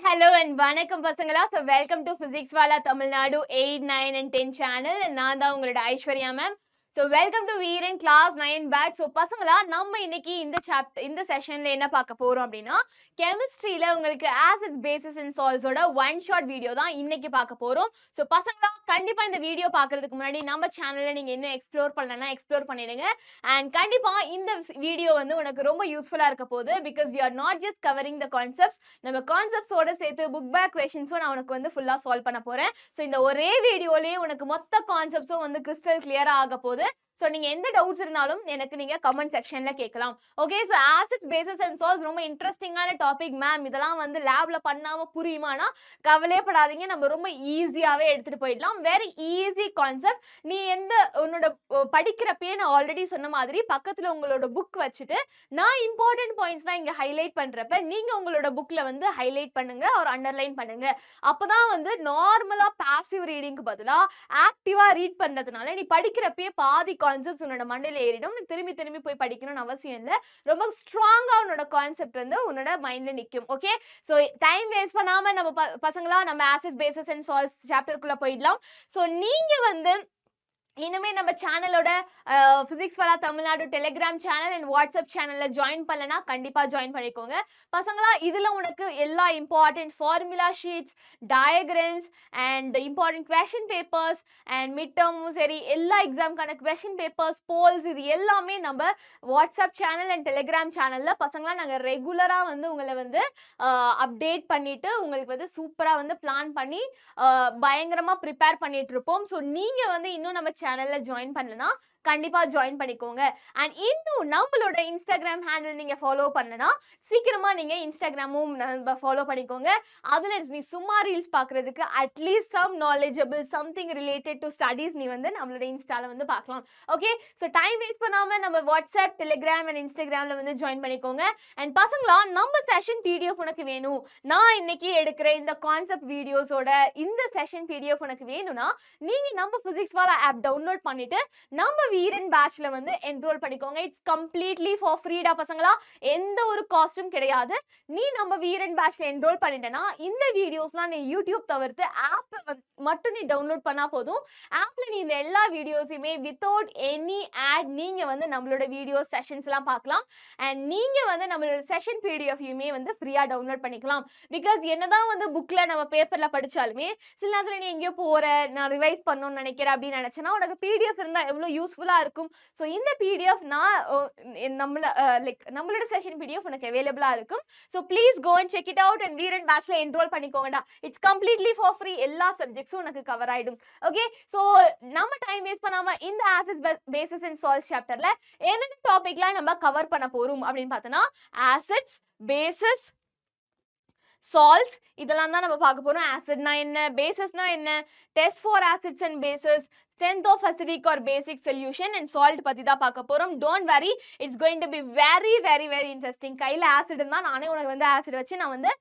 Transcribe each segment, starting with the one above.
Hello and வணக்கம் பசங்களா. So welcome to Physics Wala Tamil Nadu 8, 9 and 10 channel. நான் தான் உங்களோட Aishwarya ma'am. So welcome to VEERAN Class 9 Batch. So பசங்களா நம்ம இன்னைக்கு இந்த செஷன்ல என்ன பார்க்க போறோம் அப்படின்னா கெமிஸ்ட்ரியில உங்களுக்கு ஆசிட்ஸ் பேசிஸ் அண்ட் சால்ட்ஸோட ஒன் ஷாட் வீடியோ தான் இன்னைக்கு பார்க்க போறோம். ஸோ பசங்களா கண்டிப்பா இந்த வீடியோ பார்க்கறதுக்கு முன்னாடி நம்ம சேனல்ல நீங்க இன்னும் எக்ஸ்ப்ளோர் பண்ணலன்னா எக்ஸ்ப்ளோர் பண்ணிடுங்க. அண்ட் கண்டிப்பா இந்த வீடியோ வந்து உனக்கு ரொம்ப யூஸ்ஃபுல்லா இருக்க போகுது. Because we are not just covering the concepts, நம்ம கான்செப்ட்ஸோட சேர்த்து புக் பேக் கொஷின்ஸும் நான் உனக்கு வந்து ஃபுல்லா சால்வ் பண்ண போறேன். ஸோ இந்த ஒரே வீடியோலயே உனக்கு மொத்த கான்செப்ட்ஸும் வந்து கிறிஸ்டல் கிளியரா ஆக போகுது. ஸோ நீங்கள் எந்த டவுட்ஸ் இருந்தாலும் எனக்கு நீங்கள் கமெண்ட் செக்ஷனில் கேட்கலாம். Okay, so acids bases and salts ரொம்ப இன்ட்ரெஸ்டிங்கான டாபிக் மேம். இதெல்லாம் வந்து லேபில் பண்ணாமல் புரியுமானா கவலைப்படாதீங்க, நம்ம ரொம்ப ஈஸியாகவே எடுத்துகிட்டு போயிடலாம். Very easy concept. நீ உன்னோட படிக்கிறப்பயே நான் ஆல்ரெடி சொன்ன மாதிரி பக்கத்தில் உங்களோட புக் வச்சுட்டு நான் இம்பார்ட்டன்ட் பாயிண்ட்ஸ் தான் இங்கே ஹைலைட் பண்ணுறப்ப நீங்கள் உங்களோட புக்கில் வந்து ஹைலைட் பண்ணுங்க ஒரு அண்டர்லைன் பண்ணுங்க. அப்போ தான் வந்து நார்மலாக பாசிவ் ரீடிங்க்கு பதிலாக ஆக்டிவாக ரீட் பண்ணுறதுனால நீ படிக்கிறப்பயே பாதி கான்செப்ட்ஸ் உன்னோட மண்டையில ஏறிடும். திரும்பி திரும்பி போய் படிக்கணும்னு அவசியம் இல்லை. ரொம்ப ஸ்ட்ராங்கா உன்னோட கான்செப்ட் வந்து உன்னோட மைண்ட்ல நிற்கும். ஓகே, ஸோ டைம் வேஸ்ட் பண்ணாம நம்ம பசங்களா நம்ம ஆசிட் பேசஸ் அண்ட் சால்ட்ஸ் சாப்டருக்குள்ள போயிடலாம். ஸோ நீங்க வந்து இனிமே நம்ம சேனலோட physics Wallah Tamil Nadu Telegram channel and WhatsApp சேனல்ல ஜாயின் பண்ணலனா கண்டிப்பா ஜாயின் பண்ணிக்கோங்க பசங்களா. இதுல உனக்கு எல்லா important formula sheets, diagrams and important question papers and mid டேர்மும் சரி எல்லா எக்ஸாம்க்கான கொஸ்டின் பேப்பர்ஸ், போல்ஸ் இது எல்லாமே நம்ம வாட்ஸ்அப் சேனல் அண்ட் டெலிகிராம் சேனல்ல பசங்களா நாங்கள் ரெகுலரா வந்து உங்களை வந்து அப்டேட் பண்ணிட்டு உங்களுக்கு வந்து சூப்பரா வந்து பிளான் பண்ணி பயங்கரமா ப்ரிப்பேர் பண்ணிட்டு இருப்போம். ஸோ நீங்க வந்து இன்னும் நம்ம சேனல்ல ஜாயின் பண்ணலனா கண்டிப்பா ஜாயின் பண்ணிக்கோங்க. அண்ட் இன்னும் நம்மளோட இன்ஸ்டாகிராம் ஹேண்டில் நீங்க ஃபாலோ பண்ணனா சீக்கிரமா நீங்க இன்ஸ்டாகிராமும் ஃபாலோ பண்ணிக்கோங்க. அதுல நீ சும்மா ரீல்ஸ் பாக்குறதுக்கு at least some knowledgeable something related to studies நீ வந்து நம்மளோட இன்ஸ்டால வந்து பார்க்கலாம். ஓகே, ஸோ டைம் வேஸ்ட் பண்ணாம நம்ம வாட்ஸ்அப், டெலிகிராம் அண்ட் இன்ஸ்டாகிராம்ல வந்து ஜாயின் பண்ணிக்கோங்க. அண்ட் பசங்களா நம்ம செஷன் பிடிஎஃப் உனக்கு வேணும், நான் இன்னைக்கு எடுக்கிற இந்த கான்செப்ட் வீடியோஸோட இந்த செஷன் பிடிஎஃப் உனக்கு வேணும்னா நீங்க நம்ம பிசிக்ஸ் வாலா ஆப் டவுன்லோட் பண்ணிட்டு நம்ம VEERAN Batchல வந்து என்ரோல் பண்ணிக்கோங்க. இட்ஸ் கம்ப்ளீட்லி ஃபார் ஃப்ரீடா பசங்களா, எந்த ஒரு காஸ்டும் கிடையாது. நீ நம்ம VEERAN Batchல என்ரோல் பண்ணிட்டனா இந்த வீடியோஸ்லாம் நீ யூடியூப் தவிர்த்து ஆப் மட்டும் நீ டவுன்லோட் பண்ணா போதும். ஆப்ல நீ இந்த எல்லா வீடியோஸையுமே வித்தவுட் எனி ஆட் நீங்க வந்து நம்மளோட வீடியோ செஷன்ஸ் எல்லாம் பார்க்கலாம். அண்ட் நீங்க வந்து நம்மளோட செஷன் பிடிஎஃப்யுமே வந்து ஃப்ரீயா டவுன்லோட் பண்ணிக்கலாம். பிகாஸ் என்னதான் வந்து புக்ல நம்ம பேப்பர்ல படிச்சாலுமே சில நேரத்துல நீ எங்கேயோ போற, நான் ரிவைஸ் பண்ணணும்னு நினைக்கிறேன் அப்படின்னு நினைச்சேன்னா உனக்கு பிடிஎஃப் இருந்தா எவ்வளவு யூஸ்ஃபுல்லா இருக்கும். ஸோ இந்த பிடிஎஃப் நான் நம்மளோட செஷன் பிடிஎஃப் உனக்கு அவைலபிளா இருக்கும். So please go and check it out and VEERAN Batchல என்ரோல் பண்ணிக்கோங்கடா. இட்ஸ் கம்ப்ளீட்லி ஃபார் ஃப்ரீ, எல்லா சப்ஜெக்ட்ஸும் உனக்கு கவர் ஆயிடும். ஓகே, ஸோ நம்ம டைம் வேஸ்ட் பண்ணாம இந்த ஆசிட்ஸ் பேசிஸ் அண்ட் சால்ட்ஸ் சாப்டர்ல என்னென்ன டாபிக்லாம் நம்ம கவர் பண்ண போறோம் அப்படின்னு பார்த்தோம்னா ஆசிட்ஸ், பேசிஸ், சால்ட்ஸ் இதெல்லாம் தான் நம்ம பார்க்க போறோம். ஆசிட்னா என்ன, பேசஸ்னா என்ன, test for acids and bases, strength of acidic or basic solution and salt பத்தி தான் பார்க்க போறோம். Don't worry, it's going to be very very very interesting. கையில ஆசிட் இருந்தா நானே உனக்கு வந்து ஆசிட் வச்சு நான் வந்து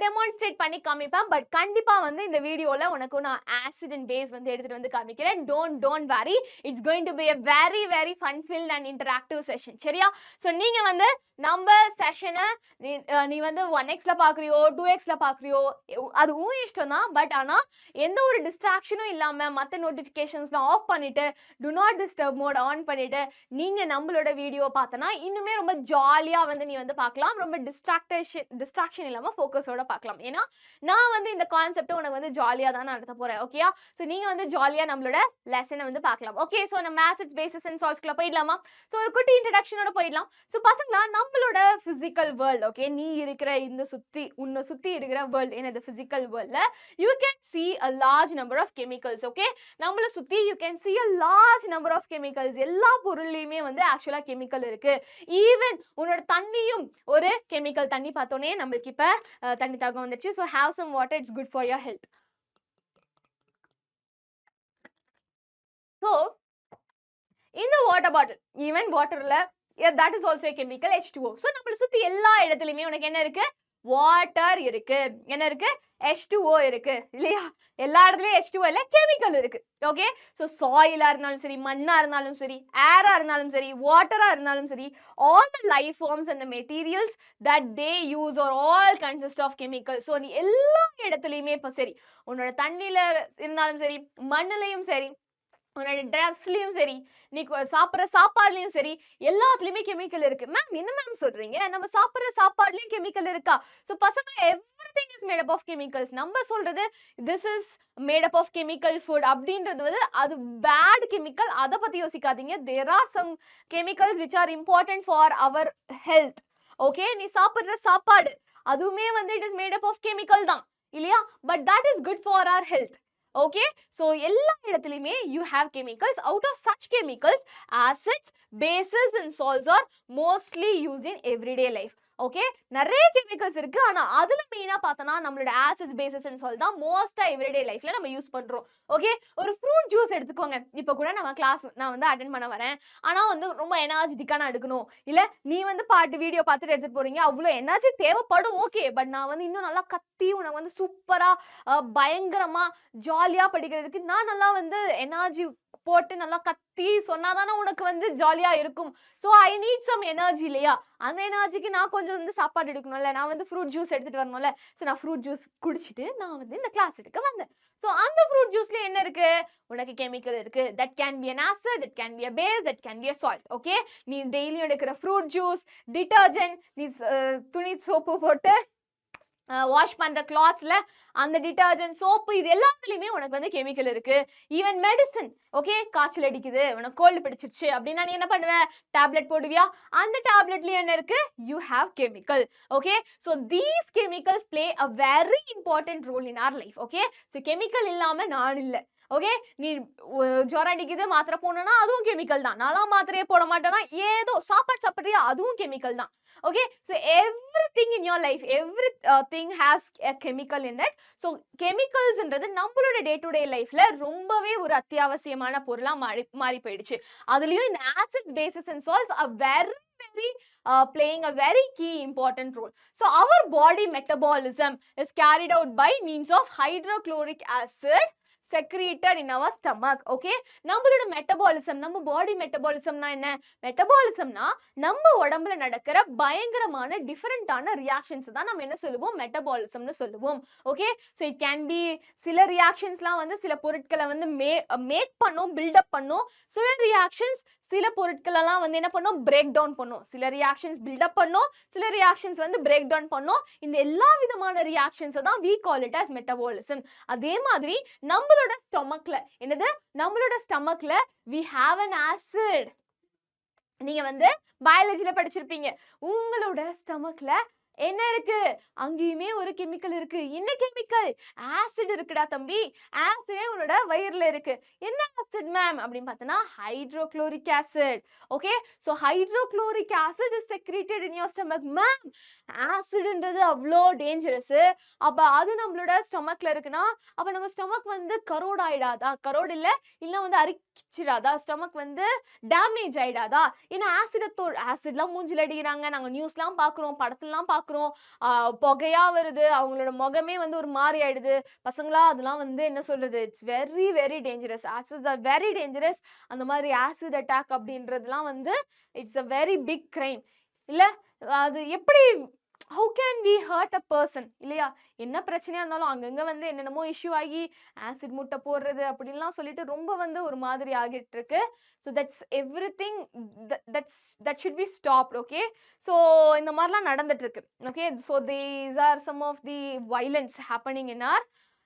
டெமான்ஸ்ட்ரேட் பண்ணி காமிப்பேன். பட் கண்டிப்பா வந்து இந்த வீடியோல உனக்கு நான் ஆசிட் அண்ட் பேஸ் வந்து எடுத்துட்டு வந்து காமிக்கிறேன். Don't worry, it's going to be a very very fun filled and interactive session. சரியா? ஸோ நீங்க வந்து நம்ம செஷனை நீ வந்து 1xல பாக்குறியோ 2xல பாக்குறியோ அது உன் இஷ்டம் தான். பட் ஆனா எந்த ஒரு டிஸ்ட்ராக்ஷனும் இல்லாம மற்ற நோட்டிஃபிகேஷன்ஸ்லாம் ஆஃப் பண்ணிட்டு do not disturb mode on பண்ணிட்டு நீங்க நம்மளோட வீடியோ பார்த்தனா இன்னுமே ரொம்ப ஜாலியா வந்து நீ வந்து பார்க்கலாம். ரொம்ப டிஸ்ட்ராக்ஷன் இல்லாம ஃபோக்கஸோட பார்க்கலாம். ஏன்னா நான் வந்து இந்த கான்செப்ட் உனக்கு வந்து ஜாலியா தான் நடத்த போறேன். ஓகேயா? ஸோ நீங்க வந்து ஜாலியா நம்மளோட லெசனை வந்து பார்க்கலாம். ஓகே, ஸோ நம்ம ஆசிட்ஸ் பேசிஸ் அண்ட் சால்ட்ஸ்க்குள்ள போயிடலாமா? ஸோ ஒரு குட்டி இன்ட்ரடக்ஷனோட போயிடலாம். ஸோ பசங்களா நம்மளோட பிசிக்கல் வேர்ல்ட், ஓகே, நீ இருக்கிற இந்த உன்னை சுத்தி இருக்கிற வேர்ல்ட் என்னது பிசிக்கல் வேர்ல்ட்ல you can see a large number of chemicals. Okay, நம்மள சுத்தி you can see a large number of chemicals. எல்லா பொருள்லயுமே வந்து ஆக்சுவலா கெமிக்கல் இருக்கு. ஈவன் உன்னோட தண்ணியும் ஒரு கெமிக்கல். தண்ணி பார்த்தோன்னே நம்மளுக்கு இப்ப தண்ணி தாகம் வந்துச்சு. So have some water, it's good for your health. So இந்த வாட்டர் பாட்டில், ஈவன் வாட்டர்ல that is also a chemical H2O. So நம்மளை சுத்தி எல்லா இடத்துலையுமே உனக்கு என்ன இருக்கு? வாட்டர் இருக்கு, என்ன இருக்கு, H2O இருக்கு இல்லையா? எல்லா இடத்துலயும் H2O இல்ல, கெமிக்கல் இருக்கு. ஓகே, ஸோ சாயிலா இருந்தாலும் சரி, மண்ணா இருந்தாலும் சரி, ஏரா இருந்தாலும் சரி, வாட்டரா இருந்தாலும் சரி, all the life forms and the materials that they use are all consist of chemicals. So நீ எல்லா இடத்துலையுமே இப்போ சரி, உன்னோட தண்ணியில இருந்தாலும் சரி, மண்ணுலையும் சரி, உன்னோட ட்ரெஸ்லயும் சரி, நீ சாப்பிட்ற சாப்பாடுலயும் சரி, எல்லாத்துலயுமே கெமிக்கல் இருக்கு. மேம் என்ன மேம் சொல்றீங்க? நம்ம சாப்பிட்ற சாப்பாடுலயும் கெமிக்கல் இருக்கா? ஸோ பசங்க everything is made up of chemicals. நம்ம சொல்றது this is made up of chemical food அப்படின்றது வந்து அது பேட் கெமிக்கல். அதை பத்தி யோசிக்காதீங்க. There are some chemicals which are important for our health. Okay, நீ சாப்பிட்ற சாப்பாடு அதுவுமே வந்து it is made up of chemical தான் இல்லையா? But that is good for our health. Okay, so எல்லா இடத்துலையுமே you have chemicals. Out of such chemicals, acids, bases and salts are mostly used in everyday life. Okay, நிறைய chemicals இருக்கு. ஆனா அதுல மெயினா பார்த்தோம்னா நம்மளோட ஆசிட்ஸ், பேசஸ் அண்ட் சால்ட் தான் மோஸ்டா எவ்ரிடே லைஃப்ல நம்ம யூஸ் பண்றோம். ஓகே, ஒரு ஃப்ரூட் ஜூஸ் எடுத்துக்கோங்க. இப்போ கூட நம்ம கிளாஸ் நான் வந்து அட்டென்ட் பண்ண வரேன். ஆனா வந்து ரொம்ப எனர்ஜெட்டிக்கா நான் எடுக்கணும், இல்ல நீ வந்து பாட்டு வீடியோ பார்த்துட்டு எடுத்துட்டு போறீங்க, அவ்வளோ எனர்ஜி தேவைப்படும். ஓகே, பட் நான் வந்து இன்னும் நல்லா கத்தி உனக்கு வந்து சூப்பரா பயங்கரமா ஜாலியா படிக்கிறதுக்கு நான் நல்லா வந்து எனர்ஜி போட்டு நல்லா கத்தி சொன்னாதானே உனக்கு வந்து ஜாலியா இருக்கும். So I need some energy இல்லையா? அந்த எனர்ஜிக்கு நான் கொஞ்சம் வந்து சாப்பாடு எடுக்கணும்ல, நான் வந்து ஃப்ரூட் ஜூஸ் எடுத்துட்டு வரணும்ல. ஸோ நான் ஃப்ரூட் ஜூஸ் குடிச்சிட்டு நான் வந்து இந்த கிளாஸ் எடுக்க வந்தேன். ஸோ அந்த ஃப்ரூட் ஜூஸ்ல என்ன இருக்கு? உனக்கு கெமிக்கல் இருக்கு. That can be an acid, that can be a base, that can be a salt. Okay, நீ டெய்லியும் எடுக்கிற ஃப்ரூட் ஜூஸ், டிட்டர்ஜென்ட், நீ துணி சோப்பு போட்டு வாஷ் பண்ற கிளாத்ஸ்ல அந்த டிட்டர்ஜென்ட், சோப்பு, இது எல்லாத்துலயுமே உனக்கு வந்து கெமிக்கல் இருக்கு. Even medicine. ஓகே, காய்ச்சல் அடிக்குது, உனக்கு கோல்டு பிடிச்சிருச்சு அப்படின்னா நீ என்ன பண்ணுவ? டேப்லெட் போடுவியா? அந்த டேப்லெட்லயும் என்ன இருக்கு? You have chemical. Okay, so these chemicals play a very important role in our life. Okay, so chemical இல்லாம நான் இல்லை. ஓகே, நீ ஜுரம் அடிக்குது மாத்திரை போடணும்னா அதுவும் கெமிக்கல் தான். நான்லாம் மாத்திரையே போட மாட்டேன்னா ஏதோ சாப்பாடு சாப்பிட்றியா அதுவும் கெமிக்கல் தான். Okay, so everything in your life, everything has a chemical in it. So கெமிக்கல்ஸ்ன்றது நம்மளோட டே டு டே லைஃப்ல ரொம்பவே ஒரு அத்தியாவசியமான பொருளா மாறி போயிடுச்சு. அதுலயும் இந்த acids, bases and salts are very playing a very key important role. So our body metabolism is carried out by means of hydrochloric acid secreted in our stomach. Okay, நம்மளோட மெட்டபாலிசம், நம்ம பாடி மெட்டபாலிசம்னா என்ன? மெட்டபாலிசம்னா நம்ம உடம்புல நடக்கிற பயங்கரமான டிஃபரெண்டான ரியாக்ஷன்ஸ் தான் நம்ம என்ன சொல்லுவோம்? மெட்டபாலிசம்னு சொல்லுவோம். Okay, so it can B சில ரியாக்ஷன்ஸ்லாம் வந்து சில பொருட்களை வந்து மேக் பண்ணும், பில்டப் பண்ணும். சில ரியாக்ஷன்ஸ் சில பொருட்கள் எல்லாம் வந்து என்ன பண்ணும்? பிரேக் டவுன் பண்ணும். சில ரியாக்ஷன்ஸ் பில்டப் பண்ணும், சில ரியாக்ஷன்ஸ் வந்து பிரேக் டவுன் பண்ணும். இந்த எல்லா விதமான ரியாக்ஷன்ஸை தான் we call it as metabolism. அதே மாதிரி நம்மளோட ஸ்டொமக்ல என்னது? நம்மளோட ஸ்டொமக்ல we have an acid. நீங்க வந்து பயாலஜில படிச்சிருப்பீங்க. உங்களோட ஸ்டொமக்ல என்ன இருக்கு? அங்கேயுமே ஒரு கெமிக்கல் இருக்கு. என்ன கெமிக்கல்? ஆசிட் இருக்குடா தம்பி. ஆசிடே உன்னோட வயிறுல இருக்கு. என்ன ஆசிட் மேம் அப்படின்னு பார்த்தனா hydrochloric acid. Okay, so hydrochloric acid is secreted in your stomach. Ma'am ஆசிட்ன்றது அவ்வளோ டேஞ்சரஸ். அப்ப அது நம்மளோட ஸ்டொமக்ல இருக்குன்னா அப்ப நம்ம ஸ்டொமக் வந்து கரோட் ஆயிடாதா? கரோட் இல்ல வந்து அரிச்சிடாதா? ஸ்டொமக் வந்து டேமேஜ் ஆயிடாதா? ஏன்னா ஆசிட்லாம் மூஞ்சில அடிக்கிறாங்க. நாங்க நியூஸ்லாம் பாக்குறோம், படத்துலாம் பாக்குறோம். புகையா வருது, அவங்களோட முகமே வந்து ஒரு மாதிரி ஆயிடுது. பசங்களா அதெல்லாம் வந்து என்ன சொல்றது? It's very very dangerous. Acids are very dangerous. அந்த மாதிரி ஆசிட் அட்டாக் அப்படின்றதுலாம் வந்து it's a very big crime. இல்ல அது எப்படி how can we hurt a person இல்லையா? என்ன பிரச்சனையா இருந்தாலும் அங்கங்க வந்து என்னென்னமோ இஷ்யூ ஆகி ஆசிட் முட்டை போடுறது அப்படின்லாம் சொல்லிட்டு ரொம்ப வந்து ஒரு மாதிரி ஆகிட்டு இருக்கு. So that's everything that should be stopped. Okay, so இந்த மாதிரிலாம் நடந்துட்டு இருக்கு. Okay, so these are some of the violence happening in our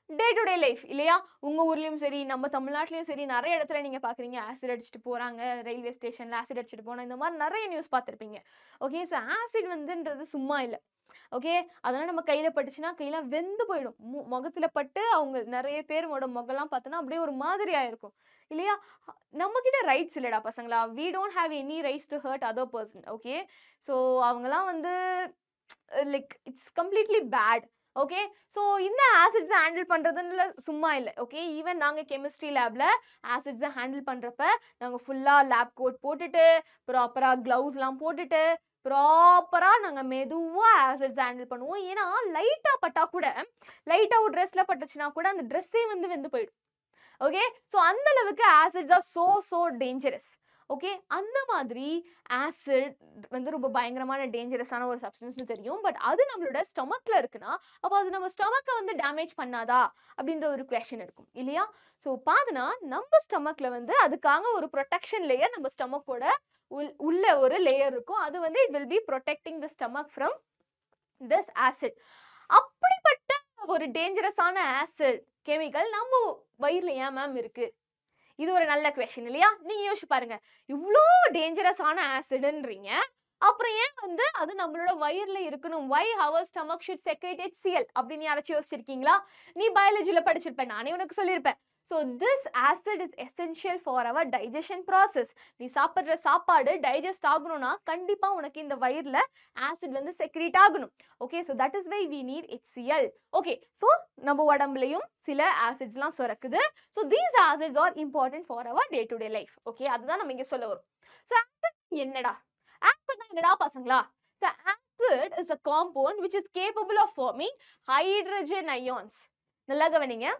day to day life இல்லையா? உங்க ஊர்லயும் சரி, நம்ம தமிழ்நாட்டிலயும் சரி, நிறைய இடத்துல நீங்க பாக்குறீங்க ஆசிட் அடிச்சுட்டு போறாங்க, ரயில்வே ஸ்டேஷன்ல ஆசிட் அடிச்சுட்டு போனா, இந்த மாதிரி நிறைய நியூஸ் பார்த்திருப்பீங்க. ஓகே, ஸோ ஆசிட் வந்துன்றது சும்மா இல்லை. ஓகே, அதெல்லாம் நம்ம கையில பட்டுச்சுன்னா கையில வெந்து போயிடும். முகத்துல பட்டு அவங்க நிறைய பேரோட முகம்லாம் பார்த்தோன்னா அப்படியே ஒரு மாதிரி ஆயிருக்கும் இல்லையா? நம்ம கிட்ட ரைட்ஸ் இல்லடா பசங்களா. we don't have any rights to hurt other person. Okay, so அவங்கலாம் வந்து like it's completely bad. Okay, so இந்த ஆசிட்ஸை ஹேண்டில் பண்ணுறதுன்னு சும்மா இல்லை. ஓகே, ஈவன் நாங்கள் கெமிஸ்ட்ரி லேபில் ஆசிட்ஸை ஹேண்டில் பண்ணுறப்ப நாங்கள் ஃபுல்லாக லேப் கோட் போட்டுட்டு ப்ராப்பராக க்ளவுஸ்லாம் போட்டுட்டு ப்ராப்பரா நாங்க மெதுவா ஆசிட்ஸ் ஹேண்டில் பண்ணுவோம். ஏன்னா லைட்டா பட்டா கூட, லைட்டா ஒரு ட்ரெஸ்ல பட்டுச்சுன்னா கூட அந்த ட்ரெஸ்ஸே வந்து வெந்து போயிடும். ஓகே, ஸோ அந்த அளவுக்கு acids R so dangerous. Okay, அந்த மாதிரி ஆசிட் வந்து ரொம்ப பயங்கரமான டேஞ்சரஸான ஒரு சப்ஸ்டன்ஸ்னு தெரியும். பட் அது நம்மளோட ஸ்டொமக்ல இருக்குன்னா, அப்போ அது நம்ம ஸ்டொமக்கை வந்து டேமேஜ் பண்ணாதா அப்படின்ற ஒரு கொஸ்டின் இருக்கும் இல்லையா? ஸோ பார்த்தனா நம்ம ஸ்டொமக்ல வந்து அதுக்காக ஒரு ப்ரொடெக்ஷன் லேயர் நம்ம ஸ்டொமக்கோட உள்ள ஒரு லேயர் இருக்கும். அது வந்து it will be protecting the stomach from this acid. அப்படிப்பட்ட ஒரு டேஞ்சரஸான ஆசிட் கெமிக்கல் நம்ம வயிறுல ஏன் மேம் இருக்கு? இது ஒரு நல்ல கொஸ்டின் இல்லையா? நீங்க யோசிச்சு பாருங்க, இவ்வளோ டேஞ்சரஸான ஆசிட்ன்றீங்க, அப்புறம் ஏன் வந்து அது நம்மளோட வயிறுல இருக்கணும்? why our stomach should secrete HCl அப்படின்னு யாராச்சும் யோசிச்சிருக்கீங்களா? நீ பயாலஜில படிச்சிருப்ப, நானே உனக்கு சொல்லியிருப்பேன். So this acid is essential for our digestion process. நீ சாப்பிடுற சாப்பாடு டைஜஸ்ட் ஆகணும்னா கண்டிப்பா உனக்கு இந்த வயிறுல ஆசிட் வந்து செக்ரீட் ஆகணும். Okay, so that is why we need HCl. Okay, so நம்ம உடம்புலயும் சில ஆசிட்ஸ்லாம் சுரக்குது. So these acids are important for our day to day life. Okay, அதுதான் நம்ம இங்க சொல்ல வரோம். So acid என்னடா? acid என்னடா பசங்களா? So acid is a compound which is capable of forming hydrogen ions. நல்லா கவனிங்க.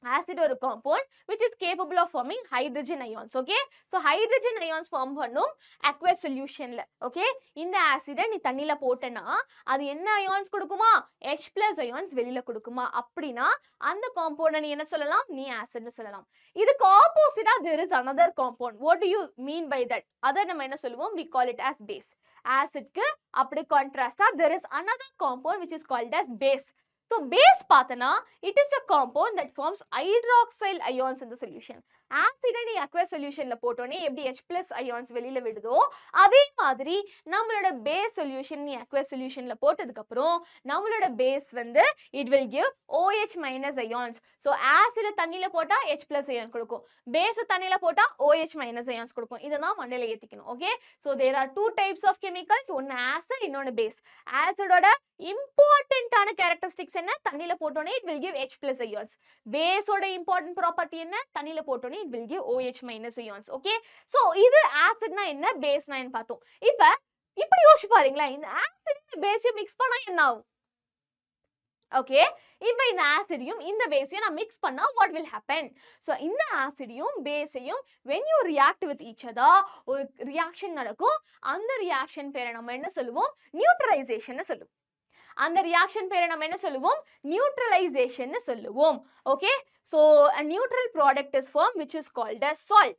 acid ஒரு compound which is capable of forming hydrogen ions. okay, so hydrogen ions form பண்ணும் aqueous solutionல. okay, இந்த acid நீ தண்ணில போட்டனா அது என்ன ions கொடுக்குமா? H+ ions வெளியில கொடுக்குமா? அப்படினா அந்த compound நீ என்ன சொல்லலாம்? நீ acid னு சொல்லலாம். இதுக்கு opposite there is another compound. what do you mean by that? அத நம்ம என்ன சொல்லுவோம்? we call it as base. acid க்கு அப்படி contrast there is another compound which is called as base. So base பார்த்தனா it is a compound that forms hydroxyl ions in the solution. acid நீ aqueous solutionல போட்டோனே எப்படி H+ ions வெளியில விடுதோ அதே மாதிரி நம்மளோட base solution நீ aqueous solutionல போட்டதுக்கு அப்புறம் நம்மளோட base வந்து it will give OH- ions. So acid தண்ணில போட்டா H+ ion கொடுக்கும், base தண்ணில போட்டா OH- ions கொடுக்கும். இததான் மண்டையில ஏத்திக்கணும். okay, so there are two types of chemicals, ஒன்னு acid இன்னொன்னு base. acid ஓட இம்பார்ட்டன்டான கேரக்டரிஸ்டிக்ஸ் என்ன? தண்ணில போட்டோனே it will give H+ ions. base ஓட இம்பார்ட்டன்ட் ப்ராப்பர்ட்டி என்ன? தண்ணில போட்டோனே it will give OH- ions. okay, so இது ஆசிட்னா என்ன, பேஸ்னா என்ன பார்த்தோம். இப்ப இப்படி யோசிச்சு பாருங்களேன், இந்த ஆசிட் பேஸையும் மிக்ஸ் பண்ணா என்ன ஆகும்? ஓகே, இப்போ இந்த ஆசிடையும் இந்த பேஸையும் நான் மிக்ஸ் பண்ணா what will happen? so இந்த ஆசிடையும் பேஸையும் when you react with each other ஒரு ரியாக்ஷன் நடக்கும். அந்த ரியாக்ஷன் பேரை நம்ம என்ன சொல்லுவோம்? நியூட்ரலைசேஷன் சொல்லுவோம். அந்த ரியாக்ஷன் பேரை நம்ம என்ன சொல்லுவோம்? நியூட்ரலைசேஷன் சொல்லுவோம். Okay, so a neutral product is formed which is called as salt.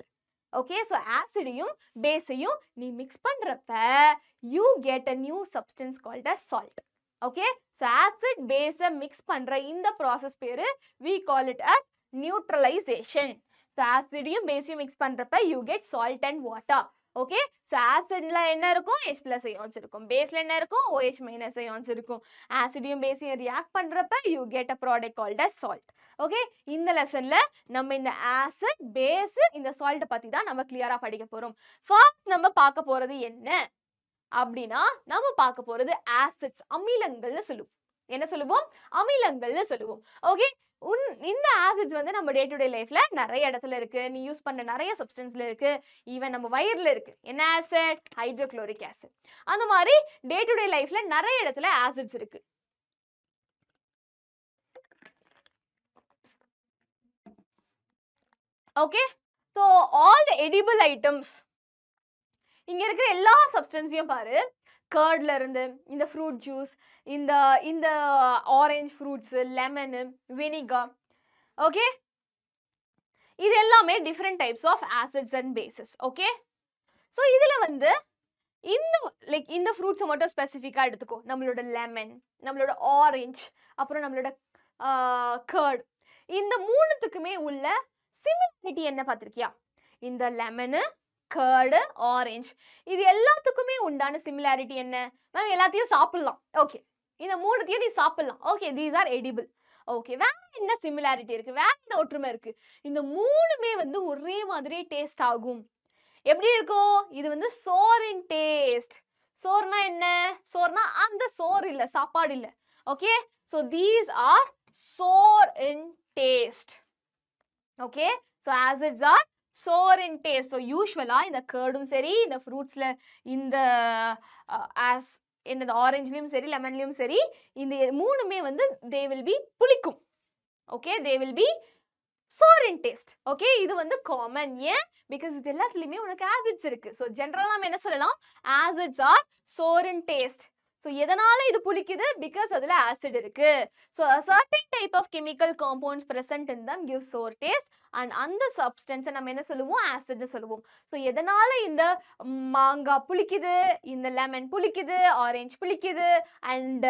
okay, so ஆசிடையும் பேஸையும் நீ மிக்ஸ் பண்றப்ப you get a new substance called as salt. okay, so acid base mix பண்ற இந்த process பேரு we call it as neutralization. so acidயும் பேஸையும் mix பண்றப்ப you get salt and water. okay, so acidல என்ன இருக்கும்? H+ ions இருக்கும், baseல என்ன இருக்கும்? OH- ions இருக்கும். acidயும் பேஸையும் react பண்றப்ப you get a product called as salt. okay, இந்த லெசன்ல நம்ம இந்த acid base இந்த salt பத்தி தான் நம்ம கிளியரா படிக்க போறோம். first நம்ம பார்க்க போறது என்ன அப்படினா நம்ம பார்க்க போறது acids, அமிலங்கள்னு சொல்லுவோம். என்ன சொல்லுவோம்? அமிலங்கள்னு சொல்லுவோம். ஓகே, இந்த ஆசிட்ஸ் வந்து நம்ம டே டு டே லைஃப்ல நிறைய இடத்துல இருக்கு, நீ யூஸ் பண்ண நிறைய சப்ஸ்டன்ஸ்ல இருக்கு, ஈவன் நம்ம வயிறுல இருக்கு. என்ன ஆசிட்? Hydrochloric acid. அந்த மாதிரி டே டு டே லைஃப்ல நிறைய இடத்துல ஆசிட்ஸ் இருக்கு. Okay, so all the edible items, இங்க இருக்கிற எல்லா சப்ஸ்டன்ஸையும் பாரு, கர்ட்ல இருந்து இந்த ஃப்ரூட் ஜூஸ், இந்த இந்த orange fruits, lemon, vinegar. Okay, இது எல்லாமே different types of acids and bases. Okay, so இதுல வந்து இந்த லைக் இந்த ஃப்ரூட்ஸை மட்டும் ஸ்பெசிஃபிக்கா எடுத்துக்கோ. நம்மளோட லெமன், நம்மளோட ஆரஞ்சு, அப்புறம் நம்மளோட கர்ட், இந்த மூணுத்துக்குமே உள்ள சிமிலாரிட்டி என்ன பார்த்திருக்கியா? இந்த லெமனு, கர்டு, ஆரஞ்சு, இது எல்லாத்துக்குமே உண்டான சிமிலாரிட்டி என்ன? மேம் எல்லாத்தையும் சாப்பிடலாம். ஓகே, இந்த மூணுத்தையும் நீ சாப்பிடலாம். Okay, these are edible. Okay, வேற என்ன சிமிலாரிட்டி இருக்கு? வேற என்ன ஒற்றுமை இருக்கு? இந்த மூணுமே வந்து ஒரே மாதிரி டேஸ்ட் ஆகும். எப்படி இருக்கும்? இது வந்து சோர் இன் டேஸ்ட். சோர்னா என்ன? சோர்னா அந்த சோறு இல்ல, சாப்பாடு இல்ல. Okay, so these are sour in taste. okay, so acids are sour in taste. So usually இந்த கர்டும் சரி இந்த ஃப்ரூட்ஸ்ல இந்த ஆஸ் இந்த ஆரஞ்சுலயும் சரி லெமன்லயும் சரி இந்த மூணுமே வந்து they will be புளிக்கும். okay, they will be sour in taste. okay, இது வந்து common. ஏன்? because இது எல்லாத்துலயுமே உனக்கு acids இருக்கு. so generally நாம என்ன சொல்லலாம்? acids are sour in taste. so எதனால இது புளிக்குது? because அதுல acid இருக்கு. so a certain type of chemical compounds present in them give sour taste and அந்த substance நம்ம என்ன சொல்லுவோம்? acid னு சொல்லுவோம். so எதனால இந்த மாங்காய் புளிக்குது, இந்த லெமன் புளிக்குது, ஆரஞ்சு புளிக்குது and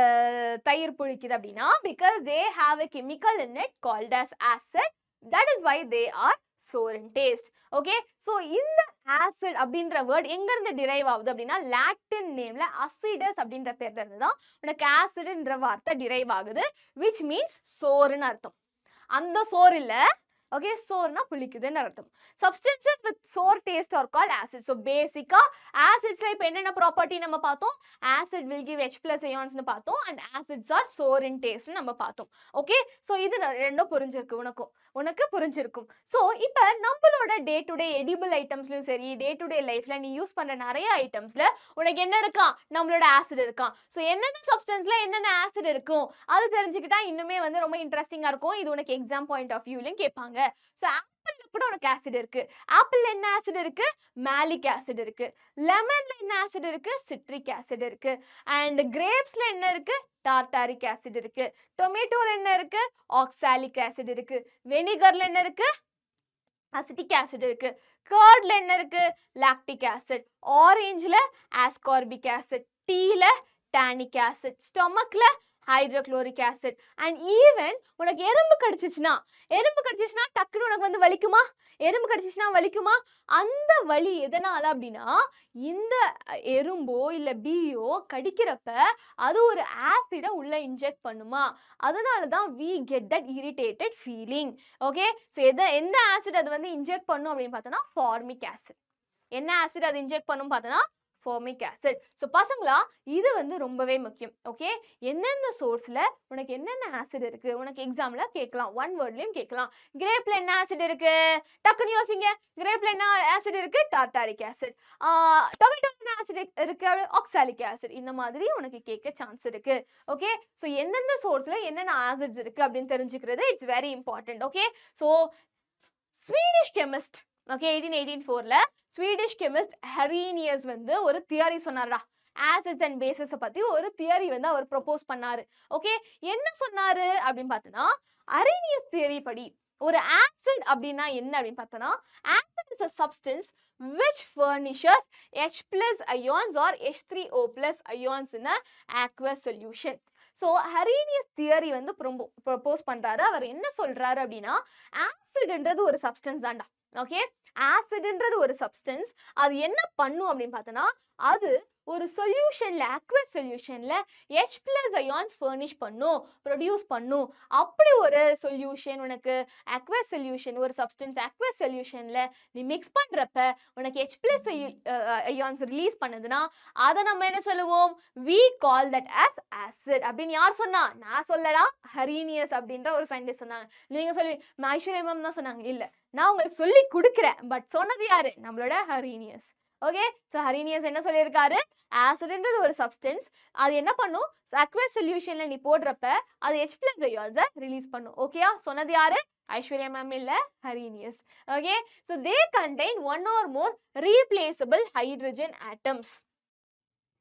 தயிர் புளிக்குது அப்படின்னா because they have a chemical in it called as acid. that is why they are sour in taste. okay, so இந்த acid அப்படின்ற word எங்க இருந்து derive ஆகுது அப்படின்னா Latin nameல acidus அப்படின்ற பேர்ல இருந்து தான் உனக்கு acidன்ற வார்த்தை derive ஆகுது, which means sour ன்னு அர்த்தம். அந்த sour இல்ல, okay, sour na புளிக்குதுன்னு அர்த்தம். substances with sour taste are called acids. so basically acids ல இப்ப என்னென்ன ப்ராப்பர்ட்டி நம்ம பார்த்தோம்? acid will give H+ ions னு பார்த்தோம் and acids are sour in taste னு நம்ம பார்த்தோம். okay, so இது ரெண்டும் புரிஞ்சிருக்கு உனக்கு புரிஞ்சிருக்கும். so இப்ப நம்மளோட டே டு டே எடிபிள் ஐட்டம்ஸ்லயும் சரி டே டு டே லைஃப்ல நீ யூஸ் பண்ற நிறைய ஐட்டம்ஸ்ல உனக்கு என்ன இருக்கா? நம்மளோட ஆசிட் இருக்கா. so என்னென்ன சப்ஸ்டன்ஸ்ல என்னென்ன ஆசிட் இருக்கும் அது தெரிஞ்சுக்கிட்டா இன்னுமே வந்து ரொம்ப இன்ட்ரெஸ்டிங்கா இருக்கும். இது உனக்கு எக்ஸாம் பாயிண்ட் ஆஃப் வியூலயும் கேட்பாங்க. so ஆப்பிள்ல கூட உனக்கு ஆசிட் இருக்கு. ஆப்பிள்ல என்ன ஆசிட் இருக்கு? மேலிக் ஆசிட் இருக்கு. லெமன்ல என்ன ஆசிட் இருக்கு? சிட்ரிக் ஆசிட் இருக்கு. அண்ட் கிரேப்ஸ்ல என்ன இருக்கு? டார்டாரிக் ஆசிட் இருக்கு. டொமேட்டோல என்ன இருக்கு? ஆக்சாலிக் ஆசிட் இருக்கு. வெனிகர்ல என்ன இருக்கு? அசிட்டிக் ஆசிட் இருக்கு. கர்ட்ல என்ன இருக்கு? Lactic acid. ஆரஞ்சுல ஆஸ்கார்பிக் ஆசிட். டீல டானிக் ஆசிட். ஸ்டொமக்ல ஹைட்ரோக்ளோரிக் ஆசிட். அண்ட் ஈவன் உனக்கு எறும்பு கடிச்சிச்சுன்னா டக்குன்னு உனக்கு வந்து வலிக்குமா? எறும்பு கடிச்சிச்சுன்னா வலிக்குமா? அந்த வலி எதனால அப்படின்னா இந்த எறும்போ இல்ல பீயோ கடிக்கிறப்ப அது ஒரு ஆசிட உள்ள இன்ஜெக்ட் பண்ணுமா, அதனால தான் we get that irritated feeling. okay, so எந்த ஆசிட் அது வந்து இன்ஜெக்ட் பண்ணும் அப்படின்னு பார்த்தோம்னா ஃபார்மிக் ஆசிட். என்ன ஆசிட் அது இன்ஜெக்ட் பண்ணும் பார்த்தோம்னா formic acid. so பசங்களா இது வந்து ரொம்பவே முக்கியம். okay, என்னென்ன சோர்ஸ்ல உனக்கு என்னென்ன ஆசிட் இருக்கு உனக்கு எக்ஸாம்ல கேட்கலாம், ஒன் வேர்ட்லயும் கேட்கலாம். கிரேப்ல என்ன ஆசிட் இருக்கு? டக்குன்னு யோசிங்க. கிரேப்ல என்ன ஆசிட் இருக்கு? Tartaric acid. டொமேட்டோ என்ன ஆசிட் இருக்கு? Oxalic acid. இந்த மாதிரி உனக்கு கேட்க சான்ஸ் இருக்கு. okay, so எந்தெந்த சோர்ஸ்ல என்னென்ன ஆசிட்ஸ் இருக்கு அப்படின்னு தெரிஞ்சுக்கிறது it's very important. okay, so Swedish chemist okay 1884ல ஸ்வீடிஷ் கெமிஸ்ட் ஹெரீனியஸ் வந்து ஒரு தியரி சொன்னாரா, ஆசிட்ஸ் அண்ட் பேசஸ் பத்தி ஒரு தியரி வந்து அவர் ப்ரொபோஸ் பண்ணாரு. ஓகே, என்ன சொன்னாரு அப்படின்னு பார்த்தோன்னா ஹெரீனியஸ் தியரி படி ஒரு ஆசிட் அப்படின்னா என்ன அப்படின்னு பார்த்தோன்னா acid is a substance which furnishes H+ ions or H3O+ ions in a aqueous solution. So Arrhenius theory வந்து ப்ரொபோஸ் பண்றாரு. அவர் என்ன சொல்றாரு அப்படின்னா ஆசிட்ன்றது ஒரு சப்ஸ்டன்ஸ் தான்டா. ஓகே, ஆசிட்ன்றது ஒரு சப்ஸ்டன்ஸ். அது என்ன பண்ணும் அப்படின்னு பார்த்தோன்னா அது ஒரு சொல்யூஷன்ல அக்வஸ் சொல்யூஷன்ல H+ அயான்ஸ் ஃபர்னிஷ் பண்ணும், ப்ரொடியூஸ் பண்ணும். அப்படி ஒரு சொல்யூஷன் உனக்கு அக்வஸ் சொல்யூஷன் ஒரு சப்ஸ்டன்ஸ் அக்வஸ் சொல்யூஷன்ல நீ மிக்ஸ் பண்றப்ப உனக்கு H+ அயான்ஸ் ரிலீஸ் பண்ணுதுன்னா அதை நம்ம என்ன சொல்லுவோம்? we call that as acid. அப்படின்னு யார் சொன்னா? நான் சொல்லடா, ஹெரீனியஸ் அப்படின்ற ஒரு சயின்டிஸ்ட் சொன்னாங்க. நீங்க சொல்லி ஐஸ்வர்யா மேம் தான் சொன்னாங்க. இல்ல, நான் உங்களுக்கு சொல்லி கொடுக்குறேன். பட் சொன்னது யாரு? நம்மளோட ஹெரீனியஸ். ஓகே, ஸோ ஹெரீனியஸ் என்ன சொல்லியிருக்காரு? ஆசிட்ன்றது ஒரு சப்ஸ்டன்ஸ். அது என்ன பண்ணும்? அக்வஸ் சொல்யூஷன்ல நீ போடுறப்ப அது H+ அயான்ஸை ரிலீஸ் பண்ணும். ஓகேயா? சொன்னது யாரு? ஐஸ்வர்யா மேம் இல்ல, Arrhenius. Okay, so they contain one or more replaceable hydrogen atoms.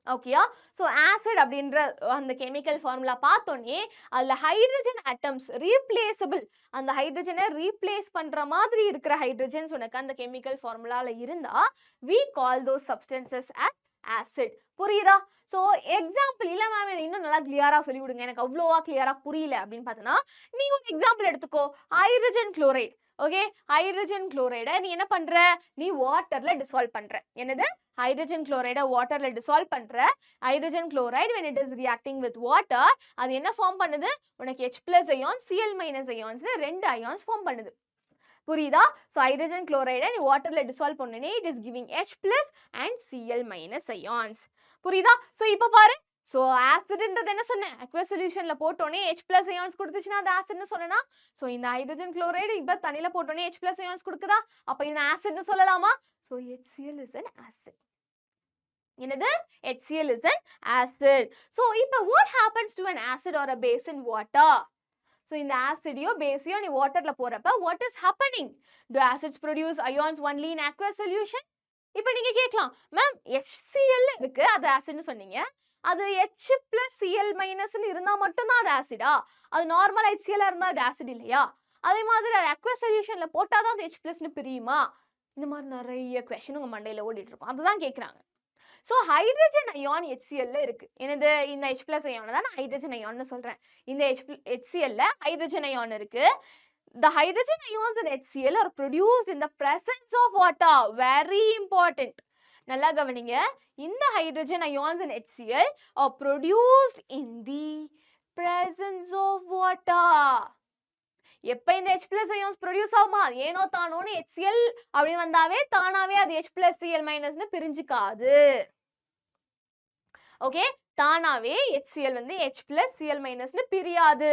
ஓகேயா? ஸோ ஆசிட் அப்படின்ற அந்த கெமிக்கல் ஃபார்முலா பார்த்தோன்னே அதில் ஹைட்ரஜன் ஆட்டம்ஸ் ரீப்ளேசபிள், அந்த ஹைட்ரஜனை ரீப்ளேஸ் பண்ணுற மாதிரி இருக்கிற ஹைட்ரஜன்ஸ் உனக்கு அந்த கெமிக்கல் ஃபார்முலாவில் இருந்தால் we call those substances as acid. புரியுதா? ஸோ எக்ஸாம்பிள் இல்லை மேம் இது இன்னும் நல்லா கிளியராக சொல்லி கொடுங்க, எனக்கு அவ்வளோவா கிளியராக புரியல அப்படின்னு பார்த்தோன்னா நீ ஒரு எக்ஸாம்பிள் எடுத்துக்கோ. Hydrogen chloride. ஓகே, ஹைட்ரஜன் குளோரைடை நீ என்ன பண்ற? நீ வாட்டர்ல டிசால்வ் பண்ற. என்னது? ஹைட்ரஜன் குளோரைடை வாட்டர்ல டிசால்வ் பண்ற. Hydrogen chloride when it is reacting with water அது என்ன ஃபார்ம் பண்ணுது? உனக்கு H+ அயான்ஸ் Cl- அயான்ஸ் ரெண்டு அயான்ஸ் ஃபார்ம் பண்ணுது. புரியுதா? ஸோ ஹைட்ரஜன் குளோரைடை நீ வாட்டர்ல டிசால்வ் பண்ணனே it is giving H+ and Cl- ions. புரியுதா? ஸோ இப்போ பாரு, ஸோ ஆசிட்ன்றது என்ன சொன்னேன், அக்வஸ் சொல்யூஷன்ல போட்டோன்னே H பிளஸ் அயான்ஸ் கொடுத்துச்சுன்னா அது ஆசிட்னு சொன்னேன்னா, ஸோ இந்த ஹைட்ரஜன் குளோரைடு இப்போ தண்ணியில் போட்டோன்னே H பிளஸ் அயான்ஸ் கொடுக்குதா, அப்போ இது ஆசிட்னு சொல்லலாமா? So HCl is an acid. என்னது? HCl is an acid. So இப்போ what happens to an acid or a base in water? So இந்த ஆசிடையோ பேஸையோ நீ வாட்டர்ல போறப்ப what is happening? Do acids produce ions only in aqueous solution? இப்போ நீங்க கேட்கலாம், ma'am HCl இருக்கு, அது ஆசிட்னு சொன்னீங்க, அது H plus Cl மைனஸ்னு இருந்தா மட்டும்தான் அது ஆசிடா? அது நார்மல் HCl இருந்தா அது ஆசிட் இல்லையா? அதே மாதிரி aqueous solutionல போட்டாதான் அது H plusனு பிரியுமா? இந்த மாதிரி நிறைய கொஸ்டின் உங்க மண்டையில ஓடிட்டு இருக்கும். அதுதான் கேட்குறாங்க. ஸோ ஹைட்ரஜன் அயான் HClல இருக்கு. எனது இந்த H பிளஸ் அயானை தான் நான் ஹைட்ரஜன் அயான்னு சொல்றேன். இந்த HClல ஹைட்ரஜன் அயான் இருக்கு. The hydrogen ions in HCl are produced in the presence of water. Very important. நல்லா கவனிங்க. இந்த hydrogen ions in HCl are produced in the presence of water. எப்ப இந்த H plus ions produce ஆகுமா, ஏனோ தானோன்னு HCl அப்படின்னு வந்தாவே தானாவே அது H plus Cl minusனு பிரிஞ்சுக்காது. ஓகே, தானாவே HCl வந்து H plus Cl minusனு பிரியாது.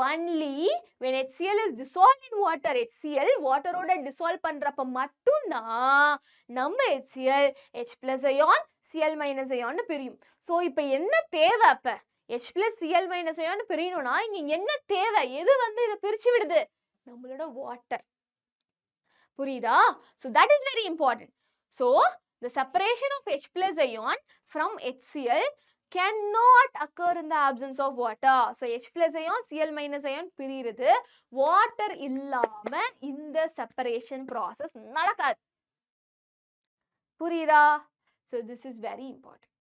Only when HCl is dissolved in water, HCl வாட்டரோட dissolve பண்றப்ப மட்டும்தான் நம்ம HCl H plus ion Cl minus ion பிரியும். ஸோ இப்போ என்ன தேவை? அப்ப H plus Cl minus ion பிரியணும்னா இங்க என்ன தேவை? எது வந்து இதை பிரிச்சு விடுது? நம்மளோட வாட்டர். புரியுதா? So that is very important. So the separation of H plus ion from HCl cannot occur in the absence of water. So H plus ion Cl minus ion பிரியுது, water இல்லாம இந்த separation process நடக்காது. புரியுதா? So this is very important.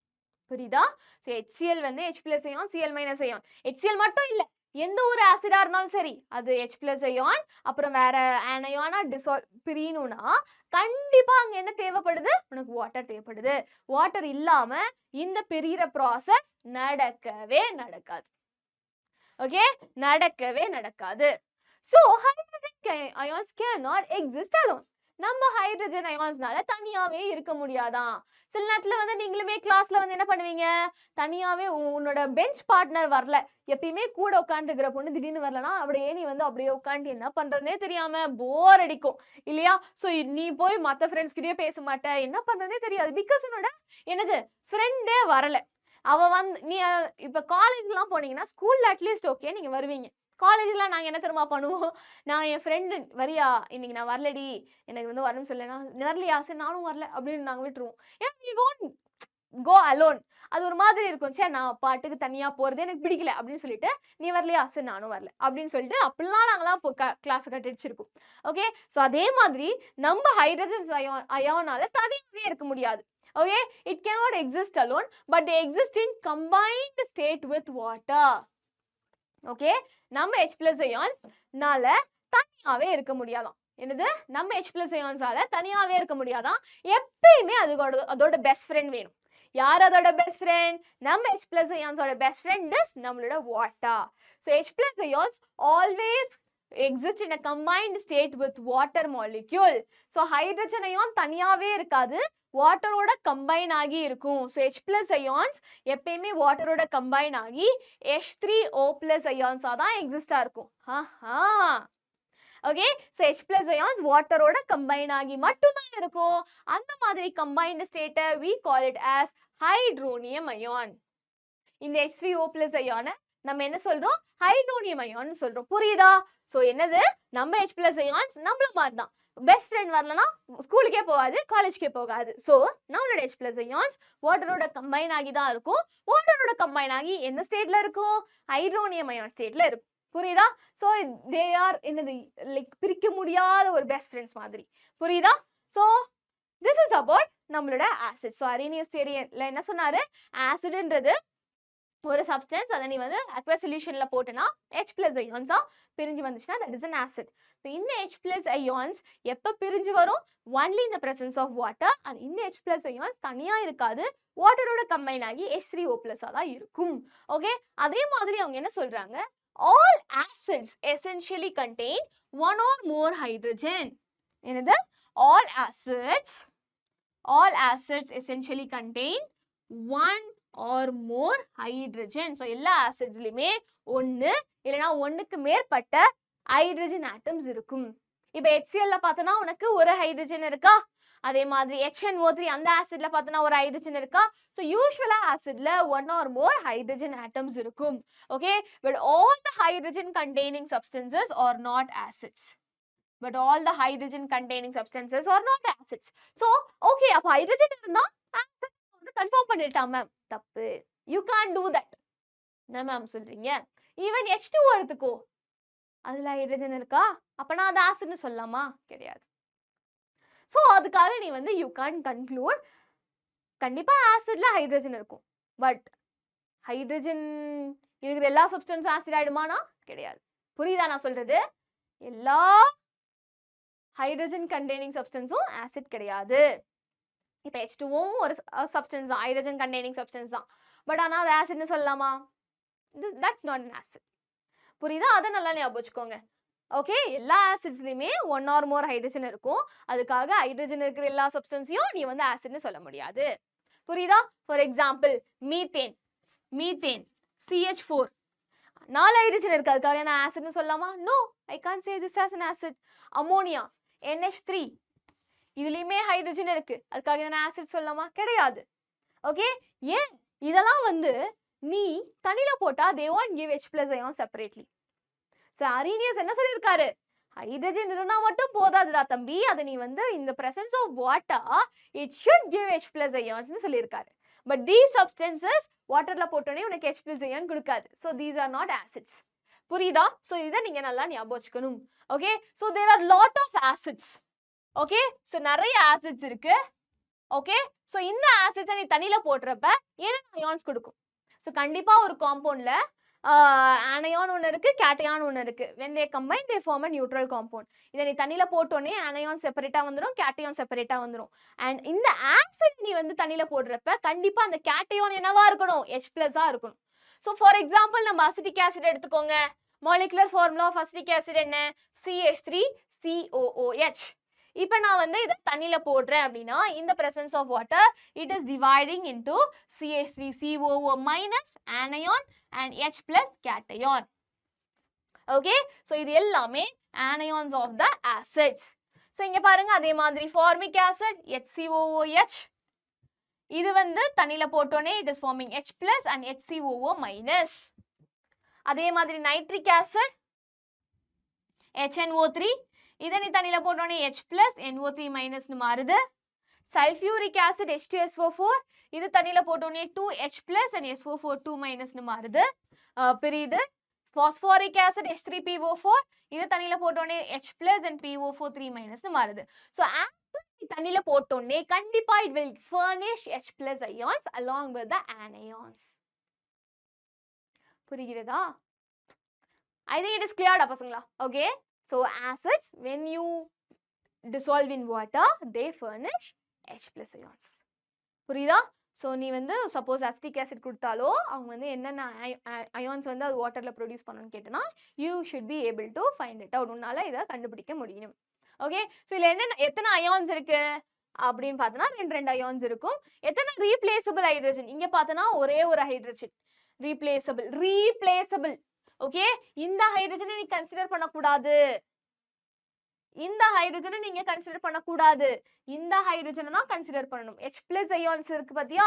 புரியுதா? So HCl வந்து H plus ion Cl minus ion. HCl மட்டும் இல்ல, எந்த ஒரு ஆசிடா இருந்தாலும் சரி, அது H plus ion அப்புறம் வேற அயனா பிரியணும்னா கண்டிப்பா அங்க என்ன தேவைப்படுது? உனக்கு வாட்டர் தேவைப்படுது. வாட்டர் இல்லாம இந்த பிரியிற ப்ராசஸ் நடக்கவே நடக்காது. ஓகே, நடக்கவே நடக்காது. So hydrogen ions cannot exist alone. நம்ம ஹைட்ரஜன் அயான்ஸ்னால தனியாவே இருக்க முடியாதான். சில நேரத்துல வந்து நீங்களுமே கிளாஸ்ல வந்து என்ன பண்ணுவீங்க, தனியாவே உன்னோட பெஞ்ச் பார்ட்னர் வரல, எப்பயுமே கூட உட்காந்துருக்கிற பொண்ணு திடீர்னு வரலனா அப்படியே நீ வந்து அப்படியே உட்காந்து என்ன பண்றதுனே தெரியாம போர் அடிக்கும் இல்லையா? ஸோ நீ போய் மற்ற ஃப்ரெண்ட்ஸ் கிட்டயே பேச மாட்ட, என்ன பண்றதுனே தெரியாது. பிகாஸ் உன்னோட என்னது ஃப்ரெண்டே வரல. அவ வந்து நீ இப்ப காலேஜ்லாம் போனீங்கன்னா ஸ்கூல்ல அட்லீஸ்ட் ஓகே நீங்க வருவீங்க. காலேஜ்ல நாங்கள் என்ன தெரியுமா பண்ணுவோம், நான் என் ஃப்ரெண்டு வரியா இன்னைக்கு நான் வரலடி, எனக்கு வந்து வரணும் சொல்லலைன்னா வரலையா சரி நானும் வரல அப்படின்னு நாங்கள் விட்டுருவோம். ஏன்னா வி won't go alone. அது ஒரு மாதிரி இருக்கும், சே நான் பாட்டுக்கு தனியாக போகிறது எனக்கு பிடிக்கல அப்படின்னு சொல்லிட்டு நீ வரலையா சரி நானும் வரல அப்படின்னு சொல்லிட்டு அப்படிலாம் நாங்களாம் இப்போ கிளாஸை கட்டிச்சிருக்கோம். ஓகே, ஸோ அதே மாதிரி நம்ம ஹைட்ரஜன் அயானால தனியாகவே இருக்க முடியாது. Okay, it cannot exist alone, but they exist in combined state with water. Okay, நம்ம H plus ionsனால தனியாவே இருக்க முடியாதான். என்னது? நம்ம H plus ionsனால தனியாவே இருக்க முடியாதான். எப்பயுமே அதோட பெஸ்ட் ஃப்ரெண்ட் வேணும். யார் அதோட பெஸ்ட் ஃப்ரெண்ட்? நம்ம H plus ionsோட பெஸ்ட் ஃப்ரெண்ட் இஸ் நம்மளோட water. So H plus ions always exist in a combined state with water molecule. So hydrogen ion தனியாவே இருக்காது, வாட்டரோட கம்பைன் ஆகி இருக்கும். ஸோ H plus ions எப்பயுமே வாட்டரோட கம்பைன் ஆகி H3O plus ions தான் எக்ஸிஸ்டா இருக்கும். Okay, so H plus ions வாட்டரோட கம்பைன் ஆகி மட்டும்தான் இருக்கும். அந்த மாதிரி கம்பைன்டு ஸ்டேட்டை we call it as hydronium ion. இந்த H3O plus ion நம்ம என்ன சொல்றோம்? ஹைட்ரோனியம் அயான் சொல்றோம். புரியுதா? ஸோ என்னது? நம்ம H plus ions நம்மள மாதிரி தான். பெஸ்ட் ஃப்ரெண்ட் வரலனா ஸ்கூலுக்கே போகாது, காலேஜ்க்கே போகாது. ஸோ நம்மளோட H plus ions வாட்டரோட கம்பைன் ஆகி தான் இருக்கும். வாட்டரோட கம்பைன் ஆகி எந்த ஸ்டேட்ல இருக்கும்? ஹைட்ரோனியம் அயான் ஸ்டேட்ல இருக்கும். புரியுதா? ஸோ தே ஆர் என்னது லைக் பிரிக்க முடியாத ஒரு பெஸ்ட் ஃப்ரெண்ட்ஸ் மாதிரி. புரியுதா? ஸோ திஸ் இஸ் அபவுட் நம்மளோட ஆசிட். ஸோ அரேனியஸ் தியரியில என்ன சொன்னாரு? ஆசிட்ன்றது ஒரு சப்ஸ்டன்ஸ், அதை நீ வந்து அக்வஸ் சொல்யூஷன்ல போட்டனா H plus ionsா பிரிஞ்சு வந்துச்சுன்னா that is an acid. So இந்த H plus ions எப்ப பிரிஞ்சு வரும்? only in the presence of water. and இந்த H plus ions தனியா இருக்காது, வாட்டரோட கம்பைன் ஆகி H3O plus தான் இருக்கும். ஓகே, அதே மாதிரி அவங்க என்ன சொல்றாங்க? all acids essentially contain one or more hydrogen. என்னது? all acids essentially contain one or more hydrogen. So எல்லா acidsலயுமே ஒன்னு இல்லனா ஒன்னுக்கு மேற்பட்ட hydrogen atoms இருக்கும். இப்போ HCl ல பார்த்தனா உனக்கு ஒரு hydrogen இருக்கா? அதே மாதிரி HNO3 அந்த acidல பார்த்தனா ஒரு hydrogen இருக்கா? So usually acidல one or more hydrogen atoms இருக்கும். Okay, but all the hydrogen containing substances are not acids. But all the hydrogen containing substances are not acids. So okay, அப்ப hydrogen இருந்தா acid வந்து confirm பண்ணிட்டா ma'am. தப்பு. You can't do that. என்ன ma'am சொல்றீங்க? Even H2O எடுத்துக்கோ. அதுல hydrogen இருக்கா? அப்பனா அது ஆசிட்னு சொல்லலாமா? கிடையாது. சோ அதுக்காக நீ வந்து you can't conclude கண்டிப்பா ஆசிட்ல ஹைட்ரஜன் இருக்கும். பட் ஹைட்ரஜன் இருக்கிற எல்லா சப்ஸ்டன்ஸும் ஆசிட் ஆயிடுமானா? கிடையாது. புரியுதா நான் சொல்றது? எல்லா ஹைட்ரஜன் கண்டெய்னிங் சப்ஸ்டன்ஸும் ஆசிட் கிடையாது. இப்போ H2O ஒரு சப்ஸ்டன்ஸ் தான், ஹைட்ரஜன் கண்டெய்னிங் சப்ஸ்டன்ஸ் தான். பட் ஆனா அது ஆசிட்னு சொல்லலாமா? That's not an acid. புரியுதா? அதை நல்லா ஞாபகம் வச்சுக்கோங்க. ஓகே, எல்லா ஆசிட்ஸ்லயுமே ஒன் ஆர் மோர் ஹைட்ரஜன் இருக்கும். அதுக்காக ஹைட்ரஜன் இருக்கிற எல்லா சப்ஸ்டன்ஸையும் நீ வந்து ஆசிட்னு சொல்ல முடியாது. புரியுதா? For example methane CH4 4 hydrogen இருக்கு, அதுக்காக நான் ஆசிட்னு சொல்லலாமா? No, I can't say this as an acid. Ammonia NH3 இதுலயுமே ஹைட்ரஜன் இருக்கு, அதுக்காக நான் ஆசிட் சொல்லலாமா? கிடையாது. ஓகே, ஏன் இதெல்லாம் வந்து நீ தண்ணில போட்டா they won't give H+ ion separately. So Arrhenius என்ன சொல்லிருக்காரு? ஹைட்ரஜன் இருந்தா மட்டும் போதாதுடா தம்பி, அது நீ வந்து in the presence of water it should give H+ ions னு சொல்லிருக்காரு. But these substances வாட்டர்ல போட்டோனே உனக்கு H+ ion கொடுக்காது. So these are not acids. புரியுதா? So இதை நீங்க நல்லா ஞாபகம் வச்சுக்கணும். Okay, so there are lot of acids. Okay, so நிறைய acids இருக்கு. Okay, so இந்த acids நீ தண்ணில போடுறப்ப என்னென்ன ions கொடுக்கும்? So கண்டிப்பா ஒரு காம்பவுண்ட்ல anion ஒன்னு இருக்கு, cation ஒன்னு இருக்கு. When they combine they form a neutral compound. இத நீ தண்ணில போட்டோனே anion செப்பரேட்டா வந்துரும், cation செப்பரேட்டா வந்துரும். And இந்த acid நீ வந்து தண்ணில போடுறப்ப கண்டிப்பா அந்த cation என்னவா இருக்கணும்? H+ ஆ இருக்கணும். So for example நம்ம acetic acid எடுத்துக்கோங்க. molecular formula of acetic acid என்ன? CH3COOH. இப்போ நான் வந்து இத தண்ணில போடுறேன் அப்படினா in the presence of water it is dividing into CH3COO- anion and H+ cation. Okay, so இது எல்லாமே anions of the acids. So இங்க பாருங்க, அதே மாதிரி formic acid HCOOH, இது வந்து தண்ணில போட்டோனே it is forming H+ and HCOO-. அதே மாதிரி nitric acid HNO3, இதை நீ தண்ணில போட்டோனே H+ NO3- னு மாறுது. sulfuric acid H2SO4, இது தண்ணில போட்டோனே 2H+ and SO4 2- னு மாறுது. பிரியுது. phosphoric acid H3PO4, இது தண்ணில போட்டோனே H+ and PO4 3- னு மாறுது. So acid தண்ணில போட்டோனே கண்டிப்பா it will furnish H+ ions along with the anions. புரிகிறதா? I think it is clear டா பசங்களா. Okay, so acids when you dissolve in water they furnish H+ ions. புரியுதா? So நீ வந்து சப்போஸ் அசிட்டிக் ஆசிட் கொடுத்தாலோ அவங்க வந்து என்னென்ன அயான்ஸ் வந்து அது வாட்டரில் ப்ரொடியூஸ் பண்ணணும்னு கேட்டனா you should be able to find it out. உன்னால இதை கண்டுபிடிக்க முடியும். ஓகே, ஸோ இதில் என்னென்ன எத்தனை அயான்ஸ் இருக்கு அப்படின்னு பார்த்தோன்னா ரெண்டு அயான்ஸ் இருக்கும். எத்தனை ரீப்ளேசபிள் ஹைட்ரஜன்? இங்கே பார்த்தோன்னா ஒரே ஒரு ஹைட்ரஜன் ரீப்ளேசபிள். ஓகே, இந்த ஹைட்ரஜனை நீ கன்சிடர் பண்ணக்கூடாது, இந்த ஹைட்ரஜனை நீங்க கன்சிடர் பண்ணக்கூடாது, இந்த ஹைட்ரஜனை தான் கன்சிடர் பண்ணணும். H+ அயான்ஸ் இருக்கு பாத்தியா,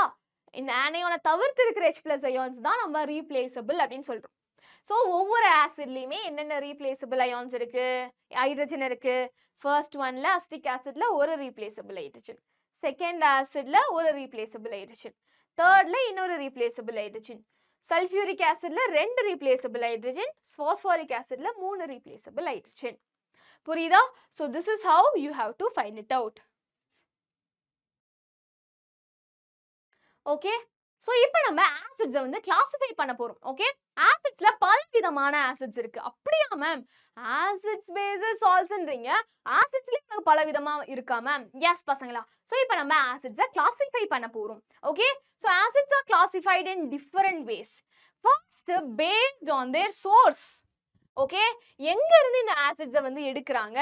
இந்த ஆனியோனை தவிர்த்து இருக்கிற H+ அயான்ஸ் தான் நம்ம ரீப்ளேசபிள் அப்படின்னு சொல்றோம். ஸோ ஒவ்வொரு ஆசிட்லையுமே என்னென்ன ரீப்ளேசபிள் அயான்ஸ் இருக்கு, ஹைட்ரஜன் இருக்கு. ஃபர்ஸ்ட் ஒன்ல அசிட்டிக் ஆசிட்ல ஒரு ரீப்ளேசபிள் ஹைட்ரஜன், செகண்ட் ஆசிட்ல ஒரு ரீப்ளேசபிள் ஹைட்ரஜன், தேர்ட்ல இன்னொரு ரீப்ளேசபிள் ஹைட்ரஜன், சல்ஃபியூரிக் ஆசிட்ல 2 ரீப்ளேசபிள் ஹைட்ரஜன், பாஸ்போரிக் ஆசிட்ல 3 ரீப்ளேசபிள் ஹைட்ரஜன். புரியுதா? So this is how you have to find it out. Okay, so இப்போ நம்ம acids வந்து classify பண்ண போறோம். Okay, acidsல பல விதமான acids இருக்கு. அப்படியா மேம்? acids bases saltsன்றீங்க, acidsல பல விதமா இருக்கா மேம்? Yes பசங்களா. So இப்போ நம்ம acids classify பண்ண போறோம். Okay, so acids are classified in different ways. First, based on their source. Okay, எங்க இருந்து இந்த ஆசிட்ஸை வந்து எடுக்கிறாங்க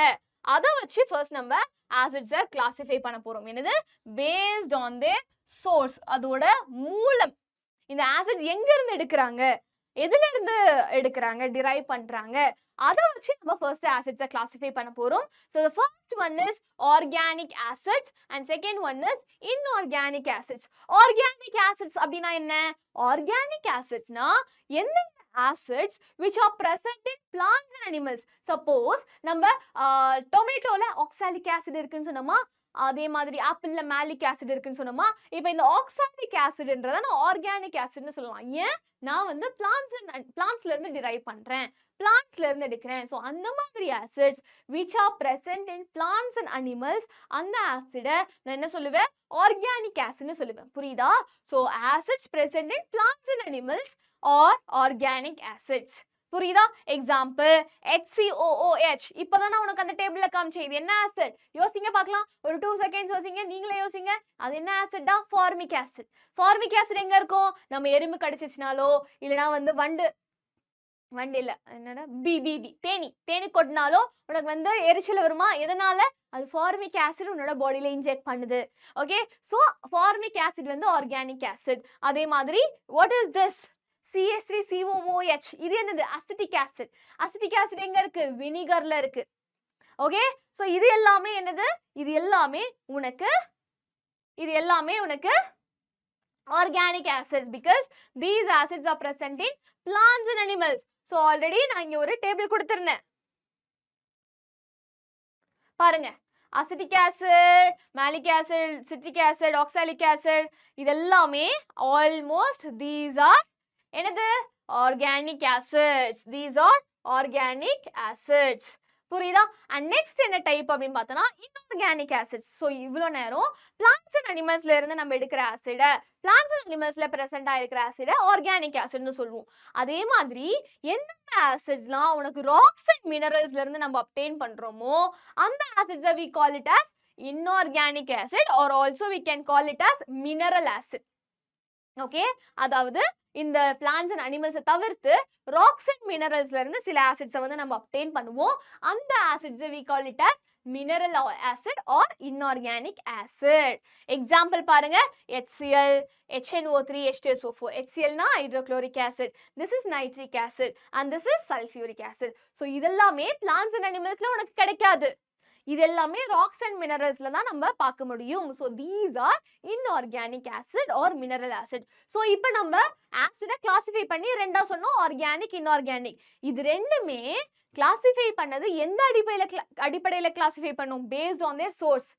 அதை வச்சு ஃபர்ஸ்ட் நம்ம ஆசிட்ஸை கிளாசிஃபை பண்ண போறோம். என்னது? பேஸ்ட் ஆன் தேர் சோர்ஸ், அதோட மூலம் இந்த ஆசிட் எங்க இருந்து எடுக்கிறாங்க, எதுல இருந்து எடுக்கிறாங்க, டிரைவ் பண்றாங்க, அதை வச்சு நம்ம ஃபர்ஸ்ட் ஆசிட்ஸை கிளாசிஃபை பண்ண போறோம். So the first one is organic acids and second one is inorganic acids. Organic acids அப்படின்னா என்ன? Organic acidsனா எந்த acids which are present in plants and animals. Suppose நம்ம டொமேட்டோல ஆக்சாலிக் ஆசிட் இருக்குன்னு சொன்னோமா, அதே மாதிரி ஆப்பிள்ல மேலிக் ஆசிட் இருக்குன்னு சொன்னோமா, இப்போ இந்த ஆக்சாலிக் ஆசிட்ன்றத நான் ஆர்கானிக் ஆசிட்னு சொல்லலாம். ஏன்? நான் வந்து பிளான்ட்ஸ்ல இருந்து டிரைவ் பண்றேன், பிளான்ட்ஸ்ல இருந்து எடுக்கிறேன். ஸோ அந்த மாதிரி acids which are present in plants and animals, அந்த ஆசிடை நான் என்ன சொல்லுவேன்? ஆர்கானிக் ஆசிட்னு சொல்லுவேன். புரியுதா? So acids present in plants and animals or organic acids. புரியுதா? Example HCOOH. இப்போதான் நான் உனக்கு அந்த டேபிள்ல காமிச்சேன். இது என்ன ஆசிட்? யோசிங்க பார்க்கலாம். ஒரு 2 செகண்ட்ஸ் யோசிங்க, நீங்களே யோசிங்க. அது என்ன ஆசிட்டா? Formic acid. ஃபார்மிக் ஆசிட் எங்க இருக்கும்? நம்ம எறும்பு கடிச்சிச்சுனாலோ இல்லனா வந்து வண்டு இல்ல என்னடா தேனி கொட்டினாலோ உனக்கு வந்து எரிச்சல் வருமா? எதனால? அது ஃபார்மிக் ஆசிட் உன்னோட பாடியில இன்ஜெக்ட் பண்ணுது. ஓகே, ஸோ ஃபார்மிக் ஆசிட் வந்து ஆர்கானிக் ஆசிட். அதே மாதிரி வாட் இஸ் திஸ்? CH3COOH. இது என்னது? Acetic acid. அசிட்டிக் ஆசிட் எங்க இருக்கு? வினிகர்ல இருக்கு. ஓகே, ஸோ இது எல்லாமே என்னது? இது எல்லாமே உனக்கு organic acids because these acids are present in plants and animals. So already நான் இங்க ஒரு டேபிள் கொடுத்திருந்தேன் பாருங்க. Acetic acid, malic acid, citric acid, oxalic acid, இதெல்லாமே almost these are என்னது? Organic acids. These are organic acids. புரியுதா? And next என்ன type அப்படின்னு பார்த்தோம்னா இன்ஆர்கானிக் ஆசிட்ஸ். ஸோ இவ்வளோ நேரம் பிளான்ட்ஸ் அண்ட் அனிமல்ஸ்ல இருந்து நம்ம எடுக்கிற ஆசிடை, பிளான்ட்ஸ் அண்ட் அனிமல்ஸ்ல பிரசண்டா இருக்கிற ஆசிடை ஆர்கானிக் ஆசிட்னு சொல்லுவோம். அதே மாதிரி எந்தெந்த ஆசிட்ஸ்லாம் உனக்கு ராக்ஸ் அண்ட் மினரல்ஸ்ல இருந்து நம்ம அப்டெயின் பண்றோமோ அந்த ஆசிட்ஸை we call it as inorganic acid or also we can call it as mineral acid. Okay, அதாவது இந்த பிளான்ட்ஸ் அண்ட் அனிமல்ஸை தவிர்த்து ராக்ஸ் அண்ட் மினரல்ஸ்ல இருந்து சில ஆசிட்ஸை வந்து நம்ம அப்டெயின் பண்ணுவோம். அந்த ஆசிட்ஸை we call it as mineral acid or inorganic acid. Example பாருங்க. HCl, HNO3, H2SO4. HCl னா hydrochloric acid, this is nitric acid and this is sulfuric acid. So இதெல்லாமே பிளான்ட்ஸ் அண்ட் அனிமல்ஸ்ல உனக்கு கிடைக்காது. இது எல்லாமே ராக்ஸ் அண்ட் மினரல்ஸ்ல தான் நம்ம பார்க்க முடியும். So these are inorganic acid or mineral acid. So இப்போ நம்ம ஆசிடை கிளாசிஃபை பண்ணி ரெண்டா சொன்னோம், ஆர்கானிக், இன்ஆர்கானிக். இது ரெண்டுமே கிளாசிஃபை பண்ணது எந்த அடிப்படையில் கிளாசிஃபை பண்ணோம்? Paste on there source.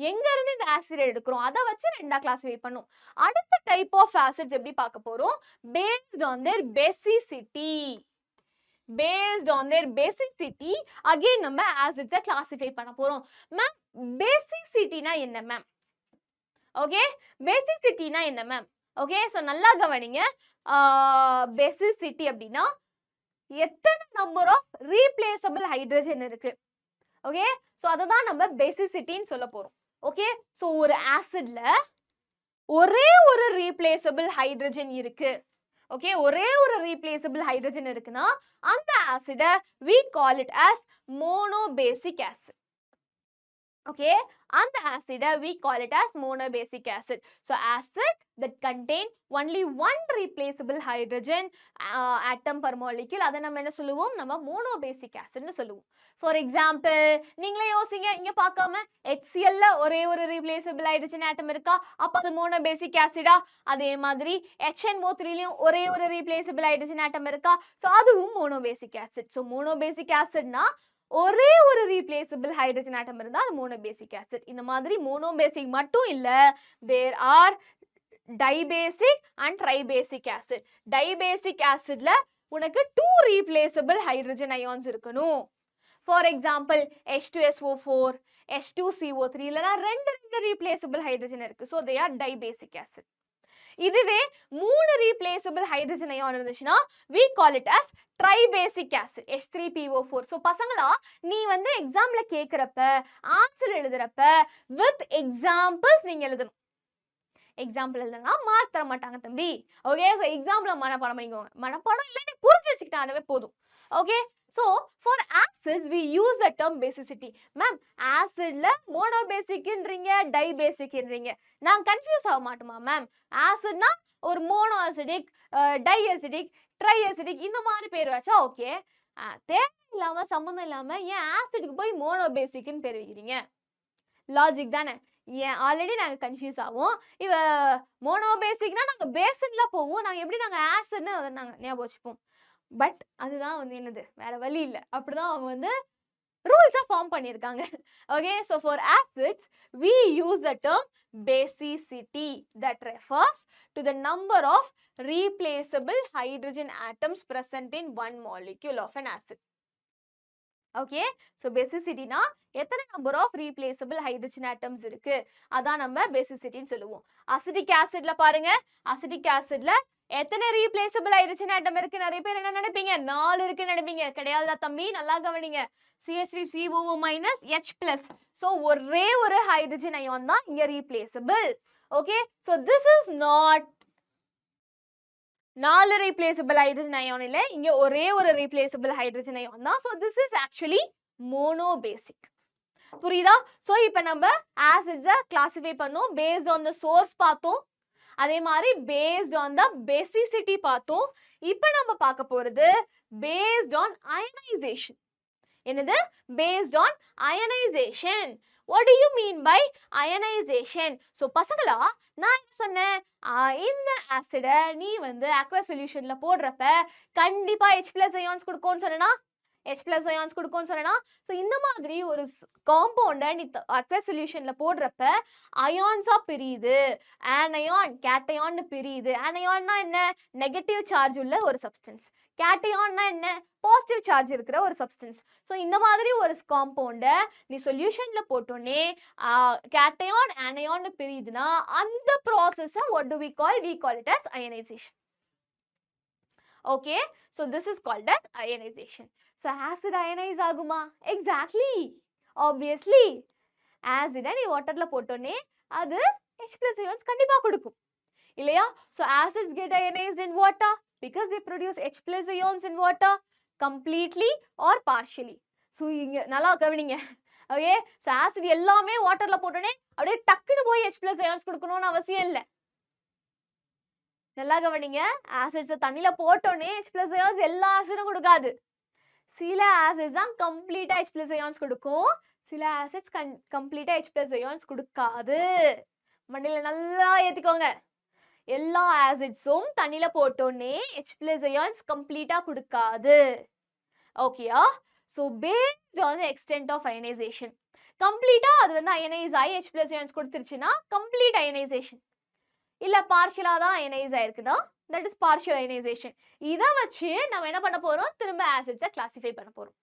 எங்க இருந்து இந்த ஆசிட் எடுக்கிறோம் அதை வச்சு ரெண்டா கிளாசிஃபை பண்ணோம். அடுத்த டைப் ஆஃப் ஆசிட்ஸ் எப்படி பார்க்க போறோம்? Based on there basicity. Based on their basicity again நம்ம acids classify பண்ண போறோம். மேம் basicity னா என்ன மேம்? ஓகே, basicity னா என்ன மேம்? ஓகே, சோ நல்லா கவனிங்க. basicity அப்படினா எத்தனை நம்பர் ஆஃப் ரீப்ளேசபிள் ஹைட்ரஜன் இருக்கு. ஓகே, சோ அத தான் நம்ம basicity ன்னு சொல்ல போறோம். ஓகே, சோ ஒரு ஆசிட்ல ஒரே ஒரு ரீப்ளேசபிள் ஹைட்ரஜன் இருக்கு. ஓகே, ஒரே ஒரு ரீப்ளேசபிள் ஹைட்ரஜன் இருக்குன்னா அந்த ஆசிடை we call it as monobasic acid. Okay, அந்த ஆசிடை we call it as monobasic acid. So acid that contain only one replaceable hydrogen atom per molecule, அதை நம்ம என்ன சொல்லுவோம்? நம்ம monobasic acid னு சொல்லுவோம். ஃபார் எக்ஸாம்பிள் நீங்களே யோசிங்க, இங்க பார்க்காம HCl ல ஒரே ஒரு replaceable hydrogen atom இருக்கா, அப்ப அது monobasic acid. அதே மாதிரி HNO3 லயும் ஒரே ஒரு replaceable hydrogen atom இருக்கா, சோ அதுவும் monobasic acid. So monobasic acid னா ஒரே ஒரு ரீப்ளேசபிள் ஹைட்ரஜன் ஆட்டம் இருந்தா அது மோனோபேசிக் ஆசிட். இந்த மாதிரி மோனோபேசிக் மட்டும் இல்ல, there are dibasic and tribasic acid. Dibasic ஆசிட்ல உனக்கு 2 ரீப்ளேசபிள் ஹைட்ரஜன் அயான்ஸ் இருக்கணும். ஃபார் எக்ஸாம்பிள் H2SO4, H2CO3 இல்லனா ரெண்டு ரீப்ளேசபிள் ஹைட்ரஜன் இருக்கு. So they are dibasic acid. இதுவே 3 ரீப்ளேசபிள் ஹைட்ரஜன் அயான் இருந்துச்சுன்னா we call it as tribasic acid, H3PO4. So பசங்களா, நீ வந்து எக்ஸாம்ல கேக்குறப்ப ஆன்சர் எழுதுறப்ப with examples நீங்க எழுதணும். எக்ஸாம்பிள் எழுதுனா மார்க் தர மாட்டாங்க தம்பி. ஓகே, சோ எக்ஸாம்பிள் மனப்பாடம் பண்ணிக்கோங்க. மனப்பாடம் இல்ல, நீ புரிஞ்சு வச்சுக்கிட்டாவே போதும். Okay, so for acid acids we use the term basicity. Ma'am, acidல monobasicன்றீங்க dibasicன்றீங்க. நான் கன்ஃபியூஸ் ஆக மாட்டோமா மேம்? ஆசிட்னா ஒரு மோனோ அசிடிக், டைஅசிடிக், ட்ரைஅசிடிக் இந்த மாதிரி பேர் வச்சா ஓகே. தேவையில்லாம சம்மந்தம் இல்லாம ஏன் ஆசிடுக்கு போய் மோனோபேசிக்னு பேர் வைக்கிறீங்க? லாஜிக் தானே? ஏன் ஆல்ரெடி நாங்கள் கன்ஃபியூஸ் ஆகும். இவ மோனோபேசிக்னா நாங்கள் பேசின்ல போவோம், நாங்கள் எப்படி நாங்கள் ஆசிட்னு அதை நாங்கள் ஞாபகம் வச்சுப்போம். பட் அதுதான் வந்து என்னது, வேற வழி இல்லை. அப்படிதான் அவங்க வந்து ரூல்ஸை ஃபார்ம் பண்ணியிருக்காங்க. Okay, so for acids we use the term basicity that refers to the number of replaceable hydrogen atoms present in one molecule of an acid. Okay, so பேசிசிட்டினா எத்தனை number of replaceable hydrogen atoms இருக்கு, அதான் நம்ம பேசிசிட்டின்னு சொல்லுவோம். Acetic ஆசிட்ல பாருங்க, acetic ஆசிட்ல எத்தனை replaceable hydrogen atom இருக்கு? நிறைய பேர் என்ன நினைப்பீங்க, 4 இருக்குன்னு நினைப்பீங்க. கிடையாதுடா தம்பி, நல்லா கவனிங்க. CH3COO minus H plus. So ஒரே ஒரு ஹைட்ரஜன் அயான் தான் இங்க replaceable. Okay, so this is not 4 replaceable hydrogen ion இல்லை, இங்க ஒரே ஒரு replaceable hydrogen ion தான். So this is actually monobasic. புரியுதா? So இப்போ நம்ம acids classify பண்ணோம், based on the source பார்த்தோம், அதே மாதிரி based on the basicity பார்த்தோம். இப்போ நம்ம பார்க்க போறது based on ionization. என்னது? Based on ionization. What do you mean by ionization? So பசங்களா, நான் என்ன சொன்னேன், இந்த ஆசிட நீ வந்து aqueous solutionல போடுறப்ப கண்டிப்பா H+ ions கொடுக்கும்னு சொன்னா, H+ ions கொடுக்கும்னு சொன்னா. ஸோ இந்த மாதிரி ஒரு காம்பவுண்டை நீ aqueous solutionல போடுறப்ப அயான்ஸா பிரியுது, ஆனயான் கேட்டயான்னு பிரியுது. ஆனயான்னா என்ன? நெகட்டிவ் சார்ஜ் உள்ள ஒரு சப்ஸ்டன்ஸ். கேட்டயான்னா என்ன? பாசிட்டிவ் சார்ஜ் இருக்கிற ஒரு சப்ஸ்டன்ஸ். ஸோ இந்த மாதிரி ஒரு காம்பவுண்டை நீ சொல்யூஷன்ல போட்டோன்னே கேட்டயான் ஆனயான்னு பிரியுதுன்னா அந்த ப்ராசஸை what do we call? We call it as ionization. Okay, so this is called as ionization. So acid ionize ஆகுமா? Exactly, obviously. acid நீ வாட்டர்ல போட்டோன்னே அது H+ ions கண்டிப்பா கொடுக்கும் இல்லையா? So acids get ionized in water because they produce H+ ions in water completely or partially. So இங்க நல்லா கவனிங்க. ஓகே, ஸோ ஆசிட் எல்லாமே வாட்டர்ல போட்டோன்னே அப்படியே டக்குன்னு போய் H+ ions கொடுக்கணும்னு அவசியம் இல்லை. நல்லா கவனிங்க, ஆசிட்ஸை தண்ணியில போட்டோன்னே H+ ions எல்லா ஆசிடும் கொடுக்காது. சில ஆசிட்ஸ் தான் கம்ப்ளீட்டா H+ ions கொடுக்கும், சில ஆசிட்ஸ் கம்ப்ளீட்டா H+ ions கொடுக்காது. மண்ணில நல்லா ஏத்திக்கோங்க. எல்லா ஆசிட்ஸும் தண்ணியில போட்டோன்னே H+ ions கம்ப்ளீட்டா கொடுக்காது. ஓகேயா? So based on the extent of ionisation, கம்ப்ளீட்டா அது வந்து அயனைஸ் ஆகி H+ ions கொடுத்துருச்சுன்னா கம்ப்ளீட் அயனைசேஷன். இல்ல பார்ஷியலா தான் அயனைஸ் ஆயிருக்குன்னா தட் இஸ் பார்ஷியல் அயனைசேஷன். இதை வச்சு நம்ம என்ன பண்ண போறோம், திரும்ப ஆசிட்ஸை கிளாசிஃபை பண்ண போறோம்.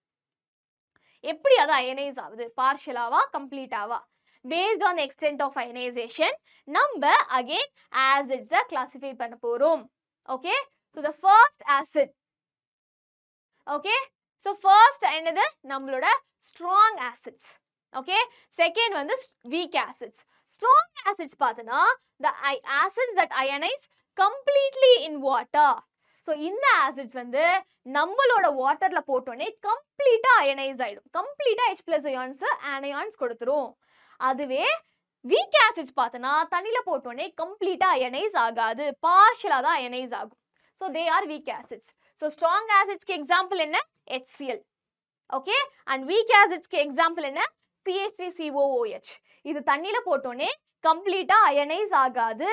எப்படி அது அயனைஸ் ஆகுது, பார்ஷியலாவா கம்ப்ளீட்டாவா? Based on extent of ionisation நம்ம அகைன் ஆசிட்ஸை கிளாசிஃபை பண்ண போறோம். Okay, so the first acid. Okay, so first என்னது, நம்மளோட ஸ்ட்ராங் ஆசிட்ஸ். ஓகே, செகண்ட் வந்து வீக் ஆசிட்ஸ். Strong acids பார்த்தனா the acids that ionize completely in water. So இந்த acids வந்து நம்மளோட வாட்டர்ல போட்டோன்னே கம்ப்ளீட்டா அயனைஸ் ஆயிடும், கம்ப்ளீட்டா H+ ions ஆனயான்ஸ் கொடுத்துரும். அதுவே வீக் ஆசிட்ஸ் பார்த்தனா தண்ணியில போட்டோன்னே கம்ப்ளீட்டா அயனைஸ் ஆகாது, பார்ஷியலா தான் அயனைஸ் ஆகும். So they are weak acids. So strong acids க்கு எக்ஸாம்பிள் என்ன? HCl. Okay, and weak acids க்கு எக்ஸாம்பிள் என்ன? CH3COOH. இது தண்ணியில போட்டோன்னே கம்ப்ளீட்டா அயனைஸ் ஆகாது.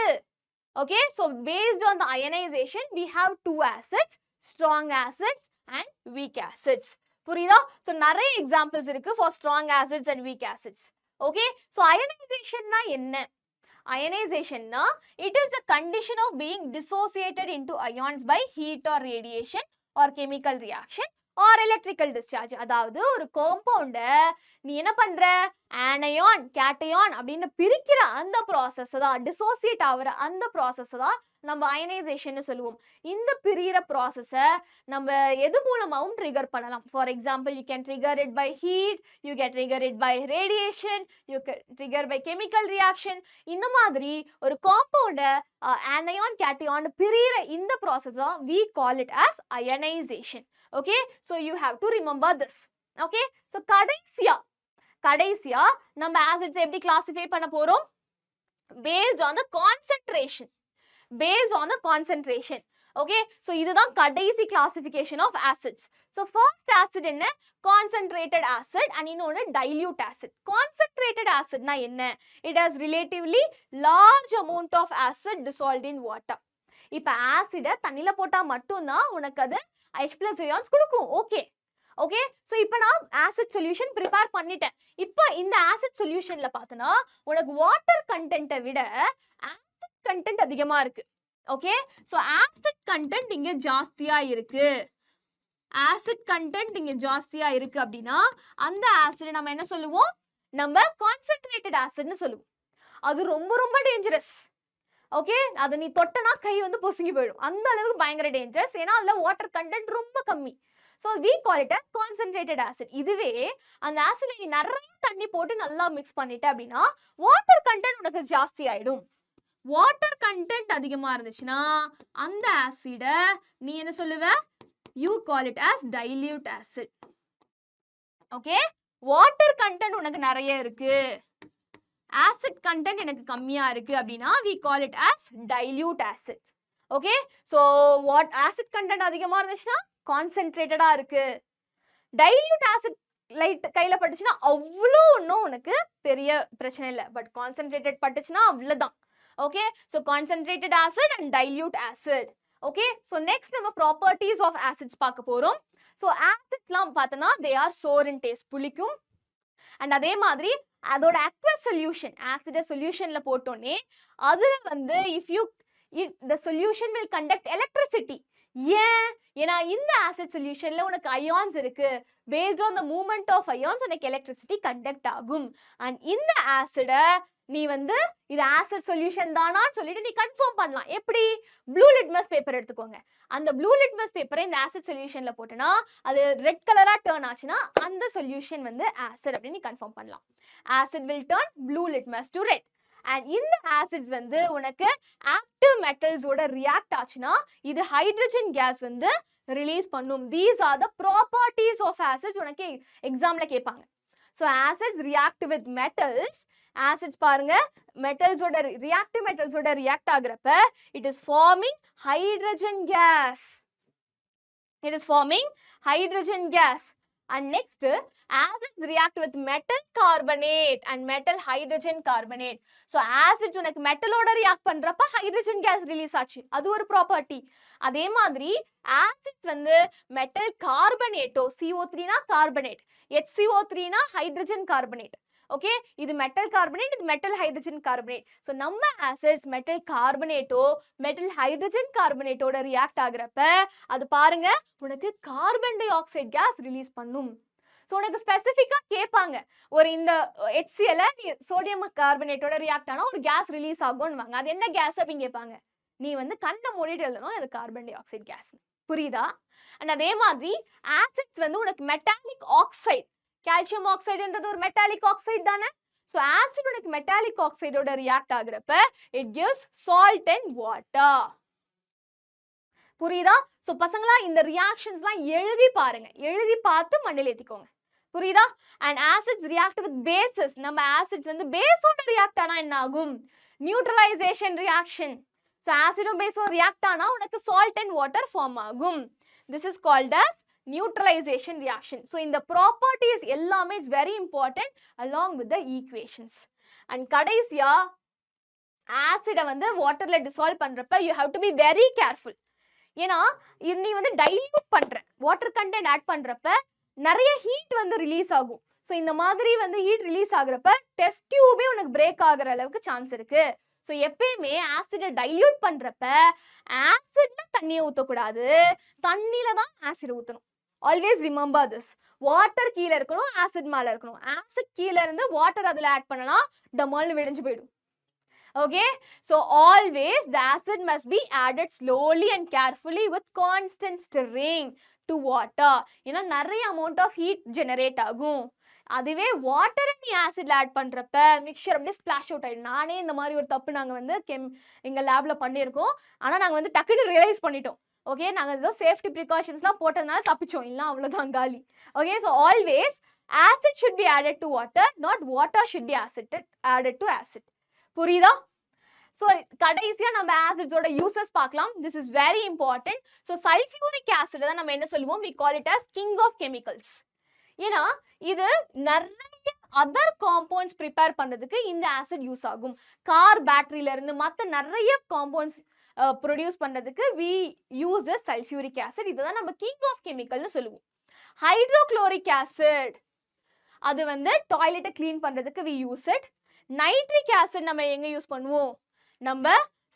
Okay, so based on the ionisation we have two acids, strong acids and weak acids. புரியுதா? ஸோ நிறைய எக்ஸாம்பிள்ஸ் இருக்கு for strong acids and weak acids. Okay, so அயனைசேஷன்னா என்ன? அயனைசேஷன்னா it is the condition of being dissociated into ions by heat or radiation or chemical reaction or electrical discharge. அதாவது ஒரு காம்பவுண்டை நீ என்ன பண்ற, ஆனயான் கேட்டயான் அப்படின்னு பிரிக்கிற அந்த ப்ராசஸ் தான், டிசோசியேட் ஆகிற அந்த ப்ராசஸ் தான் நம்ம அயனைசேஷன் சொல்லுவோம். இந்த பிரிகிற ப்ராசஸை நம்ம எது மூலமாகவும் ட்ரிகர் பண்ணலாம். For example, you can trigger it by heat, you can trigger it by radiation, you can trigger by chemical reaction. இந்த மாதிரி ஒரு காம்பவுண்டை ஆனயான் கேட்டயான் பிரிகிற இந்த ப்ராசஸ் தான் we call it as ionization. Okay, so you have to remember this. Okay, so கடைசியா நம்ம acids எப்படி classify பண்ண போறோம்? Based on the concentration. Okay, so இதுதான் கடைசி classification of acids. So first acid என்ன? கான்சென்ட்ரேட்டட் ஆசிட் அண்ட் இன்னொன்று dilute acid. Concentrated ஆசிட்னா என்ன? It has relatively large amount of acid dissolved in water. இப்போ ஆசிடை தண்ணியில் போட்டால் மட்டும்தான் உனக்கு அது H+ அயான்ஸ் கொடுக்கும். ஓகே, ஸோ இப்போ நான் ஆசிட் சொல்யூஷன் ப்ரிப்பேர் பண்ணிட்டேன். இப்போ இந்த ஆசிட் சொல்யூஷன்ல பார்த்தனா உனக்கு வாட்டர் கண்டென்ட்டை விட ஆசிட் கண்டென்ட் அதிகமா இருக்கு. ஓகே, ஸோ ஆசிட் கண்டென்ட் இங்க ஜாஸ்தியா இருக்கு. அப்படின்னா அந்த ஆசிட் நம்ம என்ன சொல்லுவோம்? நம்ம கான்சென்ட்ரேட்டட் ஆசிட்னு சொல்லுவோம். அது ரொம்ப ரொம்ப டேஞ்சரஸ். ஓகே, அதை நீ தொட்டனா கை வந்து பொசுங்கி போயிடும். அந்த அளவுக்கு பயங்கர டேஞ்சரஸ். ஏன்னா அதுல வாட்டர் கண்டென்ட் ரொம்ப கம்மி. So we call it as concentrated acid. இதுவே அந்த ஆசிட்ல நீ நிறைய தண்ணி போட்டு நல்லா மிக்ஸ் பண்ணிட்ட அப்படின்னா வாட்டர் கண்டென்ட் உனக்கு ஜாஸ்தி ஆயிடும். வாட்டர் கண்டென்ட் அதிகமா இருந்துச்சுன்னா அந்த ஆசிடை நீ என்ன சொல்லுவ? you call it as dilute acid. Okay, water content உனக்கு நிறைய இருக்கு, ஆசிட் கண்டென்ட் எனக்கு கம்மியா இருக்கு அப்படின்னா we call it as dilute acid. Okay, so acid content அதிகமா இருந்துச்சுன்னா கான்சென்ட்ரேட்டடா இருக்கு. டைல்யூட் ஆசிட் லைட் கையில பட்டுச்சுன்னா அவ்வளோ ஒன்றும் உனக்கு பெரிய பிரச்சனை இல்லை. பட் கான்சென்ட்ரேட்டட் பட்டுச்சுன்னா அவ்வளோதான். Okay, so concentrated acid and dilute acid. Okay, so next நம்ம ப்ராப்பர்ட்டிஸ் ஆஃப் ஆசிட்ஸ் பார்க்க போறோம். ஸோ ஆசிட்ஸ்லாம் பார்த்தோன்னா they are sour in taste, புளிக்கும். அண்ட் அதே மாதிரி அதோட அக்வஸ் சொல்யூஷன், ஆசிட சொல்யூஷன்ல போட்டோன்னே அதுல வந்து the solution will conduct electricity. ஏன்னா இந்த ஆசிட் சொல்யூஷன்ல உனக்கு அயான்ஸ் இருக்கு. Based on the movement of ions உனக்கு எலக்ட்ரிசிட்டி கண்டக்ட் ஆகும். அண்ட் இந்த ஆசிட நீ வந்து இது ஆசிட் சொல்யூஷன் தானான்னு சொல்லிட்டு நீ கன்ஃபார்ம் பண்ணலாம். எப்படி? ப்ளூ லிட்மஸ் பேப்பர் எடுத்துக்கோங்க. அந்த ப்ளூ லிட்மஸ் பேப்பரை இந்த ஆசிட் சொல்யூஷன்ல போட்டனா அது ரெட் கலரா டர்ன் ஆச்சுன்னா அந்த சொல்யூஷன் வந்து ஆசிட் அப்படின்னு நீ கன்ஃபார்ம் பண்ணலாம். Acid will turn blue litmus to red. And இந்த ஆசிட்ஸ் வந்து உனக்கு ஆக்டிவ் மெட்டல்ஸோட ரியாக்ட் ஆச்சுன்னா இது ஹைட்ரஜன் கேஸ் வந்து ரிலீஸ் பண்ணும். These are the properties of acids. உனக்கு எக்ஸாம்ல கேட்பாங்க. So acids react with metals. Acids பாருங்க, ரியாக்டிவ் மெட்டல்ஸோட ரியாக்ட் ஆகுறப்ப it is forming hydrogen gas. And next, acids react with metal carbonate and metal hydrogen carbonate. So acids உனக்கு மெட்டலோட react பண்றப்ப hydrogen case release ஆச்சு. அது ஒரு ப்ராப்பர்ட்டி. அதே மாதிரி ஆசிட்ஸ் வந்து மெட்டல் கார்பனேட்டோ, CO3 னா கார்பனேட், HCO3 னா ஹைட்ரஜன் கார்பனேட். ஓகே, இது மெட்டல் கார்பனேட், இது மெட்டல் ஹைட்ரஜன் கார்பனேட். ஸோ நம்ம ஆசிட்ஸ் மெட்டல் கார்பனேட்டோ மெட்டல் ஹைட்ரஜன் கார்பனேட்டோட ரியாக்ட் ஆகுறப்ப அது பாருங்க உனக்கு carbon dioxide gas release பண்ணும். ஸோ உனக்கு ஸ்பெசிஃபிக்கா கேட்பாங்க, ஒரு இந்த HCl நீ சோடியம் கார்பனேட்டோட ரியாக்ட் ஆனா ஒரு கேஸ் ரிலீஸ் ஆகும்னுவாங்க. அது என்ன கேஸ் அப்படின்னு கேட்பாங்க. நீ வந்து கண்ணை மூடிட்டு எழுதணும், அது கார்பன் டை ஆக்சைடு கேஸ். புரியுதா? அண்ட் அதே மாதிரி ஆசிட்ஸ் வந்து உனக்கு மெட்டாலிக் ஆக்சைடு, கால்சியம் ஆக்சைடுன்றது ஒரு மெட்டாலிக் ஆக்சைடு தானே. ஸோ ஆசிட் உனக்கு மெட்டாலிக் ஆக்சைடோட ரியாக்ட் ஆகுறப்ப it gives salt and water. புரியுதா? ஸோ பசங்களா இந்த ரியாக்ஷன்ஸ்லாம் எழுதி பாருங்க, எழுதி பார்த்து மண்ணில் ஏற்றிக்கோங்க. புரியுதா? And acids react with bases. நம்ம ஆசிட்ஸ் வந்து பேஸோட ரியாக்ட் ஆனா என்ன ஆகும்? Neutralisation reaction. ஸோ ஆசிடும் பேஸும் ரியாக்ட் ஆனா உனக்கு சால்ட் அண்ட் வாட்டர் ஃபார்ம் ஆகும். This is called as neutralization reaction. So in the properties எல்லாமே it's very important along with the equations. And கடைசியா ஆசிட வந்து வாட்டர்ல டிசால்வ் பண்றப்ப you have to be very careful. ஏன்னா நீ வந்து டைல்யூட் பண்ற, வாட்டர் கண்டென்ட் ஆட் பண்றப்ப நிறைய ஹீட் வந்து ரிலீஸ் ஆகும். ஸோ இந்த மாதிரி வந்து ஹீட் ரிலீஸ் ஆகுறப்ப டெஸ்ட் டியூபே உனக்கு பிரேக் ஆகுற அளவுக்கு சான்ஸ் இருக்கு. ஸோ எப்பயுமே ஆசிடை டைல்யூட் பண்றப்ப ஆசிட்ல தண்ணியை ஊற்றக்கூடாது, தண்ணியில தான் ஆசிட் ஊற்றணும். Always remember this. வாட்டர் கீழே இருக்கணும், ஆசிட் மேலே இருக்கணும். ஆசிட் கீழே இருந்து வாட்டர் அதில் ஆட் பண்ணனா டமால்னு விடிஞ்சு போயிடும். Okay, so always the acid must be added slowly and carefully with constant string to water. ஏன்னா நிறைய அமௌண்ட் ஆஃப் ஹீட் ஜெனரேட் ஆகும். அதுவே வாட்டரை நீ ஆசிட்ல ஆட் பண்றப்ப மிக்சர் அப்படியே ஸ்பிளாஷ் அவுட் ஆயிடும். நானே இந்த மாதிரி ஒரு தப்பு நாங்கள் வந்து எங்கள் லேப்ல பண்ணியிருக்கோம். ஆனால் நாங்கள் வந்து டக்குன்னு ரியலைஸ் பண்ணிட்டோம். ஓகே, நாங்க ஏதோ சேஃப்டி ப்ரிகாஷன்ஸ்லாம் போட்டதுனால தப்பிச்சோம், இல்ல அவ்வளவுதான் காலி. Okay, so always acid should be added to water, not water should be added to acid. புரியுதா? ஸோ கடைசியா நம்ம ஆசிட்ஸோட யூசஸ் பார்க்கலாம். This is very important. So sulphuric acid தான் நம்ம என்ன சொல்லுவோம், we call it as king of chemicals. ஏன்னா இது நிறைய அதர் காம்பவுண்ட்ஸ் ப்ரிப்பேர் பண்றதுக்கு இந்த ஆசிட் யூஸ் ஆகும். கார் பேட்டரியில இருந்து மற்ற நிறைய காம்பவுண்ட்ஸ் ப்ரொடியூஸ் பண்றதுக்கு we use this sulfuric acid. இதுதான் நம்ம கிங் ஆஃப் கெமிக்கல்னு சொல்லுவோம். ஹைட்ரோக்ளோரிக் ஆசிட் அது வந்து டாய்லெட்டை கிளீன் பண்றதுக்கு we use it. Nitric acid நம்ம எங்க யூஸ் பண்ணுவோம், நம்ம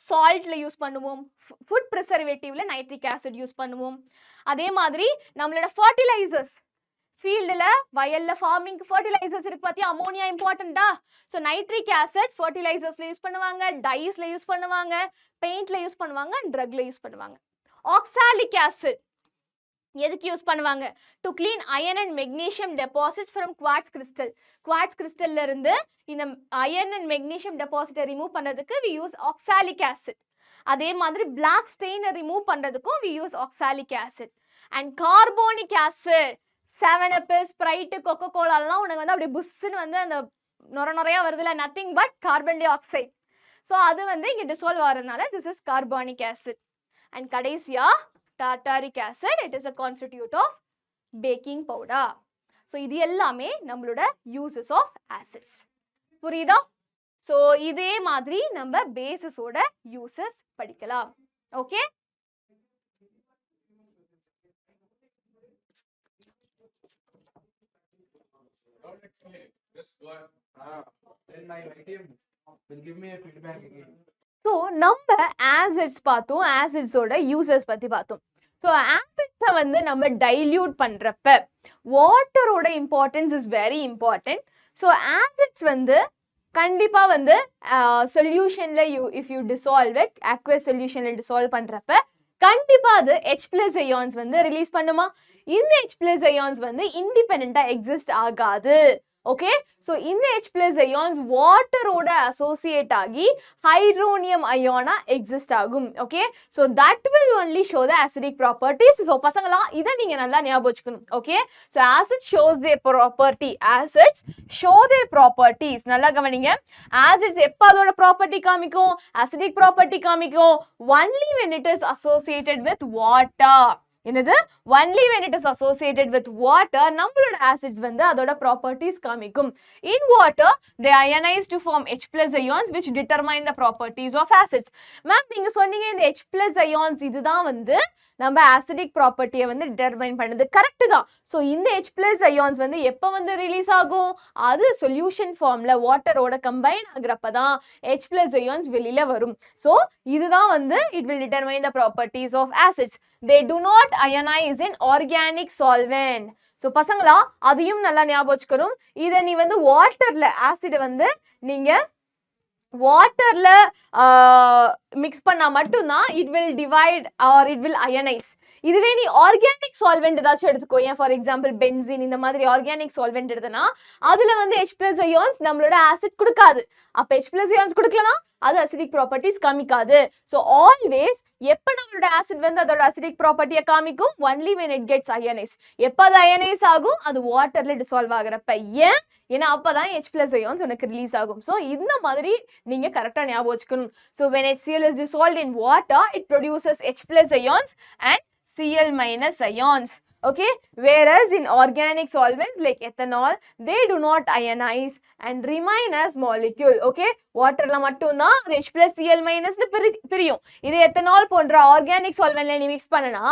சால்ட்ல யூஸ் பண்ணுவோம். ஃபுட் ப்ரிசர்வேட்டிவ்ல நைட்ரிக் ஆசிட் யூஸ் பண்ணுவோம். அதே மாதிரி நம்மளோட ஃபர்டிலைசர்ஸ் ஃபீல்டுல வயல்ல ஃபார்மிங் ஃபர்டிலைசர்ஸ் இருக்கு பாத்தியா, அமோனியா இம்பார்ட்டண்டா. ஸோ நைட்ரிக் ஆசிட் ஃபர்டிலைசர்ஸ்ல யூஸ் பண்ணுவாங்க, டைஸ்ல யூஸ் பண்ணுவாங்க, பெயிண்ட்ல யூஸ் பண்ணுவாங்க, ட்ரக்ல யூஸ் பண்ணுவாங்க. ஆக்சாலிக் ஆசிட் எதுக்கு யூஸ் பண்ணுவாங்க, to clean iron and magnesium deposits from quartz crystal. Quartz கிறிஸ்டல்ல இருந்து இந்த அயர்ன் அண்ட் மெக்னீஷியம் டெபாசிட்டை ரிமூவ் பண்ணதுக்கு we use ஆக்சாலிக் ஆசிட். அதே மாதிரி பிளாக் ஸ்டெயினை ரிமூவ் பண்றதுக்கும் we use oxalic acid. And carbonic acid 7up, Sprite, Coca கோலாலாம் உனக்கு வந்து அப்படியே புஷ்ன்னு வந்து அந்த நொறையா வருதுல, nothing but carbon di oxide. So அது வந்து இங்க டிசால்வ் ஆகிறதுனால this is carbonic acid. And கடைசியா tartaric acid, it is a constitute of baking powder. So இது எல்லாமே நம்மளோட uses of acids. புரியுதா? So இதே மாதிரி நம்ம bases ஓட uses படிக்கலாம். ஓகே, ஸோ நம்ம ஆசிட்ஸ் பார்த்தோம், ஆசிட்ஸோட யூசஸ் பத்தி பார்த்தோம். ஸோ ஆசிட்ஸை வந்து நம்ம டைல்யூட் பண்றப்ப வாட்டரோட importance is very important. So acids வந்து கண்டிப்பா வந்து சொல்யூஷன்ல if you dissolve it, aqueous சொல்யூஷன்ல டிசால்வ் பண்றப்ப கண்டிப்பா அது H+ அயான்ஸ் வந்து ரிலீஸ் பண்ணுமா. இந்த H+ அயான்ஸ் வந்து இண்டிபெண்டா எக்ஸிஸ்ட் ஆகாது. ஓகே, ஸோ இந்த H+ அயான்ஸ் வாட்டரோட அசோசியேட் ஆகி ஹைட்ரோனியம் அயானா எக்ஸிஸ்ட் ஆகும். Okay, so that will only show the acidic properties. So பசங்களா இதை நீங்க நல்லா ஞாபகம் வச்சுக்கணும். Okay, so acid shows their property, acids show their properties. நல்லா கவனிங்க, ஆசிட்ஸ் எப்போ அதோட ப்ராப்பர்ட்டி காமிக்கும், அசிடிக் ப்ராப்பர்ட்டி காமிக்கும் only when it is associated with water. என்னது, only when it is associated with water நம்மளோட acids வந்து அதோட properties காமிக்கும். In water they ionize to form H+ ions which determine the properties of acids. Ma'am நீங்க சொன்னீங்க இந்த H+ ions இதுதான் வந்து நம்ம acidic property வந்து determine பண்ணுது. கரெக்ட் தான். ஸோ இந்த H+ ions வந்து எப்போ வந்து ரிலீஸ் ஆகும், அது சொல்யூஷன் ஃபார்ம்ல வாட்டரோட கம்பைன் ஆகுறப்ப தான் H+ ions வெளியில வரும். ஸோ இதுதான் வந்து it will determine the properties of acids. They do not ionize in organic solvent. So பசங்களா அதையும் நல்லா ஞாபகம் வச்சுக்கணும். இதை நீ வந்து வாட்டர்ல ஆசிட் வந்து நீங்க வாட்டர்ல மிக்ஸ் பண்ணா மட்டும்தான் it will divide or it will ionize. இதுவே நீ ஆர்கானிக் சால்வெண்ட் ஏதாச்சும் எடுத்துக்கோ, ஏன் ஃபார் எக்ஸாம்பிள் பென்சின் இந்த மாதிரி ஆர்கானிக் சால்வெண்ட் எடுத்தனா அதுல வந்து H+ அயான்ஸ் நம்மளோட ஆசிட் கொடுக்காது. அப்ப H+ அயான்ஸ் கொடுக்கலனா அது அசிடிக் ப்ராப்பர்ட்டிஸ் காமிக்காது. ஸோ ஆல்வேஸ் எப்போ நம்மளோட ஆசிட் வந்து அதோட அசிடிக் ப்ராப்பர்ட்டியை காமிக்கும், only when it gets ionized. எப்போ அது அயனைஸ் ஆகும், அது வாட்டர்ல டிசால்வ் ஆகுறப்ப. ஏன்னா அப்பதான் H+ அயான்ஸ் உனக்கு ரிலீஸ் ஆகும். ஸோ இந்த மாதிரி நீங்க கரெக்டா ஞாபகம் வச்சுக்கணும். So when HCl is dissolved in water, it produces H+ ions and Cl- ions. Okay, whereas in organic solvents like ethanol, they do not ionize and remain as molecule. Okay, waterல மட்டும் தான் அது H+ Cl- னு பிரியும். இது ethanol போன்ற organic சால்வெண்ட்ல நீ mix பண்ணனா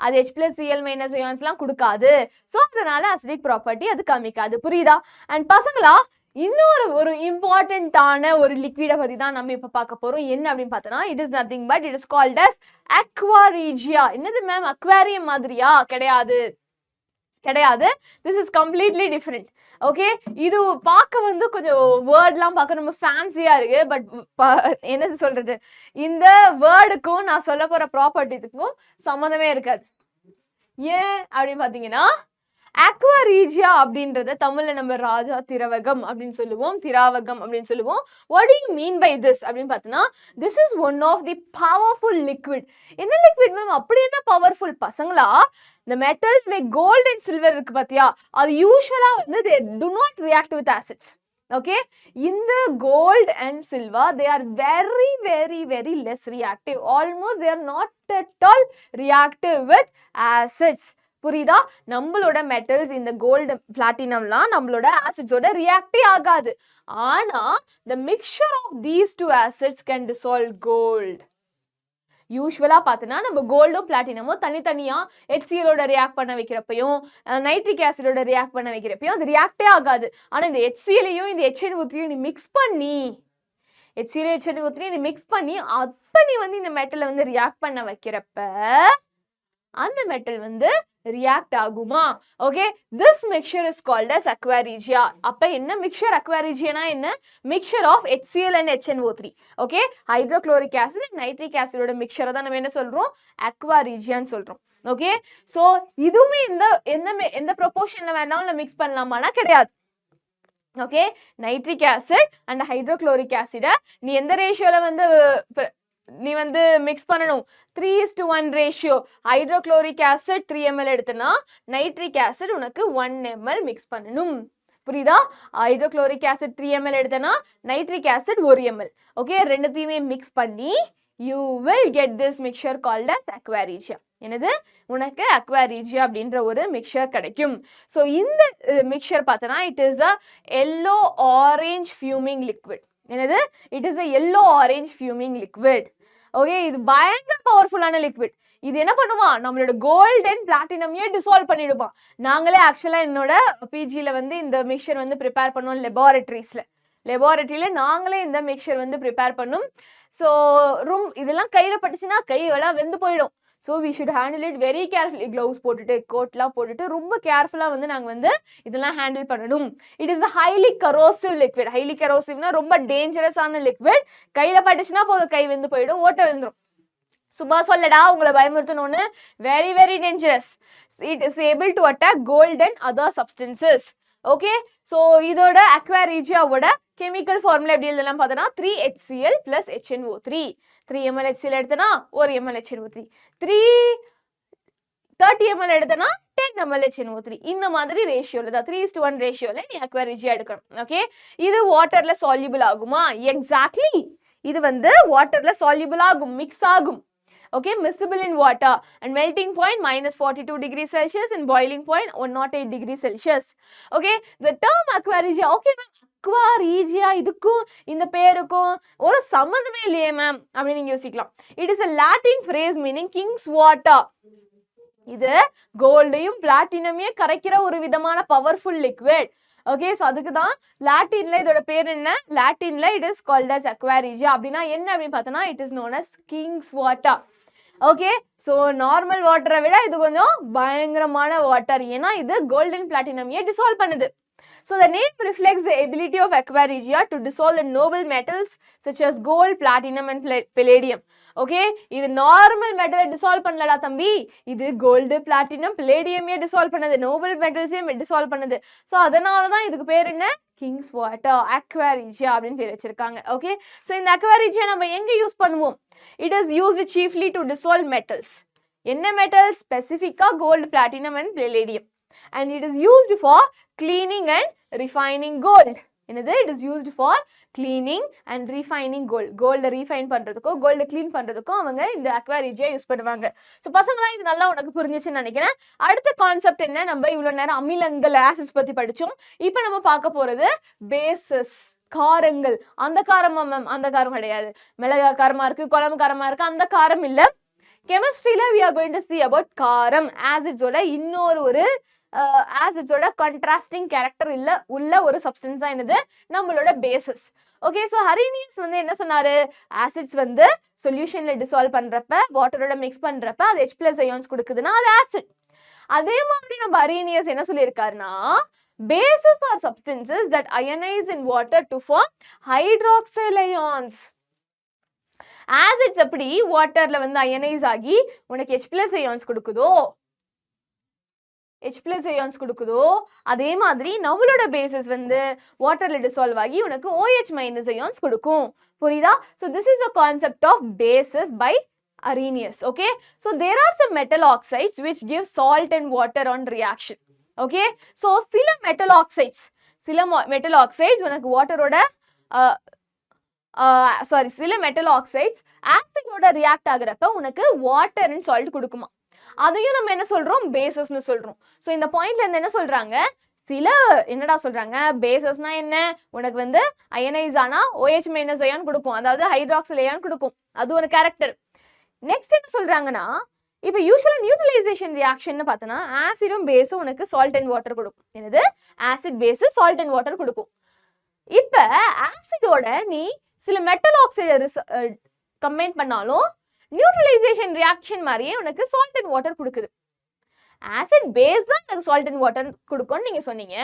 அது H+ Cl- ionsலாம் கொடுக்காது. ஸோ அதனால அசிடிக் ப்ராப்பர்ட்டி அது காமிக்காது. புரியுதா? அண்ட் பசங்களா இன்னொரு ஒரு இம்பார்ட்டன்டான ஒரு லிக்விடை பத்தி தான் நம்ம இப்ப பார்க்க போறோம். என்ன அப்படின்னு பார்த்தோம்னா it is nothing but it is called as aqua regia. என்னது மேம், அக்வாரியம் மாதிரியா? கிடையாது கிடையாது. This is completely different. Okay, இது பார்க்க வந்து கொஞ்சம் வேர்ட்லாம் பார்க்க ரொம்ப ஃபேன்சியா இருக்கு. பட் என்னது சொல்றது, இந்த வேர்டுக்கும் நான் சொல்ல போற ப்ராப்பர்ட்டிக்கும் சம்மந்தமே இருக்காது. ஏன் அப்படின்னு பார்த்தீங்கன்னா aqua regia அப்படின்றத தமிழ்ல நம்ம ராஜா திரவகம் அப்படின்னு சொல்லுவோம், திராவகம் அப்படின்னு சொல்லுவோம். What do you mean by this அப்படின்னு பார்த்தனா, this is one of the powerful liquid. என்ன liquid மேம்? அப்படி என்ன பவர்ஃபுல் பசங்களா? The metals like gold and silver இருக்கு பாத்தியா, அது யூசுவலா வந்து they do not react with acids. Okay, in the gold and silver they are very less reactive. Almost they are not at all reactive with acids. புரியுதா? நம்மளோட metals இந்த gold பிளாட்டினம்லாம் நம்மளோட ஆசிட்ஸோட ரியாக்டே ஆகாது. ஆனா the mixture of these two acids can dissolve gold. யூசுவலா பார்த்தனா நம்ம கோல்டும் பிளாட்டினமும் தனித்தனியா HCl ஓட ரியாக்ட் பண்ண வைக்கிறப்பையும் நைட்ரிக் ஆசிடோட ரியாக்ட் பண்ண வைக்கிறப்பையும் அது ரியாக்டே ஆகாது. ஆனா இந்த HCl-ஐயும் இந்த HNO3-யும் நீ மிக்ஸ் பண்ணி HCl HNO3 நீ மிக்ஸ் பண்ணி அப்ப நீ வந்து இந்த மெட்டலை வந்து ரியாக்ட் பண்ண வைக்கிறப்ப அந்த மெட்டல் வந்து react ஆகுமா? Okay, this mixture is called as aqua regia. அப்ப என்ன mixture? aqua regia னா என்ன? mixture of HCl and HNO3. Okay, hydrochloric acid and nitric acid ஓட mixture தான் நம்ம என்ன சொல்றோம்? aqua regia ன்னு சொல்றோம். ஓகே, சோ இதுவுமே எந்த ப்ரொபோர்ஷன்ல வேணாலும் மிக்ஸ் பண்ணலாமானா கிடையாது. Okay, nitric acid and hydrochloric ஆசிட நீ எந்த ரேஷியோல வந்து நீ வந்து மிக்ஸ் பண்ணணும்? 3:1 ரேஷியோ. ஹைட்ரோக்ளோரிக் ஆசிட் 3 ml எடுத்தனா நைட்ரிக் ஆசிட் உனக்கு 1 ml மிக்ஸ் பண்ணணும். புரியுதா? ஹைட்ரோக்ளோரிக் ஆசிட் 3 ml எடுத்தனா நைட்ரிக் ஆசிட் 1 ml. ஓகே, ரெண்டுத்தையுமே மிக்ஸ் பண்ணி you will get this mixture called as aqua regia. என்னது? உனக்கு aqua regia அப்படின்ற ஒரு மிக்சர் கிடைக்கும். ஸோ இந்த மிக்சர் பார்த்தனா it is the yellow orange fuming liquid. என்னது? it is a yellow orange fuming liquid. Okay, இது பயங்கர பவர்ஃபுல்லான லிக்விட். இது என்ன பண்ணுமா? நம்மளோட கோல்ட் அண்ட் பிளாட்டினமையே டிசால்வ் பண்ணிடுமா. நாங்களே ஆக்சுவலா என்னோட பிஜியில் வந்து இந்த மிக்சர் வந்து ப்ரிப்பேர் பண்ணுவோம் லெபார்டரியில நாங்களே இந்த மிக்சர் வந்து ப்ரிப்பேர் பண்ணும். ஸோ இதெல்லாம் கையில் பட்டுச்சுன்னா கையெல்லாம் வெந்து போயிடும். So we should handle it very carefully. Gloves போட்டுட்டு கோட்லாம் போட்டுட்டு ரொம்ப கேர்ஃபுல்லாக வந்து நாங்கள் வந்து இதெல்லாம் ஹேண்டில் பண்ணணும். It is a highly corrosive liquid. Highly கரோசிவ்னா ரொம்ப டேஞ்சரஸான லிக்விட். கையில் பட்டுச்சுன்னா போதும், கை வெந்து போயிடும், ஓட்ட வெந்துடும். சும்மா சொல்லடா உங்களை பயமுறுத்தணும்னு. Very dangerous. It is able to attack gold and other substances. Okay, so இதோட aqua regiaவோட கெமிக்கல் ஃபார்முலா எப்படி எழுதலாம் பார்த்தனா 3HCl plus HNO3. 3 ml HCl எடுத்தனா 1 ml HNO3. 30 ml எடுத்தனா 10 ml HNO3. இந்த மாதிரி ரேஷியோல தான் 3:1 ரேஷியோல நீ aqua regia எடுக்கணும். ஓகே, இது வாட்டர்ல soluble ஆகுமா? எக்ஸாக்ட்லி, இது வந்து வாட்டர்ல soluble ஆகும், மிக்ஸ் ஆகும். Okay, miscible in water and melting point -42 degrees Celsius and boiling point 108 degrees Celsius. Okay, the term aqua regia. Okay ma'am, aqua regia இதுக்கும் இந்த பேருக்கும் ஒரு சம்பந்தமே இல்லையே மேம் அப்படின்னு நீங்க யோசிக்கலாம். It is a Latin phrase meaning king's water. இது கோல்டையும் பிளாட்டினமையும் கரைக்கிற ஒரு விதமான பவர்ஃபுல் லிக்விட். ஓகே, ஸோ அதுக்கு தான் லாட்டின்ல இதோட பேர் என்ன? லாட்டின்ல it is called as aqua regia. அப்படின்னா என்ன அப்படின்னு பார்த்தோன்னா it is known as king's water. Okay, so normal வாட்டரை விட இது கொஞ்சம் பயங்கரமான வாட்டர். ஏன்னா இது கோல்டன் பிளாட்டினமையே டிசால்வ் பண்ணுது. So the name reflects the ability of aqua regia to dissolve the noble metals such as gold, platinum and palladium. Okay, இது நார்மல் மெட்டலை டிசால்வ் பண்ணலடா தம்பி, இது கோல்டு, பிளாட்டினம், பிளேடியமே டிசால்வ் பண்ணுது, நோபல் மெட்டல்ஸையும் டிசால்வ் பண்ணுது. ஸோ அதனால தான் இதுக்கு பேர் என்ன? கிங்ஸ் வாட்டர், aqua regia அப்படின்னு பேர் வச்சிருக்காங்க. ஓகே, ஸோ இந்த aqua regia நம்ம எங்க யூஸ் பண்ணுவோம்? It is used chiefly to dissolve metals. என்ன மெட்டல்ஸ்? ஸ்பெசிஃபிக்கா gold, platinum and palladium. And it is used for cleaning and refining gold. என்னது? It is used for cleaning and refining gold. கோல்ட refine பண்றதுக்கோ கோல்ட clean பண்றதுக்கோ அவங்க இந்த aqua regia use பண்ணுவாங்க. ஸோ பசங்களா இது நல்லா உனக்கு புரிஞ்சிச்சுன்னு நினைக்கிறேன். அடுத்த கான்செப்ட் என்ன? நம்ம இவ்வளவு நேரம் அமிலங்கள் ஆசிட்ஸ் பத்தி படிச்சோம். இப்போ நம்ம பார்க்க போறது பேசஸ், காரங்கள். அந்த காரமா மேம்? அந்த காரம் கிடையாது. மிளகா காரமா இருக்கு, குழம்பு காரமா இருக்கு, அந்த காரம் இல்ல. கெமிஸ்ட்ரியில we are going to see about காரம். ஆசிட்ஸோட இன்னொரு ஒரு ஆசிட்ஸோட கான்ட்ராஸ்டிங் கேரக்டர் உள்ள ஒரு சப்ஸ்டன்ஸ் தான் என்னது? நம்மளோட பேசஸ். ஓகே, ஸோ ஹரினியஸ் வந்து என்ன சொன்னாரு? ஆசிட்ஸ் வந்து சொல்யூஷன்ல டிசால்வ் பண்றப்ப, வாட்டரோட மிக்ஸ் பண்றப்ப அது H+ அயான்ஸ் கொடுக்குதுன்னா அது ஆசிட். அதே மாதிரி நம்ம ஹரினியஸ் என்ன சொல்லியிருக்காருன்னா, bases are substances that ionize in water to form hydroxyl ions. Acids எப்படி வாட்டர்ல வந்து அயனைஸ் ஆகி உனக்கு H+ அயான்ஸ் கொடுக்குதோ H plus ions கொடுக்குதோ அதே மாதிரி நம்மளோட பேசஸ் வந்து வாட்டர்ல டிசால்வ் ஆகி உனக்கு OH minus ions கொடுக்கும். புரியுதா? So this is the concept of bases by Arrhenius. Okay, so there are some metal oxides which give salt and water on reaction. Okay, so சில metal oxides உனக்கு வாட்டரோட சில metal oxides ஆசிடோட react ஆகுறப்ப உனக்கு water and salt கொடுக்குமா. அதையும் நம்ம என்ன சொல்றோம், பேசஸ்னு சொல்றோம். ஸோ இந்த பாயிண்ட்ல இருந்து என்ன சொல்றாங்க, சில என்னடா சொல்றாங்க, பேசஸ்னா என்ன, உனக்கு வந்து அயனைஸ் ஆனா OH மைனஸ் அயான் கொடுக்கும், அதாவது ஹைட்ராக்சில் அயான் கொடுக்கும், அது ஒரு கேரக்டர். நெக்ஸ்ட் என்ன சொல்றாங்கன்னா, இப்போ யூஸ்வலா நியூட்ரலைசேஷன் ரியாக்ஷன் பார்த்தோன்னா ஆசிடும் பேஸும் உனக்கு சால்ட் அண்ட் வாட்டர் கொடுக்கும். என்னது, acid base salt and water கொடுக்கும். இப்போ ஆசிடோட நீ சில மெட்டல் ஆக்சைடு கம்பைன் பண்ணாலும் நியூட்ரலைசேஷன் ரியாக்ஷன் மாதிரியே உனக்கு சால்ட் அண்ட் வாட்டர் கொடுக்குது. ஆசிட் பேஸ் தான் எனக்கு சால்ட் அண்ட் வாட்டர் கொடுக்கும்னு நீங்க சொன்னீங்க.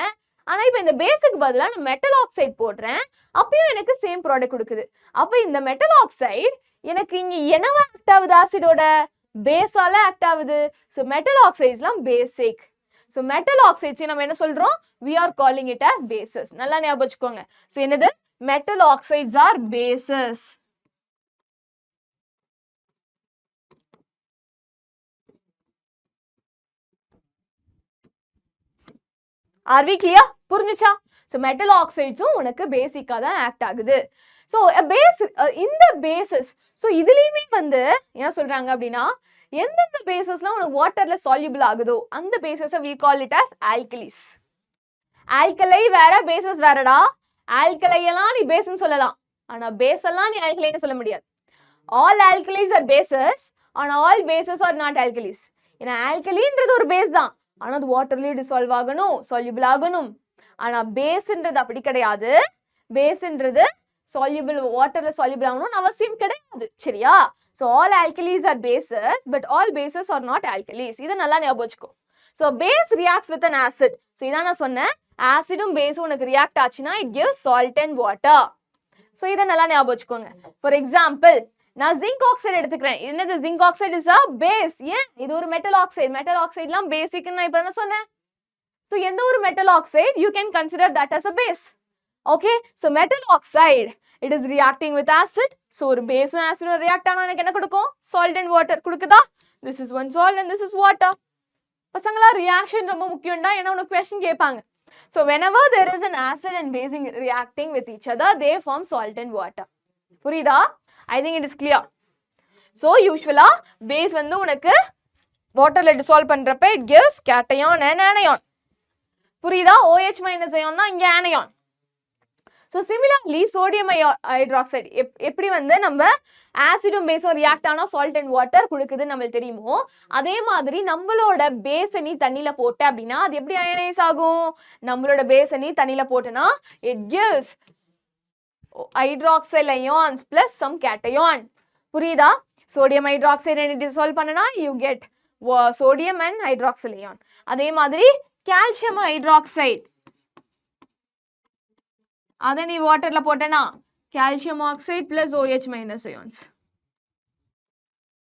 ஆனா இப்போ இந்த பேஸுக்கு பதிலாக நான் மெட்டல் ஆக்சைடு போடுறேன், அப்பயும் எனக்கு சேம் ப்ராடக்ட் கொடுக்குது. அப்போ இந்த மெட்டல் ஆக்சைடு எனக்கு இங்க என்னவா ஆக்ட் ஆகுது, ஆசிடோட பேஸால ஆக்ட் ஆகுது. ஸோ மெட்டல் ஆக்சைட்ஸ்லாம் பேசிக். ஸோ மெட்டல் ஆக்சைட்ஸ் நம்ம என்ன சொல்றோம், we are calling it as bases. நல்லா ஞாபகம் வச்சுக்கோங்க. ஸோ என்னது, metal oxides are bases. Are we clear? புரிஞ்சுச்சா? ஸோ மெட்டல் ஆக்சைட்ஸும் உனக்கு பேசிக்காக தான் ஆக்ட் ஆகுது. ஸோ இந்த பேசஸ், ஸோ இதுலேயுமே வந்து என்ன சொல்றாங்க அப்படின்னா, எந்தெந்த பேசஸ்லாம் உனக்கு வாட்டர்ல சால்யூபிள் ஆகுதோ அந்த பேசஸை we call it as alkalis. ஆல்கலை வேற, பேசஸ் வேறடா. ஆல்கலையெல்லாம் நீ பேஸ்ன்னு சொல்லலாம், ஆனா பேஸ் எல்லாம் நீ ஆல்கலைன்னு சொல்ல முடியாது. ஆல் ஆல்கலைஸ் ஆர் பேசஸ், ஆனா all bases are not alkalis. ஏன்னா ஆல்கலின்றது ஒரு பேஸ் தான், ஆனா அது வாட்டர்லயே டிசால்வ் ஆகணும், சால்யூபிள் ஆகணும். ஆனா பேஸ்ன்றது அப்படி கிடையாது. பேஸ்ன்றது சால்யூபிள், வாட்டர்ல சால்யூபிள் ஆகணும்னு அவசியம் கிடையாது. சரியா? So all alkalis are bases, but all bases are not alkalis. இதை நல்லா ஞாபகம் வச்சுக்கோ. So base reacts with an acid. So இதான் நான் சொன்னேன், ஆசிடும் பேஸும் உனக்கு ரியாக்ட் ஆச்சுன்னா it gives salt and water. So இதை நல்லா ஞாபகம் வச்சுக்கோங்க. ஃபார் எக்ஸாம்பிள், நான் ஜிங்க் ஆக்சைடு எடுத்துக்கிறேன். என்னது, zinc oxide is a base. ஏன், இது ஒரு மெட்டல் ஆக்சைடு. மெட்டல் ஆக்சைட்லாம் பேசிக்னு நான் இப்போ என்ன சொன்னேன். ஸோ எந்த ஒரு metal oxide you can consider that as a base. Okay, so metal oxide it is reacting with acid. So ஒரு பேஸும் ஆசிடும் ரியாக்ட் ஆனால் எனக்கு என்ன கொடுக்கும், சால்ட் அண்ட் வாட்டர் கொடுக்குதா. This is one salt and this is water. பசங்களா, reaction ரொம்ப முக்கியம்டா, ஏன்னா உனக்கு கொஸ்டின் கேட்பாங்க. So whenever there is an acid and base reacting with each other, they form salt and water. புரியுதா? I think it is clear. So usually base வந்து உனக்கு வாட்டர்ல டிசால்வ் பண்றப்ப it gives cation and anion. புரியுதா? OH minus ion தான் இங்க anion. So similarly sodium hydroxide எப்படி வந்து நம்ம ஆசிடும் பேஸும் ரியாக்ட் ஆனா சால்ட் அண்ட் வாட்டர் கொடுக்குதுன்னு நம்மளுக்கு தெரியுமோ, அதே மாதிரி நம்மளோட பேஸை நீ தண்ணியில போட்ட அப்படின்னா அது எப்படி அயனைஸ் ஆகும். நம்மளோட பேஸை நீ தண்ணியில போட்டனா it gives hydroxyl ions plus some cation. புரியுதா? சோடியம் ஹைட்ராக்சைடு நீ டிசால்வ் பண்ணனா you get sodium and hydroxyl ion. அதே மாதிரி கால்சியம் ஹைட்ராக்சைடு அதை நீ வாட்டர்ல போட்டனா calcium oxide plus OH minus ions.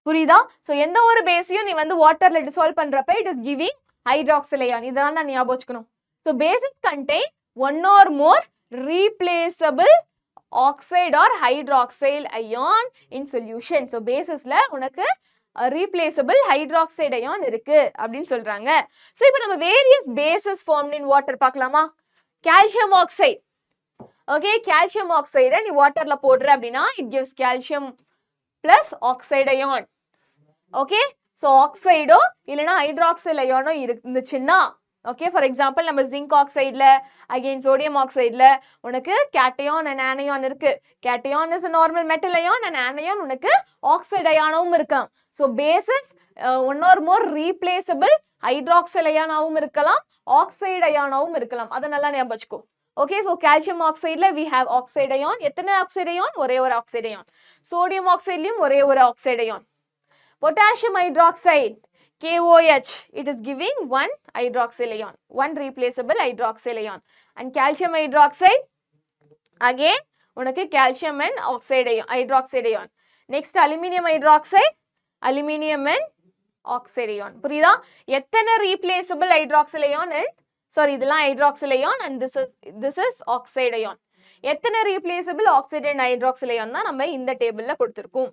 புரியுதா? ஸோ எந்த ஒரு பேஸையும் நீ வந்து வாட்டர்ல டிசால்வ் பண்றப்ப it is giving hydroxyl ion. இதான் நான் ஞாபகம் வச்சுக்கணும். So bases contain one or more replaceable oxide or hydroxyl ion in solution. So பேசஸ்ல உனக்கு ரீப்ளேசபிள் ஹைட்ராக்சைடு அயான் இருக்கு அப்படின்னு சொல்றாங்க. ஸோ இப்போ நம்ம various bases formed in water பார்க்கலாமா. Calcium oxide. ஓகே, கால்சியம் ஆக்சைடை நீ வாட்டர்ல போடுற அப்படின்னா it gives calcium plus oxide ion. Okay, so ஆக்சைடோ இல்லைன்னா ஹைட்ராக்சைல் அயானோ இருந்துச்சுன்னா, ஓகே, ஃபார் எக்ஸாம்பிள் நம்ம ஜிங்க் ஆக்சைடில் அகெயின் சோடியம் ஆக்சைடில் உனக்கு கேட்டயான் அண்ட் ஆனயான் இருக்கு. Cation is normal metal ion and anion உனக்கு ஆக்சைடு அயானாவும் இருக்கலாம். So bases one or more replaceable hydroxyl அயானாவும் இருக்கலாம், ஆக்சைடு அயானாவும் இருக்கலாம். அதை நல்லா ஞாபகம் வச்சுக்கோ. ஓகே, ஸோ கால்சியம் ஆக்சைடில் வி ஹேவ் ஆக்சைடு அயான். எத்தனை ஆக்சைடு அயான்? ஒரே ஒரு ஆக்சைடு அயான். சோடியம் ஆக்சைட்லையும் ஒரே ஒரு oxide ion. Potassium hydroxide KOH, it is giving one hydroxyl ion, one replaceable hydroxyl ion. And calcium hydroxide, again உனக்கு calcium and oxide ion, hydroxide ion. Next aluminium hydroxide, aluminium and oxide ion. புரியுதா? எத்தனை replaceable hydroxyl ion இதெல்லாம் hydroxyl ion and this is oxide ion. எத்தனை replaceable oxide and hydroxyl ion தான் நம்ம இந்த டேபிள்ல கொடுத்துருக்கோம்.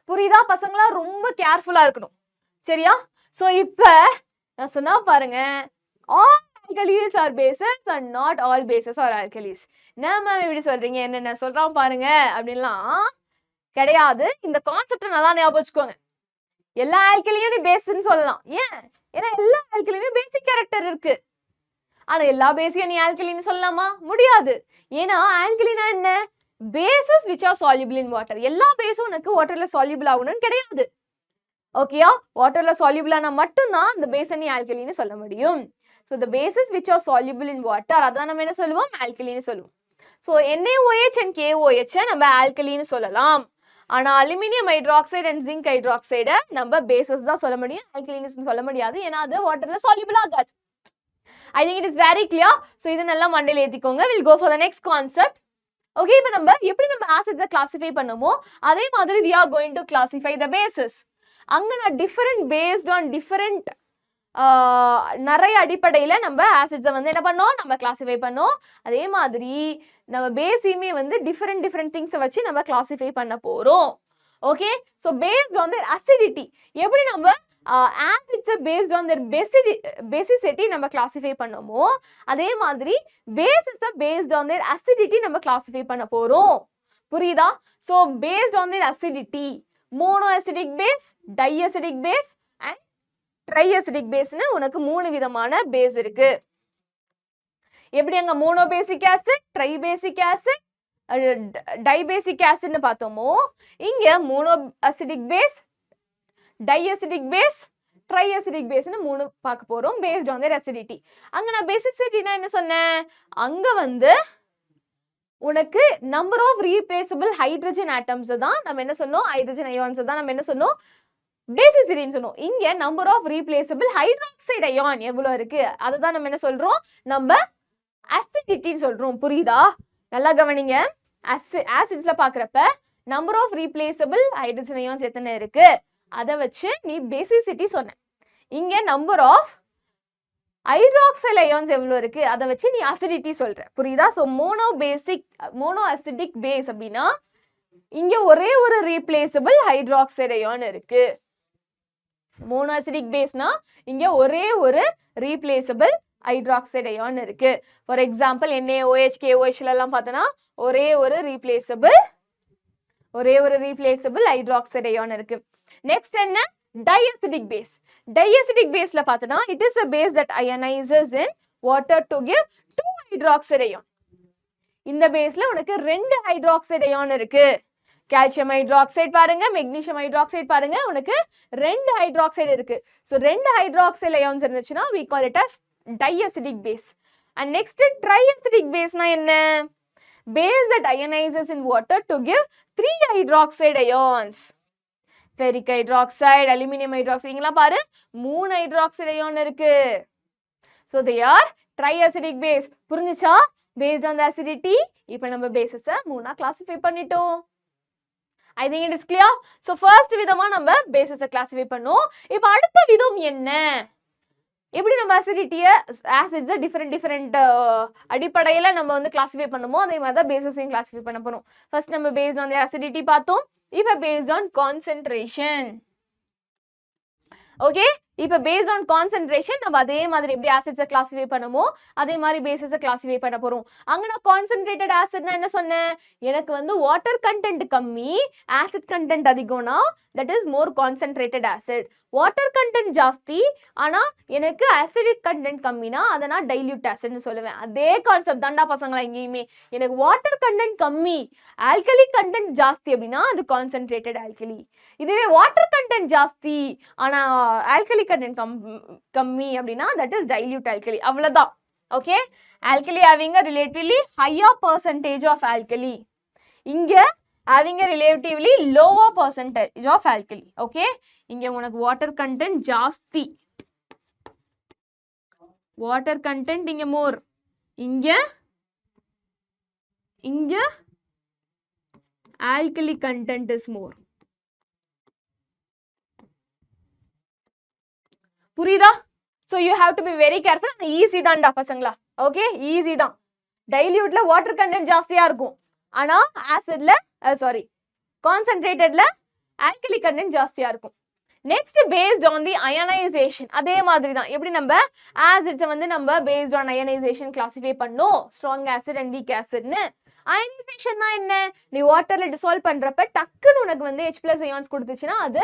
புரியுதா பசங்களா? ரொம்ப கேர்ஃபுல்லா இருக்கணும். சரியா? சோ இப்ப நான் சொன்னா பாருங்க, all alkalis are bases and not all bases are alkalis. நம்ம எப்படி சொல்றீங்க, என்னென்ன சொல்றான் பாருங்க அப்படின்லாம் கிடையாது. இந்த கான்செப்ட் நல்லா ஞாபகம் வச்சுக்கோங்க. எல்லா ஆல்கலியும் நீ பேஸ்ன்னு சொல்லலாம். ஏன்? ஏன்னா எல்லா ஆல்கலியுமே பேசிக் கேரக்டர் இருக்கு. ஆனா எல்லா பேஸையும் நீ ஆல்கலின்னு சொல்லலாமா? முடியாது. ஏன்னா ஆல்கலினா என்ன? Bases which are soluble in water. எல்லா பேஸும் உனக்கு வாட்டர்ல soluble ஆகணும்னு கிடையாது. ஓகேயா? வாட்டர்ல soluble ஆனா மட்டும்தான் அந்த பேஸை நீ ஆல்கலின்னு சொல்ல முடியும். So the bases which are soluble in water, அதான் நம்ம என்ன சொல்லுவோம்? ஆல்கலின்னு சொல்லுவோம். So NaOH and KOH நம்ம ஆல்கலின்னு சொல்லலாம். ஆனா aluminium hydroxide and zinc hydroxide நம்ம பேசஸ் தான் சொல்ல முடியும், ஆல்கலின்ஸ் சொல்ல முடியாது. ஏன்னா அது வாட்டர்ல soluble ஆகாது. I think it is very clear. So இது நல்லா மண்டையில ஏத்திக்கோங்க. We'll go for the next concept. Okay, இப்போ நம்ம எப்படி நம்ம acids கிளாசிஃபை பண்ணுமோ அதே மாதிரி we are going to classify the bases. அங்க நான் different based on different நிறைய அடிப்படையில நம்ம acids வந்து என்ன பண்ணோம், நம்ம கிளாசிஃபை பண்ணோம். அதே மாதிரி நம்ம பேஸையுமே வந்து டிஃபரெண்ட் திங்ஸை வச்சு நம்ம கிளாசிஃபை பண்ண போறோம். Okay, so based on their acidity, எப்படி நம்ம acids based on their basicity நம்ம கிளாசிஃபை பண்ணோமோ அதே மாதிரி bases based on their acidity நம்ம கிளாசிஃபை பண்ண போறோம். புரியுதா? So based on their acidity, monoacidic base, diacidic base and triacidic baseன்னு உனக்கு 3 விதமான பேஸ் இருக்கு. எப்படி அங்க monobasic acid, tribasic acid, dibasic ஆசிட்னு பார்த்தோமோ இங்க மோனோஅசிடிக் பேஸ், டைஅசிடிக் பேஸ், ட்ரைஅசிடிக் பேஸ்னு 3 பார்க்க போறோம் based on their acidity. அங்க நான் பேசிசிட்டினா என்ன சொன்னேன், அங்க வந்து உனக்கு number of replaceable hydrogen atoms தான் நம்ம என்ன சொன்னோம், ஹைட்ரஜன் அயான்ஸ் தான் நம்ம என்ன சொன்னோம், பேசிசிட்டின்னு சொன்னோம். இங்க number of replaceable hydroxide ion எவ்வளவு இருக்கு அதை தான் நம்ம என்ன சொல்றோம், நம்ம அசிடிட்டின்னு சொல்றோம். புரியுதா? நல்லா கவனிங்க. ஆசிட்ஸ்ல பாக்குறப்ப number of replaceable hydrogen ions எத்தனை இருக்கு அதை வச்சு நீ பேசிசிட்டி சொன்ன. இங்க நம்பர் ஆஃப் ஹைட்ராக்சைல் அயான்ஸ் எவ்வளவு இருக்கு அதை வச்சு நீ அசிடிட்டி சொல்ற. புரியுதா? ஸோ மோனோ அசிடிக் பேஸ் அப்படின்னா இங்க ஒரே ஒரு ரீப்ளேசபிள் ஹைட்ராக்சைடு அயான் இருக்கு. மோனோ அசிடிக் பேஸ்னா இங்க ஒரே ஒரு ரீப்ளேசபிள் ஹைட்ராக்சைடு அயான் இருக்கு. ஃபார் எக்ஸாம்பிள் NaOH, KOH எல்லாம் பார்த்தோன்னா ஒரே ஒரு ரீப்ளேசபிள் ஹைட்ராக்சைடு அயான் இருக்கு. நெக்ஸ்ட் என்ன, diacidic base. Diacidic baseல பார்த்தோன்னா it is a base that ionizes in water to give 2 hydroxide ion. இந்த பேஸ்ல உனக்கு 2 ஹைட்ராக்சைடு அயான் இருக்கு. கால்சியம் ஹைட்ராக்சைடு பாருங்க, மெக்னீசியம் ஹைட்ராக்சைடு பாருங்க, உனக்கு 2 ஹைட்ராக்சைடு இருக்கு. ஸோ 2 ஹைட்ராக்சைடு அயான்ஸ் இருந்துச்சுன்னா we call it as diacidic base. And next triacidic base na enna, base that ionizes in water to give 3 hydroxide ions. Ferric hydroxide, aluminum hydroxide ingla paru 3 hydroxide ion irukku. So they are triacidic base. புரிஞ்சுச்சா? based on the acidity இப்போ நம்ம bases மூணா classify பண்ணிட்டோம். I think it is clear. So first விதமா நம்ம bases classify பண்ணோம். இப்போ அடுத்த விதம் என்ன, எப்படி நம்ம அசிடிட்டியை ஆசிட்ஸை டிஃப்ரெண்ட் அடிப்படையில் நம்ம வந்து கிளாஸிஃபை பண்ணுமோ அதே மாதிரி தான் பேசஸையும் கிளாஸிஃபை பண்ண போகிறோம். ஃபர்ஸ்ட் நம்ம பேஸ்ட் ஆன் தி அசிடிட்டி பார்த்தோம், இப்போ பேஸ்ட் ஆன் கான்சென்ட்ரேஷன். ஓகே, இப்போ பேஸ்ட் ஆன் கான்சென்ட்ரேஷன் நம்ம அதே மாதிரி எப்படி ஆசிட்ஸை கிளாஸிஃபை பண்ணுமோ அதே மாதிரி பேசஸை கிளாஸிஃபை பண்ண போகிறோம். அங்கே நான் கான்சென்ட்ரேட்டட் ஆசிட்னா என்ன சொன்னேன், எனக்கு வந்து வாட்டர் கண்டென்ட் கம்மி ஆசிட் கண்டென்ட் அதிகம்னா that is more concentrated acid. Water content ஜாஸ்தி ஆனால் எனக்கு ஆசிடிக் கண்டென்ட் கம்மினா அதை நான் டைல்யூட் ஆசிட்னு சொல்லுவேன். அதே கான்செப்ட் தாண்டா பசங்களா இங்கேயுமே. எனக்கு வாட்டர் கண்டென்ட் கம்மி ஆல்கலி கண்டென்ட் ஜாஸ்தி அப்படின்னா அது கான்சென்ட்ரேட்டட் ஆல்கலி. இதுவே வாட்டர் கண்டென்ட் ஜாஸ்தி ஆனால் ஆல்கலி கண்டென்ட் கம்மி அப்படின்னா தட் இஸ் டைல்யூட் ஆல்கலி. அவ்வளோதான். Okay, alkali having a relatively higher percentage of alkali, இங்க having a relatively lower percentage of alkali. Okay, இங்க உனக்கு வாட்டர் கண்டென்ட் ஜாஸ்தி, வாட்டர் கண்டென்ட் இங்க மோர், இங்க alkali content is more. புரியுதா? so you have to be very careful. Easy தான்டா பசங்களா. Okay, easy தான். டைல்யூட்ல வாட்டர் கண்டென்ட் ஜாஸ்தியா இருக்கும், ஆனா ஆசிட்ல சாரி கான்சென்ட்ரேட்டட்ல ஆல்கலி கண்டென்ட் ஜாஸ்தியா இருக்கும். Next based on the ionisation. அதே மாதிரி தான் எப்படி நம்ம ஆசிட்ஸை வந்து நம்ம பேஸ்ட் ஆன் அயனைசேஷன் கிளாசிஃபை பண்ணோம், ஸ்ட்ராங் ஆசிட் அண்ட் வீக் ஆசிட்னு. அயனைசேஷன்னா என்ன? நீ வாட்டர்ல டிசால்வ் பண்றப்ப டக்குன்னு உனக்கு வந்து H+ அயான்ஸ் கொடுத்துச்சுன்னா அது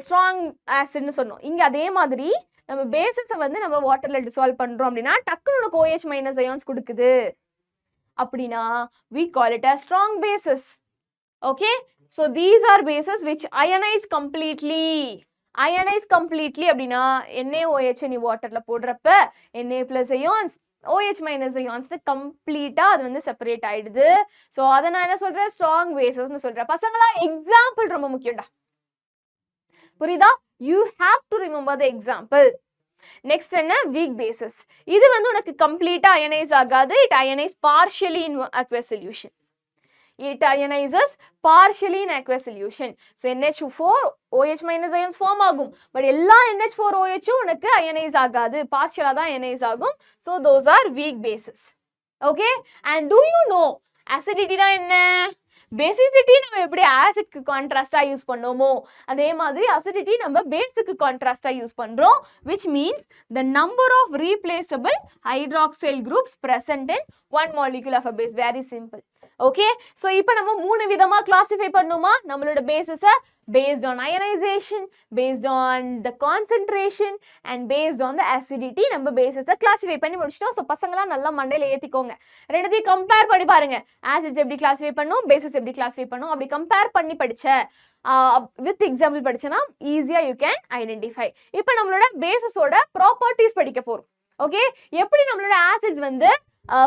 ஸ்ட்ராங் ஆசிட்னு சொன்னோம். இங்க அதே மாதிரி நம்ம பேசிஸை வந்து நம்ம வாட்டர்ல டிசால்வ் பண்றோம் அப்படின்னா டக்குன்னு உனக்கு OH- அயான்ஸ் கொடுக்குது அப்படின்னா we call it as strong bases. okay, so these are bases which ionize completely. ionize completely அப்படின்னா NaOH நீ வாட்டர்ல போடுறப்ப Na+ அயான்ஸ் OH- அயான்ஸ் கம்ப்ளீட்டா அது வந்து செப்பரேட் ஆயிடுது. ஸோ அதை நான் என்ன சொல்றேன், ஸ்ட்ராங் பேசஸ்ன்னு சொல்றேன். பசங்களா எக்ஸாம்பிள் ரொம்ப முக்கியம்டா, புரியுதா? you have to remember the example. next என்ன, weak bases. இது வந்து உனக்கு கம்ப்ளீட்டா அயனைஸ் ஆகாது, it ionizes partially in aqueous solution. it ionizes partially in aqueous solution. so NH4 OH- ions form ஆகும், but எல்லா NH4OH உனக்கு அயனைஸ் ஆகாது, பார்ஷியலா தான் அயனைஸ் ஆகும். so those are weak bases. okay, and do you know acidity na என்ன? Basicity நம்ம எப்படி ஆசிட்க்கு கான்ட்ராஸ்டா use பண்ணோமோ அதே மாதிரி அசிடிட்டி நம்ம பேஸுக்கு கான்ட்ராஸ்டா யூஸ் பண்றோம், which means the number of replaceable hydroxyl groups present in one molecule of a base. very simple. okay, so இப்போ நம்ம மூணு விதமா கிளாசிஃபை பண்ணுமா நம்மளோட பேஸஸை, based on ionization, based on the concentration and based on the acidity. நம்ம பேஸஸை classify பண்ணி முடிச்சிட்டோம். So பசங்களா நல்லா மண்டையில ஏற்றிக்கோங்க, ரெண்டுத்தையும் கம்பேர் பண்ணி பாருங்க. ஆசிட்ஸ் எப்படி கிளாசிஃபை பண்ணும், பேஸஸ் எப்படி கிளாசிஃபை பண்ணும், அப்படி கம்பேர் பண்ணி படிச்ச வித் எக்ஸாம்பிள் படிச்சனா ஈஸியா யூ கேன் ஐடென்டிஃபை. இப்போ நம்மளோட பேஸஸோட ப்ராப்பர்ட்டிஸ் படிக்க போறோம். ஓகே, எப்படி நம்மளோட ஆசிட்ஸ் வந்து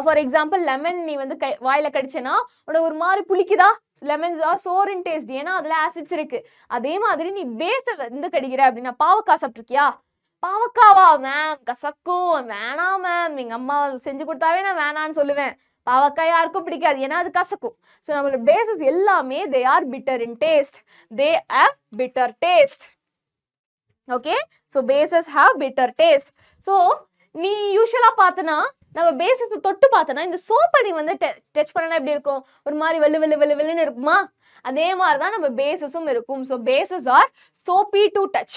ஃபார் எக்ஸாம்பிள் லெமன் நீ வந்து வாயில கடிச்சேன்னா உனக்கு ஒரு மாதிரி புளிக்குதா, lemons are sour in taste, ஏன்னா அதுல ஆசிட்ஸ் இருக்கு. அதே மாதிரி நீ பேஸை வந்து கடிக்கிற அப்படின்னா, பாவக்காய் சாப்பிட்ருக்கியா, பாவக்காவா மேம் கசக்கும், வேணாம் மேம், எங்க அம்மா செஞ்சு கொடுத்தாவே நான் வேணான்னு சொல்லுவேன். பாவக்காய் யாருக்கும் பிடிக்காது, ஏன்னா அது கசக்கும். ஸோ நம்மளோட பேசஸ் எல்லாமே they are bitter in taste, they have bitter taste. okay, so bases have bitter taste. so நீ யூஷுவலா பார்த்தனா நம்ம பேசஸ் தொட்டு பார்த்தனா இந்த சோப்பை நீ வந்து டச் பண்ணனா எப்படி இருக்கும், ஒரு மாதிரி வெள்ளு வெள்ளு வெள்ளு வெள்ளுன்னு இருக்குமா, அதே மாதிரி தான் நம்ம பேசஸும் இருக்கும். So bases are soapy to touch,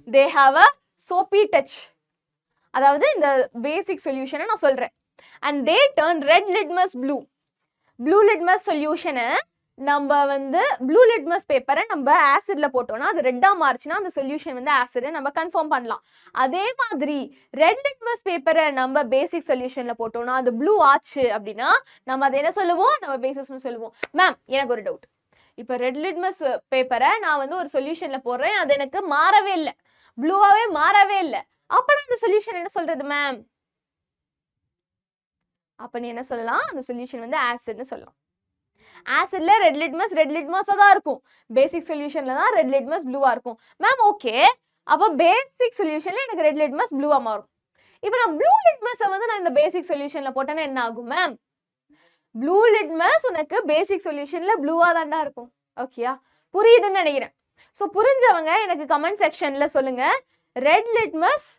they have a soapy touch. அதாவது இந்த பேசிக் சொல்யூஷனை நான் சொல்றேன். and they turn red litmus blue. blue litmus சொல்யூஷனை நம்ம வந்து ப்ளூ லிட்மஸ் பேப்பரை நம்ம ஆசிட்ல போட்டோம்னா அது ரெட்டா மாறுச்சுன்னா அந்த சொல்யூஷன் வந்து ஆசிட் நம்ம கன்ஃபார்ம் பண்ணலாம். அதே மாதிரி ரெட் லிட்மஸ் பேப்பரை நம்ம பேசிக் சொல்யூஷன்ல போட்டோம்னா அது ப்ளூ ஆச்சு அப்படின்னா நம்ம அதை என்ன சொல்லுவோம், நம்ம பேசஸ்னு சொல்லுவோம். மேம் எனக்கு ஒரு டவுட், இப்போ ரெட் லிட்மஸ் பேப்பரை நான் வந்து ஒரு சொல்யூஷன்ல போடுறேன், அது எனக்கு மாறவே இல்லை, ப்ளூவாவே மாறவே இல்லை, அப்ப நான் அந்த சொல்யூஷன் என்ன சொல்றது மேம்? அப்ப நீ என்ன சொல்லலாம், அந்த சொல்யூஷன் வந்து ஆசிட்னு சொல்லலாம். ஆசிட்ல ரெட் லிட்மஸா தான் இருக்கும், பேசிக் சொல்யூஷன்ல தான் ரெட் லிட்மஸ் ப்ளூவா இருக்கும். மேம் ஓகே, அப்போ பேசிக் சொல்யூஷன்ல எனக்கு ரெட் லிட்மஸ் ப்ளூவா மாறும். இப்போ நான் ப்ளூ லிட்மஸை வந்து நான் இந்த பேசிக் சொல்யூஷன்ல போட்டேன்னா என்ன ஆகும் மேம்? ப்ளூ லிட்மஸ் உனக்கு பேசிக் சொல்யூஷன்ல ப்ளூவா தான்டா இருக்கும். ஓகேயா, புரியுதுன்னு நினைக்கிறேன். ஸோ புரிஞ்சவங்க எனக்கு கமெண்ட் செக்ஷன்ல சொல்லுங்க, ரெட் லிட்மஸ்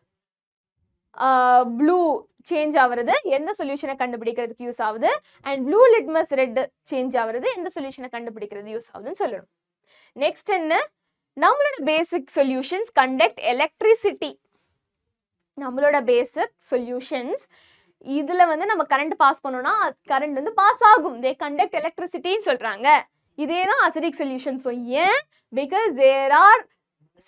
ப்ளூ சேஞ்ச் ஆகுறது எந்த சொல்யூஷனை கண்டுபிடிக்கிறதுக்கு யூஸ் ஆகுது, and blue litmus red change ஆகுறது எந்த சொல்யூஷனை கண்டுபிடிக்கிறது யூஸ் ஆகுதுன்னு சொல்லணும். நெக்ஸ்ட் என்ன, நம்மளோட பேசிக் சொல்யூஷன்ஸ் கண்டக்ட் எலக்ட்ரிசிட்டி. நம்மளோட பேசிக் சொல்யூஷன்ஸ் இதுல வந்து நம்ம கரண்ட் பாஸ் பண்ணோம்னா கரண்ட் வந்து பாஸ் ஆகும், தே கண்டக்ட் எலக்ட்ரிசிட்டின்னு சொல்றாங்க. இதே தான் அசிடிக் சொல்யூஷன். ஸோ ஏன், because there are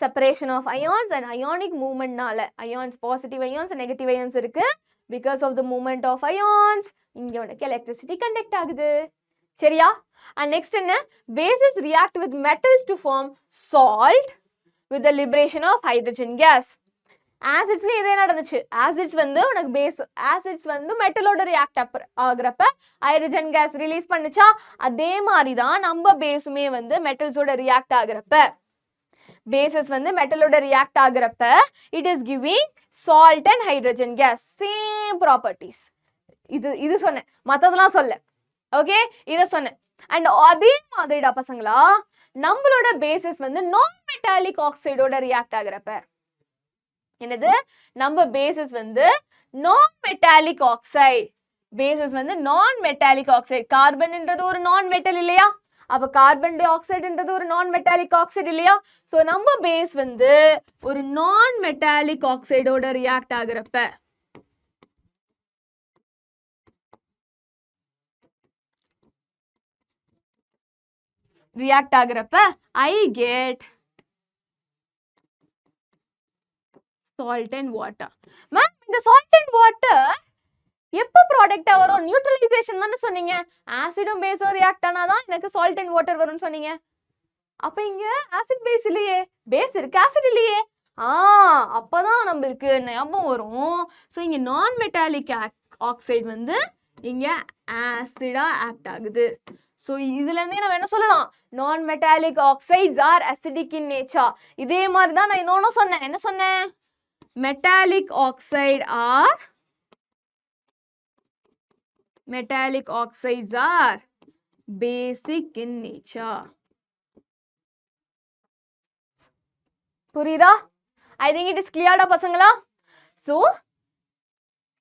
separation of ions and ionic movement நால ions, positive ions and negative ions இருக்கு. because of the movement of ions இங்க உனக்கு electricity conduct ஆகுது. சரியா? and next என்ன, bases react with metals to form salt with the liberation of hydrogen gas. acidsல இதே நடந்துச்சு, acids வந்து உனக்கு பேஸ், acids வந்து மெட்டலோட ரியாக்ட் ஆகுறப்ப ஹைட்ரஜன் கேஸ் ரிலீஸ் பண்ணுச்சா, அதே மாதிரி தான் நம்ம பேஸுமே வந்து மெட்டல்ஸோட ரியாக்ட் ஆகுறப்ப, பேசஸ் வந்து மெட்டலோட ரியாக்ட் ஆகுறப்ப it is giving salt and hydrogen gas, same properties. இது சொன்னேன், மற்றதெல்லாம் சொல்ல. ஓகே, இதை சொன்னேன். அண்ட் அதே மாதிரிடா பசங்களா, நம்மளோட பேசிஸ் வந்து நான் மெட்டாலிக் ஆக்சைடோட ரியாக்ட் ஆகுறப்ப என்னது நம்ம பேசிஸ் வந்து நான் மெட்டாலிக் ஆக்சைடு பேசிஸ் வந்து நான் மெட்டாலிக் ஆக்சைடு கார்பன்ன்றது ஒரு நான் மெட்டல் இல்லையா அப்ப கார்பன் டை ஆக்சைடுன்றது ஒரு நான் மெட்டாலிக் ஆக்சைடு இல்லையா சோ நம்ம பேஸ் வந்து ஒரு நான் மெட்டாலிக் ஆக்சைடோட ரியாக்ட் ஆகுறப்ப I get salt and water. Ma'am, இந்த salt and water எப்ப ப்ராடக்ட்டா வரும் நியூட்ரலைசேஷன் தான சொன்னீங்க ஆசிடும் பேஸும் ரியாக்ட் ஆனாதான் எனக்கு சால்ட் அண்ட் வாட்டர் வரும்னு சொன்னீங்க அப்ப இங்க ஆசிட் பேஸ் இல்லையே பேஸ் இருக்கு ஆசிட் இல்லையே அப்பதான் நம்மளுக்கு ஞாபகம் வரும் சோ இங்க நான் மெட்டாலிக் ஆக்சைடு வந்து இங்க ஆசிடா ஆக்ட் ஆகுது சோ இதுல இருந்தே நம்ம என்ன சொல்லலாம் நான் metallic oxides are acidic in nature இதே மாதிரி தான் நான் இன்னொன்னு சொன்னேன் என்ன சொன்னேன் metallic oxide are metallic oxides are basic in nature. புரியுதா? I think it is clear டா பசங்களா? So,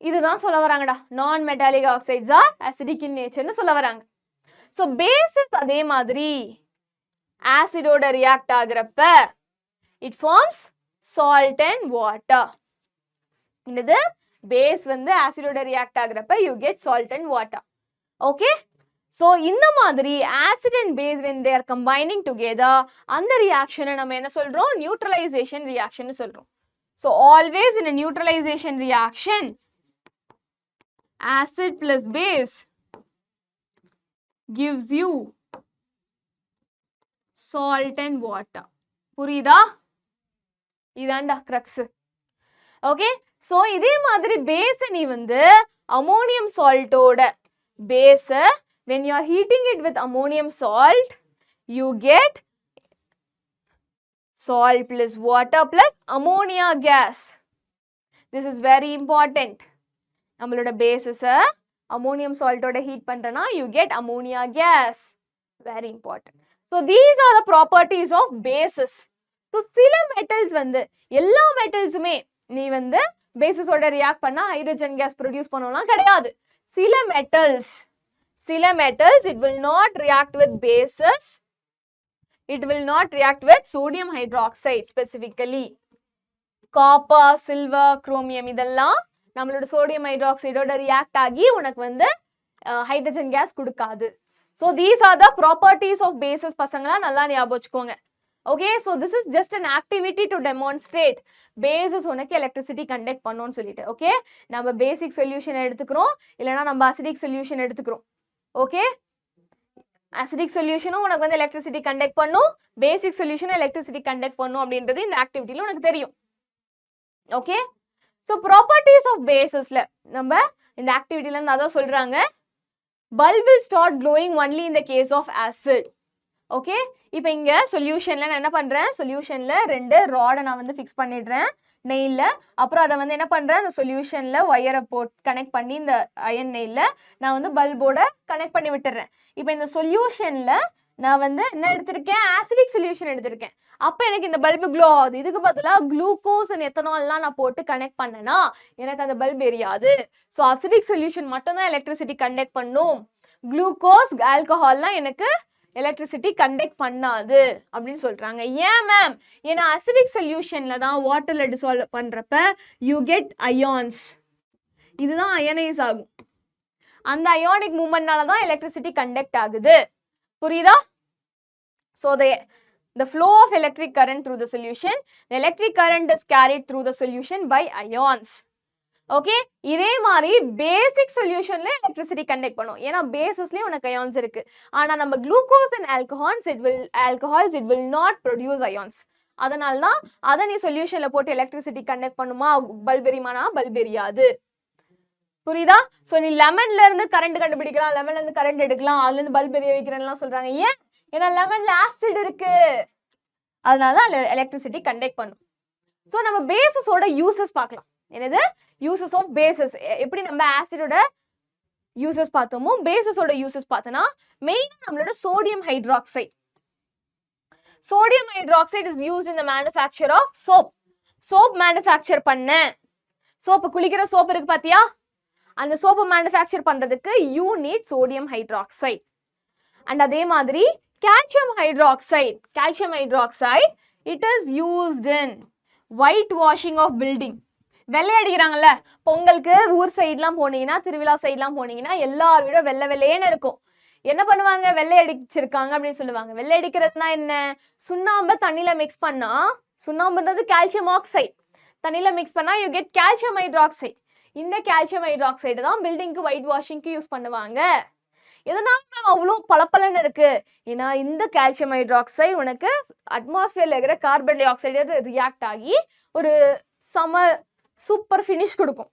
இதுதான் சொல்ல வராங்கடா. Non-metallic oxides are acidic in nature னு சொல்ல வராங்க. So, bases அதே மாதிரி acidோட react ஆகுறப்ப it forms salt and water. என்னது? Base வந்து acidoட react ஆகுறப்ப you get salt and water. Okay? So, இந்த மாதிரி acid and base when they are combining together, அந்த reaction நம்ம என்ன சொல்றோம்? Neutralization reaction சொல்றோம். So, always in a neutralization reaction, acid plus base gives you salt and water. புரியுதா? இதாண்டா crux. Okay? So, இதே மாதிரி base நீ வந்து ammonium salt ஓட base when you are heating it with ammonium salt, you get salt plus water plus ammonia gas. This is very important. நம்மளோட bases ammonium salt ஓட heat பண்றனா you get ammonia gas. Very important. So, these are the properties of bases. So, சில metals வந்து எல்லா metals-உமே நீ வந்து bases ஓட react பண்ணா hydrogen gas produce பண்ணலாம் கிடையாது. சில metals it will not react with bases. It will not react with sodium hydroxide specifically. Copper, silver, chromium இதெல்லாம் நம்மளோட sodium hydroxide ஓட react ஆகி உனக்கு வந்து hydrogen gas கொடுக்காது. So these are the properties of bases பசங்களா நல்லா ஞாபகம் வச்சுக்கோங்க. Okay, so this is just an activity to demonstrate bases உனக்கு electricity conduct பண்ணும்னு சொல்லிட்டு. Okay, நம்ம basic solution எடுத்துக்கிறோம் இல்லனா நம்ம acidic solution எடுத்துக்கிறோம். Okay, acidic solution உனக்கு வந்து electricity conduct பண்ணும், basic solution electricity conduct பண்ணும் அப்படின்றது இந்த activityல உனக்கு தெரியும். Okay, so properties of basesல நம்ம இந்த activityல இருந்து அத சொல்றாங்க. Bulb will start glowing only in the case of acid. Okay, இப்போ இங்க சொல்யூஷன்ல நான் என்ன பண்றேன் சொல்யூஷன்ல ரெண்டு ராட் நான் வந்து ஃபிக்ஸ் பண்ணிடுறேன் நெயில்ல அப்புறம் அத வந்து என்ன பண்றேன் அந்த சொல்யூஷன்ல வயரை போட் கனெக்ட் பண்ணி இந்த அயன் நெயில்ல நான் வந்து பல்போட கனெக்ட் பண்ணி விட்டுறேன் இப்போ இந்த சொல்யூஷன்ல நான் வந்து என்ன எடுத்துர்க்கேன் ஆசிடிக் சொல்யூஷன் எடுத்துர்க்கேன் அப்ப எனக்கு இந்த பல்ப் க்ளோ ஆகுது இதுக்கு பதிலா குளுக்கோஸ் and எத்தனால்லாம் நான் போட்டு கனெக்ட் பண்ணனா எனக்கு அந்த பல்ப் எரியாது சோ அசிடிக் சொல்யூஷன் மட்டும் தான் எலக்ட்ரிசிட்டி கண்டக்ட் பண்ணும் குளுக்கோஸ் ஆல்கஹால்லாம் எனக்கு electricity conduct பண்ணாது அப்படினு சொல்றாங்க ஏன் மேம் ஏனா acidic solutionல தான் வாட்டர்ல dissolve பண்றப்ப you get ions இதுதான் ionize ஆகும் அந்த ionic movementனால தான் electricity conduct ஆகுது புரியுதா so the flow of electric current through the solution the electric current is carried through the solution by ions okay இதே மாதிரி basic solutionல electricity conduct பண்ணும் ஏனா basesலயே உனக்கு ions இருக்கு ஆனா நம்ம glucose and alcohols it will not produce ions அதனால தான் அத நீ சொல்யூஷன்ல போட்டு electricity conduct பண்ணுமா பல்ப் எரியுமானா பல்ப் எரியாது புரியுதா சோ நீ லெமன்ல இருந்து கரண்ட் கண்டுபிடிக்கலாம் லெமன்ல இருந்து கரண்ட் எடுக்கலாம் அதுல இருந்து பல்ப் எரிய வைக்கிறேன்லாம் சொல்றாங்க ஏன் ஏனா லெமன்ல ஆசிட் இருக்கு அதனால தான் electricity conduct பண்ணும் சோ நம்ம பேசஸோட யூசஸ் பார்க்கலாம் என்னது uses of bases எப்படி நம்ம ஆசிடோட யூசஸ் பார்த்தோமோ பேசஸோட யூசஸ் பார்த்தனா மெயினா நம்மளோட sodium hydroxide sodium hydroxide is used in the manufacture of soap. soap manufacture பண்ண soap குளிக்கிற soap இருக்கு பாத்தியா, அந்த soap manufacture பண்றதுக்கு you need sodium hydroxide. and அதே மாதிரி calcium hydroxide it is used in white washing of building. வெள்ளை அடிக்கிறாங்கல்ல, பொங்கலுக்கு ஊர் சைட்லாம் போனீங்கன்னா, திருவிழா சைட்லாம் போனீங்கன்னா எல்லாரும் விட வெள்ளை வெள்ளையேன்னு இருக்கும். என்ன பண்ணுவாங்க, வெள்ளை அடிச்சிருக்காங்க அப்படின்னு சொல்லுவாங்க. வெள்ளை அடிக்கிறதுனா என்ன, சுண்ணாம்பை தண்ணியில மிக்ஸ் பண்ணா, சுண்ணாம்புன்றது கால்சியம் ஆக்சைடு, தண்ணியில மிக்ஸ் பண்ணா யூ கெட் கால்சியம் ஹைட்ராக்சைடு. இந்த கால்சியம் ஹைட்ராக்சைடு தான் பில்டிங்க்கு ஒயிட் வாஷிங்க்கு யூஸ் பண்ணுவாங்க. எதனால மேம் அவ்வளோ பளபளன்னு இருக்கு, ஏன்னா இந்த கால்சியம் ஹைட்ராக்சைடு உனக்கு அட்மாஸ்பியர்ல இருக்கிற கார்பன் டை ஆக்சைடு ரியாக்ட் ஆகி ஒரு சூப்பர் ஃபினிஷ் கொடுக்கும்.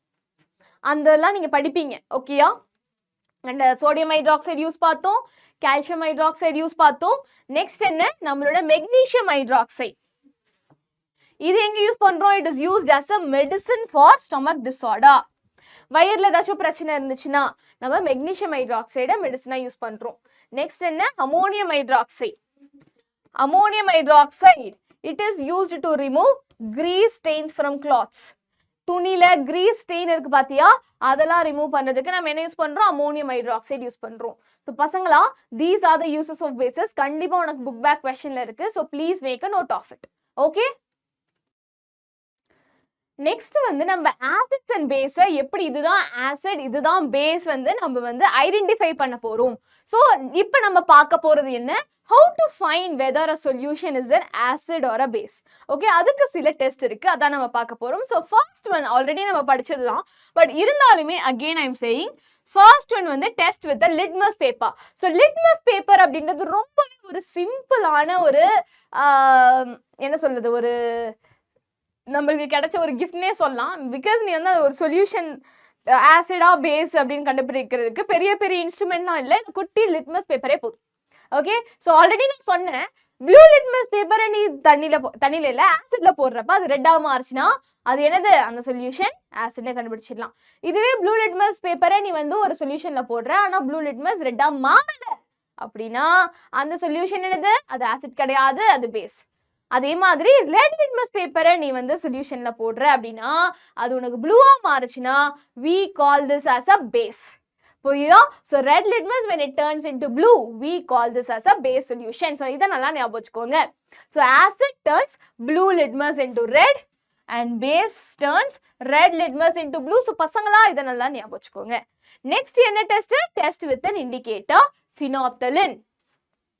அதெல்லாம் நீங்க படிப்பீங்க, ஓகேயா? அண்ட் சோடியம் ஹைட்ராக்சைடு யூஸ் பார்த்தோம், கால்சியம் ஹைட்ராக்சைடு யூஸ் பார்த்தோம். நெக்ஸ்ட் என்ன, நம்மளோட மெக்னீசியம் ஹைட்ராக்சைடு. இது எங்க யூஸ் பண்றோம், it is used as a medicine for stomach disorder. வயிறுல ஏதாச்சும் பிரச்சனை இருந்துச்சுன்னா நம்ம மெக்னீசியம் ஹைட்ராக்சைடை மெடிசனா யூஸ் பண்றோம். நெக்ஸ்ட் என்ன, ammonium hydroxide. Ammonium hydroxide it is used to remove grease stains from cloths. துணில கிரீஸ் ஸ்டெயின் இருக்கு பாத்தியா, அதெல்லாம் ரிமூவ் பண்றதுக்கு நம்ம என்ன யூஸ் பண்றோம், அமோனியம் ஹைட்ராக்சைடு யூஸ் பண்றோம். ஸோ பசங்களா, these are the uses of bases. கண்டிப்பா உனக்கு புக் பேக் கொஸ்டின்ல இருக்கு. So please make a note of it. Okay, next வந்து நம்ம ஆசிட்ஸ் அண்ட் பேஸை எப்படி இதுதான் ஆசிட் இதுதான் பேஸ் வந்து நம்ம ஐடென்டிஃபை பண்ண போறோம். ஸோ இப்போ நம்ம பார்க்க போறது என்ன, how to find whether a solution is an acid or a base. Okay, அதுக்கு சில டெஸ்ட் இருக்கு, அதான் நம்ம பார்க்க போறோம். ஸோ ஃபர்ஸ்ட் ஒன் ஆல்ரெடி நம்ம படிச்சது தான், பட் இருந்தாலுமே again I am saying, first one வந்து test with litmus paper. So litmus paper அப்படின்றது ரொம்பவே ஒரு சிம்பிளான ஒரு என்ன சொல்றது, ஒரு நம்மளுக்கு கிடைச்ச ஒரு கிஃப்ட்னே சொல்லலாம். பிகாஸ் நீ ஒரு சொல்யூஷன் ஆசிடா பேஸ் அப்படின்னு கண்டுபிடிக்கிறதுக்கு பெரிய பெரிய இன்ஸ்ட்ருமெண்ட்லாம் இல்லை, குட்டி லிட்மஸ் பேப்பரே போதும். ஓகே, ஸோ ஆல்ரெடி நான் சொன்னேன், ப்ளூ லிட்மஸ் பேப்பரை நீ தண்ணியில இல்லை ஆசிட்ல போடுறப்ப அது ரெட்டாக மாறுச்சுன்னா அது என்னது, அந்த சொல்யூஷன் ஆசிட்ல கண்டுபிடிச்சிடலாம். இதுவே ப்ளூ லிட்மஸ் பேப்பரை நீ ஒரு சொல்யூஷன்ல போடுற, ஆனா ப்ளூ லிட்மஸ் ரெட்டா மாறல அப்படின்னா அந்த சொல்யூஷன் என்னது, அது ஆசிட் கிடையாது, அது பேஸ். அதே மாதிரி ரெட் லிட்மஸ் பேப்பரை நீ சொல்யூஷன்ல போடுற அப்படின்னா அது உனக்கு ப்ளூவா மாறுச்சுன்னா we call this as a base. புரியுதா? so red litmus when it turns into blue we call this as a base solution. so இத நல்லா ஞாபகம் வச்சுக்கோங்க. so acid turns blue litmus into red and base turns red litmus into blue. so பசங்களா இத நல்லா ஞாபகம் வச்சுக்கோங்க. next என்ன test, test with an indicator phenolphthalein.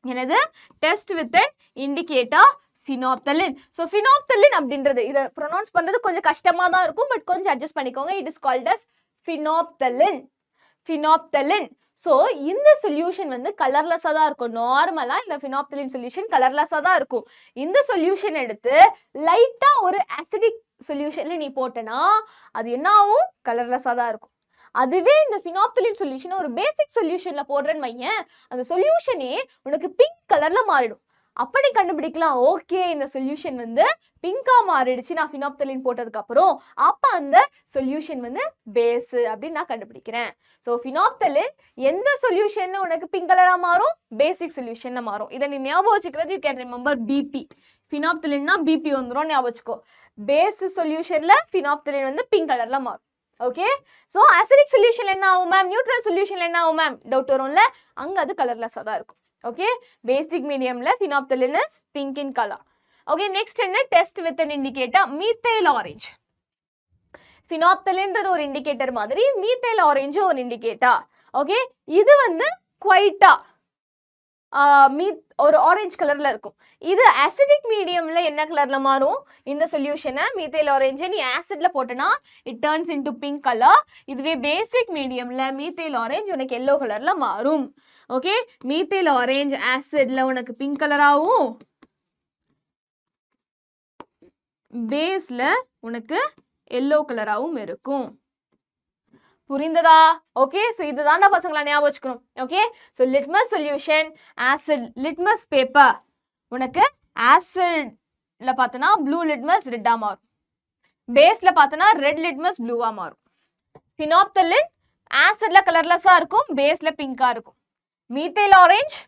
என்னது, test with an indicator phenolphthalein. so phenolphthalein அப்படின்றது இத ப்ரொனவுன்ஸ் பண்றது கொஞ்சம் கஷ்டமா தான் இருக்கும், பட் கொஞ்சம் அட்ஜஸ்ட் பண்ணிக்கோங்க. it is called as phenolphthalein. so இந்த சொல்யூஷன் கலர்லெஸ்ஸா தான் இருக்கும். நார்மலா இந்த phenolphthalein சொல்யூஷன் கலர்லெஸ்ஸா தான் இருக்கும். இந்த சொல்யூஷன் எடுத்து லைட்டா ஒரு அசிடிக் சொல்யூஷன்ல நீ போட்டனா அது என்ன ஆகும், கலர்லெஸ்ஸா தான் இருக்கும். அதுவே இந்த phenolphthalein சொல்யூஷன் ஒரு பேசிக் சொல்யூஷன்ல போடுறேன்னு வையேன், அந்த சொல்யூஷனே உனக்கு பிங்க் கலர்ல மாறிடும். அப்படி கண்டுபிடிக்கலாம், ஓகே இந்த சொல்யூஷன் பிங்கா மாறிடுச்சு நான் phenolphthalein போட்டதுக்கு அப்புறம், அப்ப அந்த சொல்யூஷன் பேஸ் அப்படின்னு நான் கண்டுபிடிக்கிறேன். ஸோ phenolphthalein எந்த சொல்யூஷன் உனக்கு பிங்க் கலரா மாறும், பேசிக் சொல்யூஷன்ல மாறும். இதை நீ ஞாபகம் வச்சுக்கிறது, you can remember PP. phenolphthalein PP வந்துடும், ஞாபகம் வச்சுக்கோ. பேஸ் சொல்யூஷன்ல phenolphthalein பிங்க் கலர்ல மாறும். ஓகே, ஸோ அசிடிக் சொல்யூஷன் என்ன ஆகும் மேம், நியூட்ரல் சொல்யூஷன் என்ன ஆகும் மேம், டவுட் வரும்ல, அங்க அது கலர்லெஸ்ஸா தான் இருக்கும். okay, basic mediumல phenolphthalein is pink in color. okay, next என்ன, test with an indicator methyl orange. phenolphthalein ஒரு இண்டிகேட்டர் மாதிரி methyl orange ஒரு இண்டிகேட்டர். okay, இது குவைட்டா ஒரு ஆரஞ்சு கலர்ல இருக்கும். இது அசிடிக் மீடியம்ல என்ன கலர்ல மாறும், இந்த சொல்யூஷனை மீத்தைல் ஆரஞ்சு நீ ஆசிட்ல போட்டனா it turns into pink colour. இதுவே பேசிக் மீடியம்ல மீத்தைல் ஆரஞ்சு உனக்கு எல்லோ கலர்ல மாறும். ஓகே, மீத்தைல் ஆரஞ்சு ஆசிட்ல உனக்கு பிங்க் கலர் ஆகும், பேஸ்ல உனக்கு எல்லோ கலராகவும் இருக்கும். புரிந்ததா? ஓகே, ஸோ இதுதான் பசங்களா ஞாபகம் வச்சுக்கணும். Okay, so litmus solution acid litmus paper உனக்கு ஆசிட்ல பார்த்தனா ப்ளூ லிட்மஸ் ரெட்டா மாறும், பேஸ்ல பார்த்தனா ரெட் லிட்மஸ் ப்ளூவா மாறும். phenolphthalein ஆசிட்ல கலர்லெஸ்ஸா இருக்கும், பேஸ்ல பிங்கா இருக்கும். மீத்தைல் ஆரஞ்சு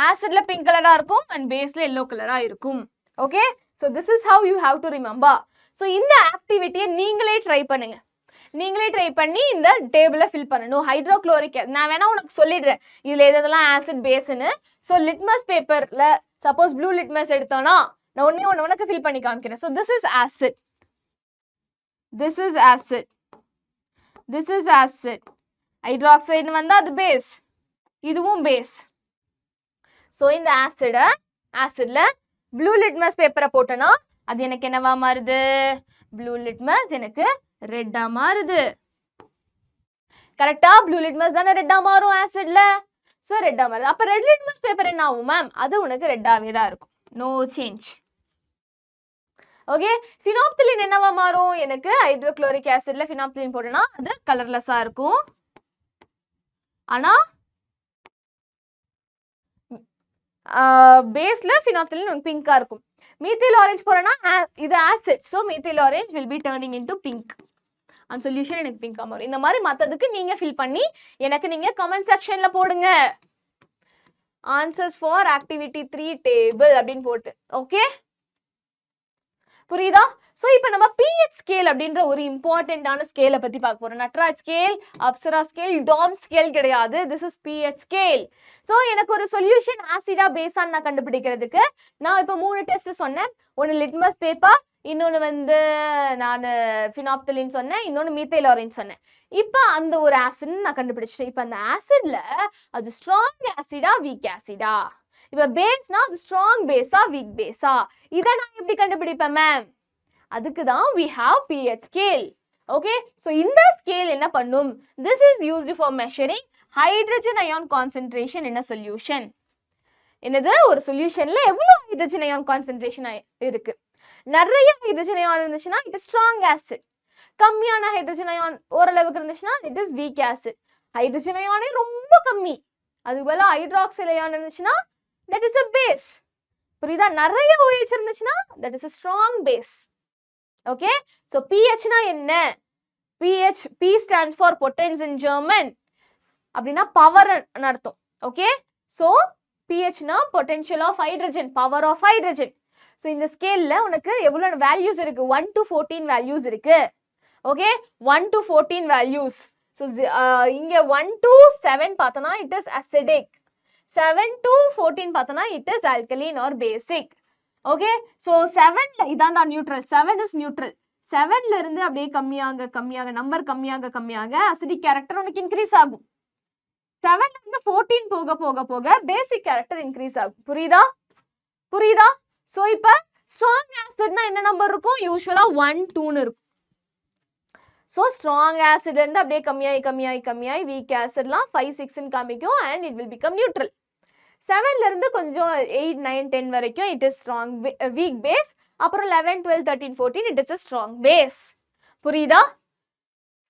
ஆசிட்ல பிங்க் கலரா இருக்கும் அண்ட் பேஸ்ல எல்லோ கலரா இருக்கும். Okay, so this is how you have to remember. So இந்த ஆக்டிவிட்டியை நீங்களே ட்ரை பண்ணுங்க. நீங்களே ட்ரை பண்ணி இந்த டேபிளை ஃபில் பண்ணணும். ஹைட்ரோக்ளோரிக் நான் வேணா உனக்கு சொல்லிடுறேன் இதுல எதெல்லாம் ஆசிட் பேஸ்ன்னு. ஸோ லிட்மஸ் பேப்பர்ல சப்போஸ் ப்ளூ லிட்மஸ் எடுத்தோம்னா நான் ஒண்ணே ஒன்று உனக்கு ஃபில் பண்ணி காமிக்கிறேன். So this is acid, this is acid, this is acid. Hydroxide வந்தா அது பேஸ், இதுவும் பேஸ். ஸோ இந்த ஆசிட்ல ப்ளூ லிட்மஸ் பேப்பரை போட்டோன்னா அது எனக்கு என்னவா மாறுது? ப்ளூ லிட்மஸ் எனக்கு ரெட்டா மாறுது. கரெக்டா? ப்ளூ லிட்மஸ் தானே ரெட்டா மாறும் ஆசிட்ல. ஸோ ரெட்டா மாறுது. அப்ப ரெட் லிட்மஸ் பேப்பர் என்ன ஆகும் மேம்? அது உனக்கு ரெட்டாவே தான் இருக்கும். No change. ஓகே, ஃபினாப்தலின் என்னவா மாறும்? எனக்கு ஹைட்ரோக்ளோரிக் ஆசிட்ல ஃபினாப்தலின் போட்டோன்னா அது கலர்லெஸ்ஸா இருக்கும். ஆனா பேஸ்ல ஃபினாப்தலின் பிங்கா இருக்கும். மீத்தில் ஆரஞ்சு போறேன்னா இது ஆசிட். So methyl orange will be turning into pink. அந்த சொல்யூஷன் எனக்கு பிங்கா மாறும். இந்த மாதிரி மற்றதுக்கு நீங்க ஃபில் பண்ணி எனக்கு நீங்க கமெண்ட் செக்ஷன்ல போடுங்க. ஆன்சர்ஸ் ஃபார் ஆக்டிவிட்டி 3 டேபிள் அப்படின்னு போட்டு. ஓகே, புரியுதா? ஸோ இப்போ நம்ம பிஹெச் ஸ்கேல் அப்படின்ற ஒரு இம்பார்ட்டன்டான ஸ்கேலை பத்தி பார்க்க போறோம். Natraj scale, Apsara scale, Doms scale கிடையாது. This is pH scale. So எனக்கு ஒரு சொல்யூஷன் ஆசிடா பேஸான்னு நான் கண்டுபிடிக்கிறதுக்கு நான் இப்போ 3 டெஸ்ட் சொன்னேன். ஒன்று லிட்மஸ் பேப்பர், இன்னொன்று வந்து நான் ஃபினாப்தலின் சொன்னேன், இன்னொன்று மீத்தைல் ஆரஞ்சு சொன்னேன். இப்போ அந்த ஒரு ஆசிட் நான் கண்டுபிடிச்சிட்டேன். இப்போ அந்த ஆசிட்ல அது ஸ்ட்ராங் ஆசிடா வீக் ஆசிடா? இப்போ பேஸ்னா அது ஸ்ட்ராங் பேஸா வீக் பேஸா? இதை நான் எப்படி கண்டுபிடிப்பேன் மேம்? அதுக்கு தான் we have pH scale. Okay, so இந்த ஸ்கேல் என்ன பண்ணும்? This is used for measuring hydrogen ion concentration in a solution. என்னது? ஒரு சொல்யூஷன்ல எவ்வளவு ஹைட்ரஜன் அயான் கான்சென்ட்ரேஷன் இருக்கு? நிறைய ஹைட்ரஜன் அயான் இருந்துச்சுன்னா இட் இஸ் ஸ்ட்ராங் ஆசிட். கம்மியான ஹைட்ரஜன் அயான் ஓரளவுக்கு இருந்துச்சுன்னா it is weak acid. Hydrogen அயானே ரொம்ப கம்மி, அதுக்கு பதிலா ஹைட்ராக்சைல் அயான் இருந்துச்சுன்னா தட் இஸ் a பேஸ். புரியுதா? நிறைய OH இருந்துச்சுன்னா that is a strong base. Okay, so பிஹெச்னா என்ன? PH, P stands for potenz in German. அப்படின்னா பவர் அர்த்தம். ஓகே, ஸோ பிஹெச்னா potential of hydrogen, power of hydrogen. So இந்த ஸ்கேல்ல உனக்கு எவ்வளவு வேல்யூஸ் இருக்கு? 1 to 14 வேல்யூஸ் இருக்கு. Okay, 1 to 14 values. ஸோ இங்க 1 to 7 பார்த்தோன்னா இட் இஸ் அசிடிக். 7 to 14 பார்த்தோன்னா it is alkaline or basic. Okay, so 7ல இதான் தான் நியூட்ரல். 7 is neutral. 7ல இருந்து அப்படியே கம்மியாக நம்பர் கம்மியாக அசிடிக் கேரக்டர் உனக்கு இன்க்ரீஸ் ஆகும். 7ல இருந்து 14 போக பேசிக் கேரக்டர் இன்க்ரீஸ் ஆகும். புரியுதா? ஸோ இப்போ ஸ்ட்ராங் ஆசிட்னா என்ன நம்பர் இருக்கும்? யூஸ்வலா 1, 2ன்னு இருக்கும். ஸோ ஸ்ட்ராங் ஆசிட் இருந்து அப்படியே கம்மியாகி வீக் ஆசிட்லாம் 5, 6ன்னு காமிக்கும் and it will become neutral. 7ல இருந்து கொஞ்சம் 8, 9, 10 வரைக்கும் it is strong weak base. அப்புறம் 11, 12, 13, 14 it is a strong base. புரியுதா?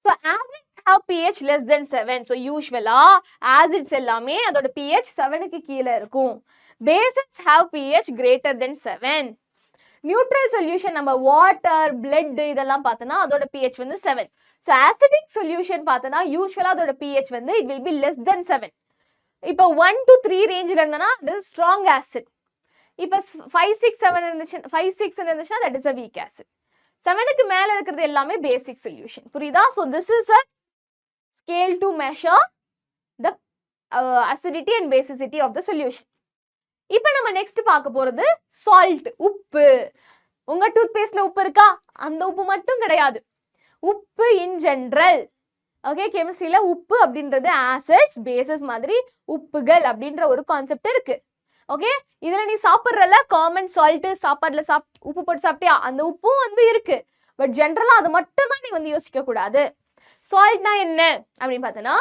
So acids have pH less than 7. So யூஸ்வலா acids எல்லாமே அதோட pH 7க்கு கீழே இருக்கும். bases have pH greater than 7. Neutral solution நம்ம வாட்டர், பிளட் இதெல்லாம் பார்த்தோன்னா அதோட pH வந்து 7. ஸோ acidic சொல்யூஷன் பார்த்தோன்னா யூஸ்வலா அதோட pH வந்து it will be less than 7. இப்போ 1 to 3 ரேஞ்சில் இருந்தனா அது ஸ்ட்ராங் ஆசிட். இப்போ 5, 6, 7 இருந்துச்சுன்னா that is a weak acid. 7க்கு மேல இருக்கிறது எல்லாமே பேசிக் சொல்யூஷன். புரியுதா? So this is a scale to measure the acidity and basicity of the solution. இப்போ நம்ம நெக்ஸ்ட் பார்க்க போறது சால்ட், உப்பு. உங்க டூத் பேஸ்ட்ல உப்பு இருக்கா? அந்த உப்பு மட்டும் கிடையாது, உப்பு இன் ஜெனரல். ஓகே, கெமிஸ்ட்ரியில உப்பு அப்படின்றது ஆசிட்ஸ், பேசஸ் மாதிரி உப்புகள் அப்படின்ற ஒரு கான்செப்ட் இருக்கு. ஓகே, இதுல நீ சாப்பிட்றல காமன் சால்ட், சாப்பாடுல உப்பு போட்டு சாப்பிட்டியா? அந்த உப்பும் வந்து இருக்கு. பட் ஜென்ரலா அது மட்டும் தான் நீ வந்து யோசிக்க கூடாது. சால்ட்னா என்ன அப்படின்னு பார்த்தோன்னா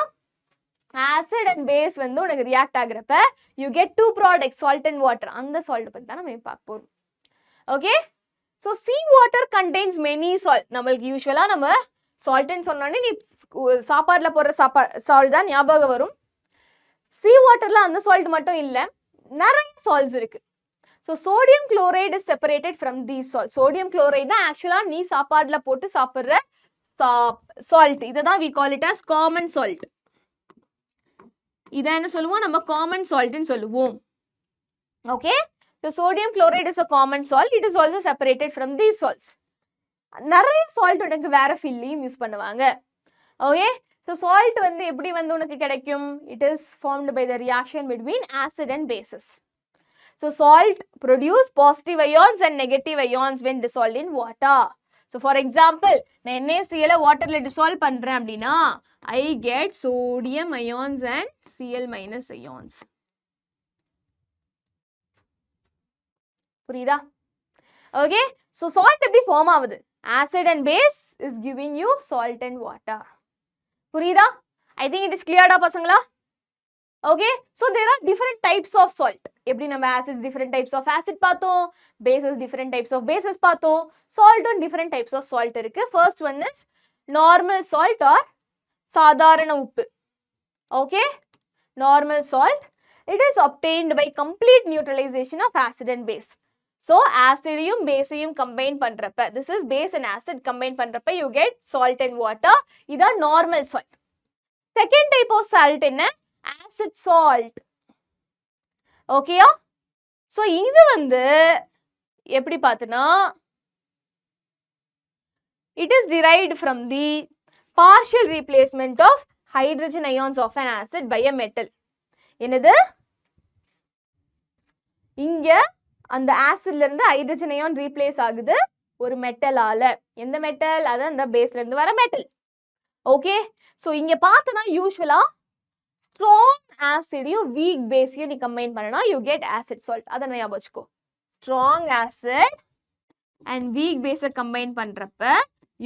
ஆசிட் அண்ட் பேஸ் வந்து உனக்கு ரியாக்ட் ஆகுறப்ப you get 2 products, salt and water. அந்த சால்ட் பத்தி தான் நம்ம பார்க்க போறோம். Okay, so sea water contains many salt. நம்மளுக்கு யூஸ்வலா நம்ம சால்ட்னு சொன்னோடனே நீ சாப்பாடுல போடுற சால்ட் தான் ஞாபகம் வரும். சீ வாட்டர்ல அந்த சால்ட் மட்டும் இல்லை, நிறைய சால்ட்ஸ் இருக்கு. So sodium chloride is separated from these salt. Sodium chloride தான் ஆக்சுவலா நீ சாப்பாடுல போட்டு சாப்பிட்ற சால்ட். இதை தான் we call it as common salt. இதை என்ன சொல்லுவோம்? நம்ம காமன் சால்ட்னு சொல்லுவோம். Okay, so sodium chloride is a common salt. It is also separated from these salts. நிறைய salt உனக்கு வேற ஃபீல்ட்லயும் யூஸ் பண்ணுவாங்க. Okay, so salt வந்து எப்படி வந்து உனக்கு கிடைக்கும்? It is formed by the reaction between acid and bases. So salt produce positive ions and negative ions when dissolved in water. So for example, நான் NaCl வாட்டர்ல dissolve பண்றேன் அப்படின்னா I get sodium ions and Cl minus ions. புரியுதா? Okay, so salt எப்படி form ஆகுது? Acid and base is giving you salt and water. புரியுதா? I think it is clear டா பசங்களா? Okay, so there are different types of salt. எப்படி நம்ம acids different types of acid பார்த்தோம், bases different types of bases பார்த்தோம், salt on different types of salt இருக்கு. First one is normal salt or சாதாரண உப்பு. Okay, normal salt. It is obtained by complete neutralization of acid and base. So acidum baseum combine பண்றப்ப, this is base and acid combine பண்றப்ப you get salt and water. இதான் normal salt. Second type of salt என்ன? Acid salt. Okay, so இது வந்து எப்படி பார்த்தனா, it is derived from the partial replacement of hydrogen ions of an acid by a metal. என்னது? இங்க அந்த ஆசிட்ல இருந்து ஹைட்ரஜன் அயான் ரீப்ளேஸ் ஆகுது ஒரு மெட்டலால. எந்த மெட்டல்? அது அந்த பேஸ்ல இருந்து வர மெட்டல். ஓகே, சோ இங்க பார்த்தனா யூசுவலா ஸ்ட்ராங் ஆசிடையும் வீக் பேஸையும் நீ கம்பைன் பண்ணனா யூ கெட் ஆசிட் சால்ட். அத ஞாபகம் வச்சுக்கோ. ஸ்ட்ராங் ஆசிட் அண்ட் வீக் பேஸை கம்பைன் பண்றப்ப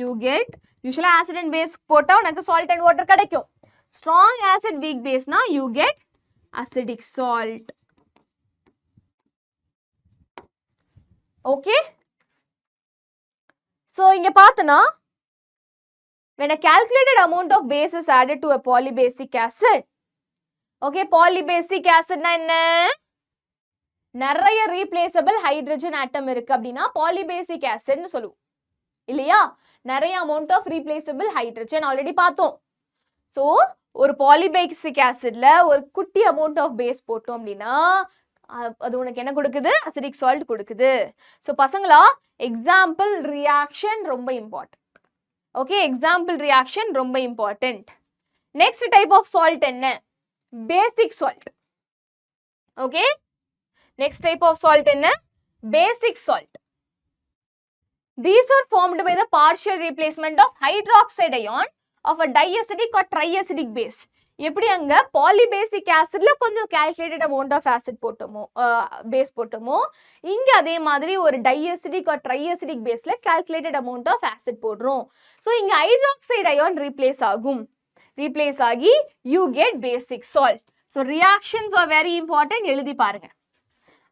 யூ கெட், யூசுவலா ஆசிட் அண்ட் பேஸ் போட்டா உனக்கு சால்ட் அண்ட் வாட்டர் கிடைக்கும். ஸ்ட்ராங் ஆசிட் வீக் பேஸ்னா you get acidic salt. Okay, so இங்க பார்த்தனா when a calculated amount of base is added to a polybasic acid, okay, polybasic acid na enna? நிறைய replaceable hydrogen atom இருக்கு அப்படினா polybasic acid னு சொல்லுவோம் இல்லையா? நிறைய amount of replaceable hydrogen already பார்த்தோம். so ஒரு polybasic acidல ஒரு குட்டி amount of base போட்டோம் அப்படினா அது உனக்கு என்ன கொடுக்குது? acidic salt கொடுக்குது. so பசங்களா example reaction ரொம்ப important. okay, example reaction ரொம்ப important. next type of salt என்ன? basic salt. okay, next type of salt என்ன? basic salt. these are formed by the partial replacement of hydroxide ion of a diacidic or triacidic base. எப்படி அங்க polybasic ஆசிட்ல கொஞ்சம் calculated amount of acid போட்டோமோ base போட்டோமோ, இங்க அதே மாதிரி ஒரு டைஅசிடிக் ஆர் ட்ரைஅசிடிக் பேஸ்ல கால்குலேட்டட் அமௌண்ட் ஆஃப் ஆசிட் போடுறோம். ஸோ இங்க ஹைட்ராக்சைடு அயான் ரீப்ளேஸ் ஆகும். ரீப்ளேஸ் ஆகி you get basic salt. So reactions are very important, எழுதி பாருங்க.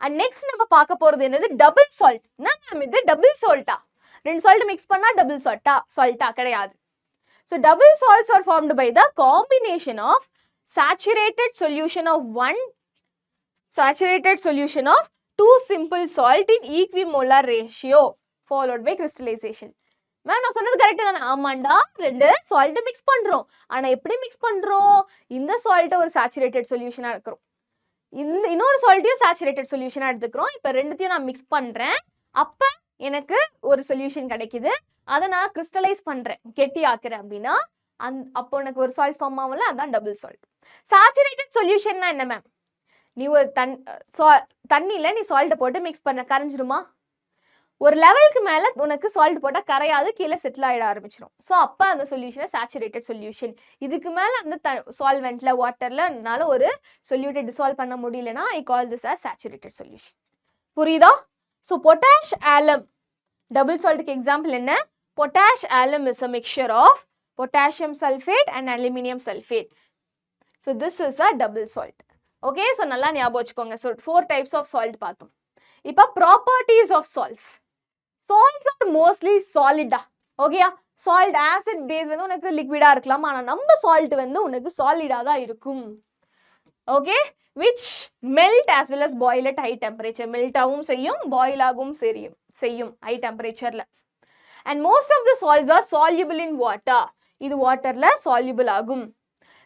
அண்ட் நெக்ஸ்ட் நம்ம பார்க்க போறது என்னது? Double salt. என்ன மேம் இது டபுள் சால்ட்டா? ரெண்டு சால்ட் மிக்ஸ் பண்ணா டபுள் சால்ட்டா கிடையாது. So double salts are formed by the combination of saturated solution of two simple salt in equimolar ratio followed by crystallization. Ma'am நான் சொன்னது கரெக்ட் தானே? ஆமாண்டா, ரெண்டு சால்ட் மிக்ஸ் பண்றோம். ஆனா எப்படி மிக்ஸ் பண்றோம்? இந்த சால்ட்டை ஒரு சாச்சுரேட்டட் சொல்யூஷனா எடுக்கிறோம், இன்னொரு சால்ட்டையும் சாச்சுரேட்டட் சொல்யூஷனா எடுத்துக்கிறோம். இப்ப ரெண்டுத்தையும் நான் மிக்ஸ் பண்றேன், அப்ப எனக்கு ஒரு சொல்யூஷன் கிடைக்குது. அதை நான் கிறிஸ்டலைஸ் பண்றேன், கெட்டி ஆக்குறேன் அப்படின்னா அப்போ எனக்கு ஒரு சால்ட் ஃபார்ம் ஆகும்ல, அதான் டபுள் சால்ட். சாச்சுரேட்டட் சொல்யூஷன்னா என்ன மேம்? நீ ஒரு தண்ணியில நீ சால்ட்டை போட்டு மிக்ஸ் பண்ண கரைஞ்சிருமா? ஒரு லெவலுக்கு மேல உனக்கு சால்ட் போட்டா கரையாது, கீழே செட்டில் ஆயிட ஆரம்பிச்சிடும். ஸோ அப்ப அந்த சொல்யூஷன் சாச்சுரேட்டட் சொல்யூஷன். இதுக்கு மேல அந்த சால்வெண்ட்ல வாட்டர்ல ஒரு சொல்யூட்டை டிசால்வ் பண்ண முடியலன்னா I call this as saturated solution. புரியுதா? ஸோ பொட்டாஷ் ஆலம் டபுள் சால்ட்டுக்கு எக்ஸாம்பிள் என்ன? Potash alum is a mixture of potassium sulfate and aluminum sulfate. So this is a double salt. Okay, so நல்லா ஞாபகம் வச்சுக்கோங்க. So 4 types of salt பார்த்தோம். இப்போ properties of salts. Salts are mostly solid. ஓகேயா? Salt acid base வந்து உனக்கு லிக்விடா இருக்கலாம், ஆனா நம்ம சால்ட் வந்து உனக்கு சாலிடா தான் இருக்கும். Okay, which melt as well as boil at high temperature. Melt ஆகும் செய்யும், பாயில் ஆகும் செய்யும் high temperatureல. And most of the salts are soluble in water. இது வாட்டர்ல soluble ஆகும்.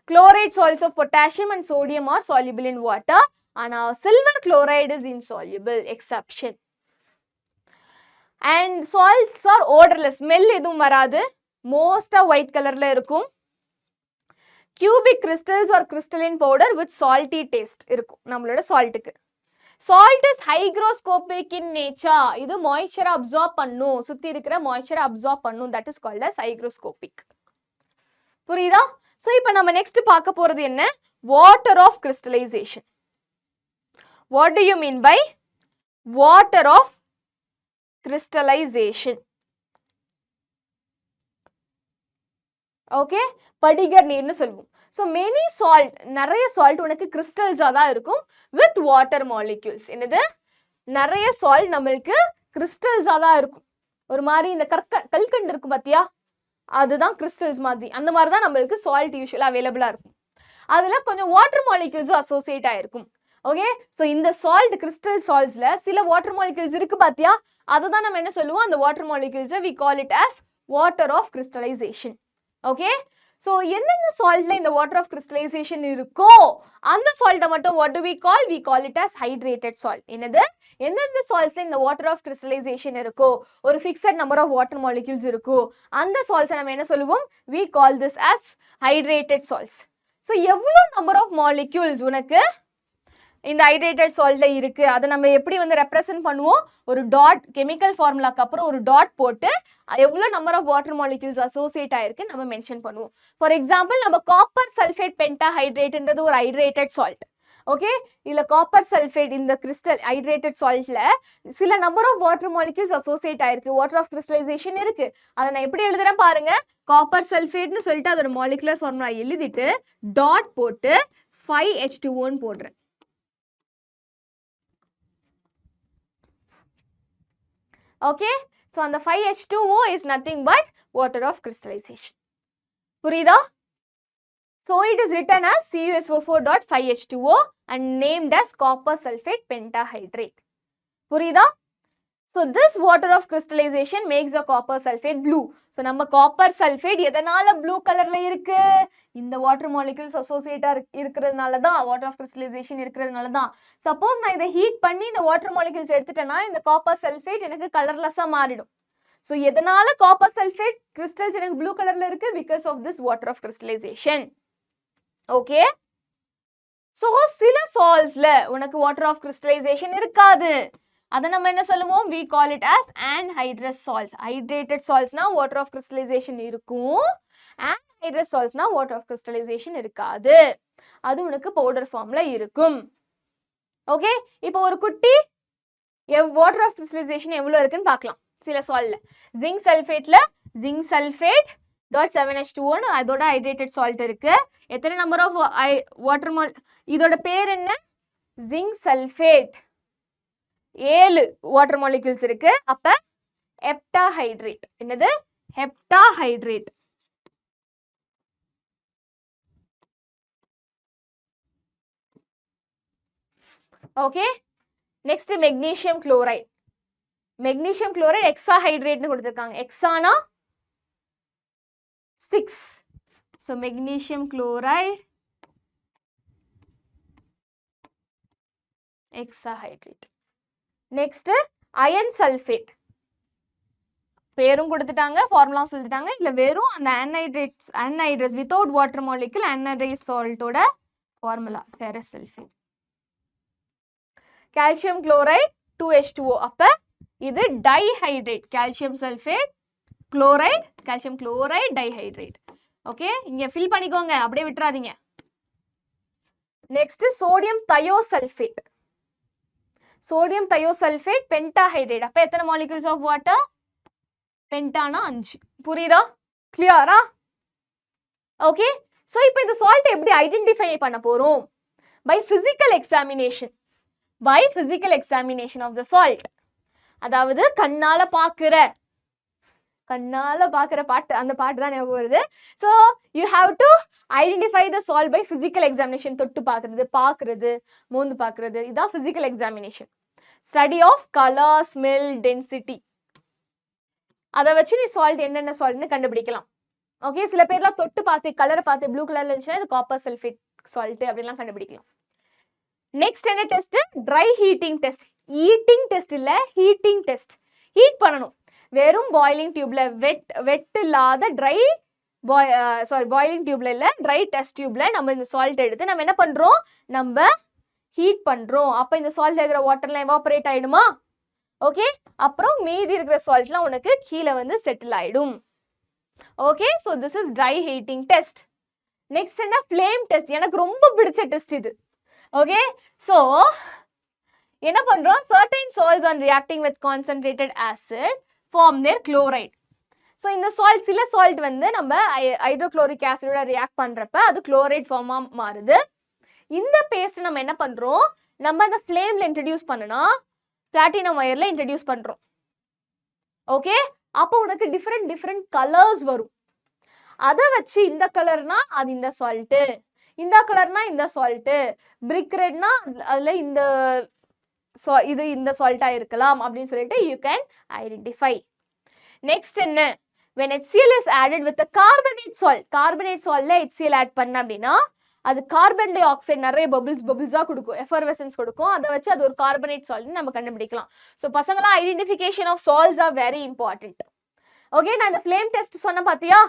Chloride salts of potassium and sodium are soluble in water. ஆனா silver chloride is insoluble, exception. And salts are odorless, smell எதுவும் வராது, most white colorல இருக்கும். Cubic crystals or crystalline powder with salty taste இருக்கும் நம்மளோட saltக்கு. Salt is hygroscopic in nature. இது moisture absorb பண்ணும், சுத்தி இருக்கிற moisture absorb பண்ணும், that is called as hygroscopic. புரியுதா? So இப்போ நம்ம next பார்க்க போறது என்ன? Water of crystallization. What do you mean by water of crystallization? Okay, படிகர் நீர்னு சொல்லுவோம். So many salt, நிறைய salt உனக்கு crystals தான் இருக்கும் with water molecules. என்னது? நிறைய salt நம்மளுக்கு crystals தான் இருக்கும். ஒரு மாதிரி இந்த கல்கண்டு இருக்கு பாத்தியா, அதுதான் crystals மாதிரி. அந்த மாதிரி தான் நம்மளுக்கு salt usually available இருக்கும். அதுல கொஞ்சம் water molecules associate ஆயிருக்கும். ஓகே, so இந்த salt crystal saltsல சில water molecules இருக்கு பாத்தியா, அதுதான் நம்ம என்ன சொல்லுவோம், அந்த water molecules we call it as water of crystallization. Okay, so எந்தெந்த saltல இந்த water of crystallization இருக்கோ அந்த saltஐ மட்டும் what do we call it as hydrated salt. என்னது? எந்தெந்த saltsல இந்த water of crystallization இருக்கோ, ஒரு fixed number of water molecules இருக்கோ, அந்த salts நம்ம என்ன சொல்லுவோம், we call this as hydrated salts. So எவ்வளவு number of molecules உனக்கு இந்த hydrated saltல இருக்கு, அதை நம்ம எப்படி வந்து ரெப்ரசன்ட் பண்ணுவோம், ஒரு டாட், கெமிக்கல் ஃபார்முலாக்கு அப்புறம் ஒரு டாட் போட்டு எவ்வளோ number of water molecules associate ஆயிருக்கு நம்ம மென்ஷன் பண்ணுவோம். ஃபார் எக்ஸாம்பிள் நம்ம காப்பர் சல்ஃபேட் பென்டாஹைட்ரேட்ன்றது ஒரு ஹைட்ரேட்டட் சால்ட். ஓகே, இதுல காப்பர் சல்ஃபேட் இந்த கிறிஸ்டல் ஹைட்ரேட்டட் சால்ட்ல சில number of water molecules associate ஆயிருக்கு, வாட்டர் ஆஃப் கிறிஸ்டலைசேஷன் இருக்கு. அதை நான் எப்படி எழுதுறேன் பாருங்க, காப்பர் சல்ஃபேட்னு சொல்லிட்டு அதோட மாலிகுலர் ஃபார்முலா எழுதிட்டு டாட் போட்டு 5H2O போடுறேன். Okay, so and the 5H2O is nothing but water of crystallization. Purida? So it is written as CuSO4.5H2O and named as copper sulfate pentahydrate. Purida? So this water of crystallization makes the copper sulfate blue. So நம்ம copper sulfate எதனால blue colorல இருக்கு, இந்த water molecules associate இருக்கிறதுனால தான், water of crystallization இருக்கிறதுனால தான். Suppose நான் இதை heat பண்ணி இந்த water molecules எடுத்துட்டேன்னா இந்த copper sulfate எனக்கு colorless மாறிடும். So எதனால copper sulfate crystals எனக்கு blue colorல இருக்கு, because of this water of crystallization. Okay, so சில saltsல உனக்கு water of crystallization இருக்காது, அதை நம்ம என்ன சொல்லுவோம், we call it as anhydrous salts. Hydrated salts na water of crystallization இருக்கும், anhydrous salts na water of crystallization இருக்காது, அது உனக்கு powder formல இருக்கும். ஓகே, இப்போ ஒரு குட்டி water of crystallization எவ்வளவு இருக்குன்னு பார்க்கலாம். சில saltல zinc sulfateல zinc sulfate .7H2O அதோட hydrated salt இருக்கு. எத்தனை நம்பர் ஆஃப் வாட்டர் இதோட பேர் என்ன, zinc sulfate, 7 வாட்டர் மாலிக்யூல்ஸ் இருக்கு. அப்ப ஹெப்டாஹைட்ரேட், என்னது, heptahydrate. Okay, next magnesium chloride. Magnesium chloride ஹெக்ஸாஹைட்ரேட்னு கொடுத்திருக்காங்க, ஹெக்ஸானா 6. so magnesium chloride hexahydrate. Next iron sulfate, பேரும் கொடுத்துட்டாங்க, ஃபார்முலா சொல்லிட்டாங்க, இல்ல வெறும் அந்த anhydrous without water molecule anhydrous salt ஓட formula ferrous sulfate. calcium chloride 2H2O, அப்ப இது dihydrate, calcium sulfate chloride, calcium chloride dihydrate. Okay, இங்க ஃபில் பண்ணிக்கோங்க, அப்படியே விட்டுறாதீங்க. Next sodium thiosulphate, sodium thiosulfate pentahydrate. அப்ப எத்தனை molecules of water, பென்டானா 5. புரியுதா, கிளியரா? ஓகே, சோ இப்போ இந்த salt எப்படி ஐடென்டிஃபை பண்ண போறோம், by physical examination, by physical examination of the salt. அதாவது கண்ணால பாக்குற பாட்டு, அந்த பாட்டு தான் ஞாபகம் வருது. so you have to identify the salt by physical examination. தொட்டு பாக்குறது மோந்து பாக்குறது, இதான் physical examination. study of color, smell, density. அதை வச்சு நீ சால்ட் என்னென்ன சால்ட்னு கண்டுபிடிக்கலாம். ஓகே, சில பேர்லாம் தொட்டு பார்த்து கலரை பார்த்து ப்ளூ கலர்ல இருந்துச்சுன்னா இது காப்பர் சல்ஃபேட் சால்ட் அப்படிலாம் கண்டுபிடிக்கலாம். நெக்ஸ்ட் என்ன test? Try heating test. Eating test இல்ல, ஹீட்டிங் டெஸ்ட். ஹீட் பண்ணணும். வெறும் பாயிலிங் டியூப்ல வெட் இல்லாத ட்ரை பாயிலிங் டியூப்ல இல்ல, ட்ரை டெஸ்ட் டியூப்ல நம்ம இந்த சால்ட் எடுத்து நம்ம என்ன பண்றோம்? நம்ம ஹீட் பண்றோம். அப்ப இந்த சால்ட்ல இருக்கிற வாட்டர்லாம் எவாபரேட் ஆயிடுமா? ஓகே, அப்புறம் மீதி இருக்கிற சால்ட்லாம் உனக்கு கீழே வந்து செட்டில் ஆயிடும். Okay, so this is dry heating test. Next என்ன? Flame test. எனக்கு ரொம்ப பிடிச்ச டெஸ்ட் இது. ஓகே, ஸோ என்ன பண்றோம்? certain salts on reacting with concentrated acid form their chloride. So இந்த சால்ட், சில சால்ட் வந்து நம்ம ஹைட்ரோக்ளோரிக் ஆசிடோட ரியாக்ட் பண்றப்ப அது குளோரைட் ஃபார்மா மாறுது. இந்த பேஸ்ட் நம்ம என்ன பண்றோம்? நம்ம அந்த ஃப்ளேம்ல இன்ட்ரடியூஸ் பண்ணனா பிளாட்டினம் வயர்ல இன்ட்ரடியூஸ் பண்றோம். ஓகே, அப்போ உனக்கு டிஃப்ரெண்ட் கலர்ஸ் வரும். அதை வச்சு இந்த கலர்னா அது இந்த சால்ட், இந்த கலர்னா இந்த சால்ட், பிரிக் ரெட்னா அதுல இந்த இது இந்த சால்ட்டா இருக்கலாம் அப்படின்னு சொல்லிட்டு யூ கேன் ஐடென்டிஃபை. நெக்ஸ்ட் என்ன? when HCl is added with a carbonate salt, carbonate saltல HCl ஆட் பண்ண அப்படின்னா அது கார்பன் டை ஆக்சைடு நிறைய பபிள்ஸா கொடுக்கும், எஃபர்வெசன்ஸ் கொடுக்கும். அதை வச்சு அது ஒரு கார்பனேட் சால்ட்னு நம்ம கண்டுபிடிக்கலாம். ஸோ பசங்களா, identification of salts are very important. Okay, நான் இந்த ஃப்ளேம் டெஸ்ட் சொன்ன பாத்தியா?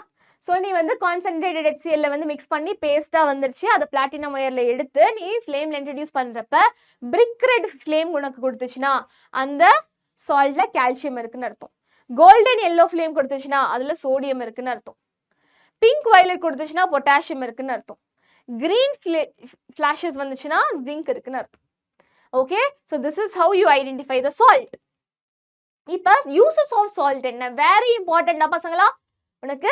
ஸோ நீ வந்து கான்சென்ட்ரேட்டட் HCl வந்து மிக்ஸ் பண்ணி பேஸ்டா வந்துருச்சு, அதை பிளாட்டினம் வயர்ல எடுத்து நீ ஃப்ளேம்ல இன்ட்ரடியூஸ் பண்றப்ப பிரிக் ரெட் ஃப்ளேம் உனக்கு கொடுத்துச்சுன்னா அந்த சால்ட்ல கால்சியம் இருக்குன்னு அர்த்தம். கோல்டன் எல்லோ ஃப்ளேம் கொடுத்துச்சுன்னா அதுல சோடியம் இருக்குன்னு அர்த்தம். பிங்க் வயலட் கொடுத்துச்சுன்னா பொட்டாசியம் இருக்குன்னு அர்த்தம். கிரீன் ஃபிளாஷஸ் வந்துச்சுன்னா ஜிங்க் இருக்குன்னு அர்த்தம். Okay, so this is how you identify the salt. இப்போ யூசஸ் ஆஃப் சால்ட் என்ன? வெரி இம்பார்ட்டன்டா பசங்களா, உனக்கு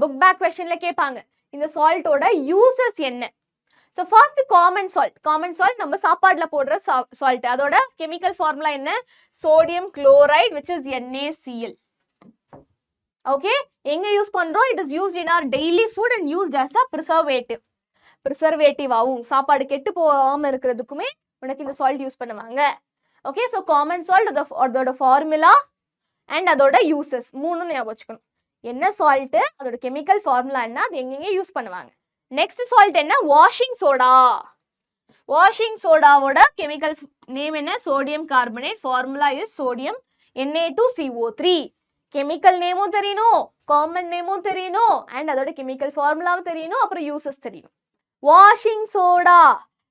புக் பேக் கொஸ்டின்ல கேட்பாங்க இந்த சால்ட்டோட யூசஸ் என்ன. So first common salt. Common salt நம்ம சாப்பாடுல போடுற சால்ட். அதோட கெமிக்கல் ஃபார்முலா என்ன? Sodium chloride which is NaCl. Okay, எங்க யூஸ் பண்றோம்? It is used in our daily food and used as a preservative. ப்ரிசர்வேட்டிவாகவும் சாப்பாடு கெட்டு போகாம இருக்கிறதுக்குமே உனக்கு இந்த சால்ட் யூஸ் பண்ணுவாங்க. ஓகே, ஸோ காமன் சால்ட், அதோட ஃபார்முலா அண்ட் அதோட யூசஸ் மூணும் ஞாபகம் வச்சுக்கணும். என்ன சால்ட், அதோட கெமிக்கல் ஃபார்முலா என்ன, அது எங்கெங்க யூஸ் பண்ணுவாங்க. நெக்ஸ்ட் சால்ட் என்ன? Washing soda. வாஷிங் சோடாவோட கெமிக்கல் நேம் என்ன? Sodium carbonate. Formula is sodium Na2CO3. Chemical நேமும் தெரியணும், காமன் நேமும் தெரியணும், அண்ட் அதோட கெமிக்கல் ஃபார்முலாவும் தெரியணும், அப்புறம் யூசஸ் தெரியணும். Washing soda.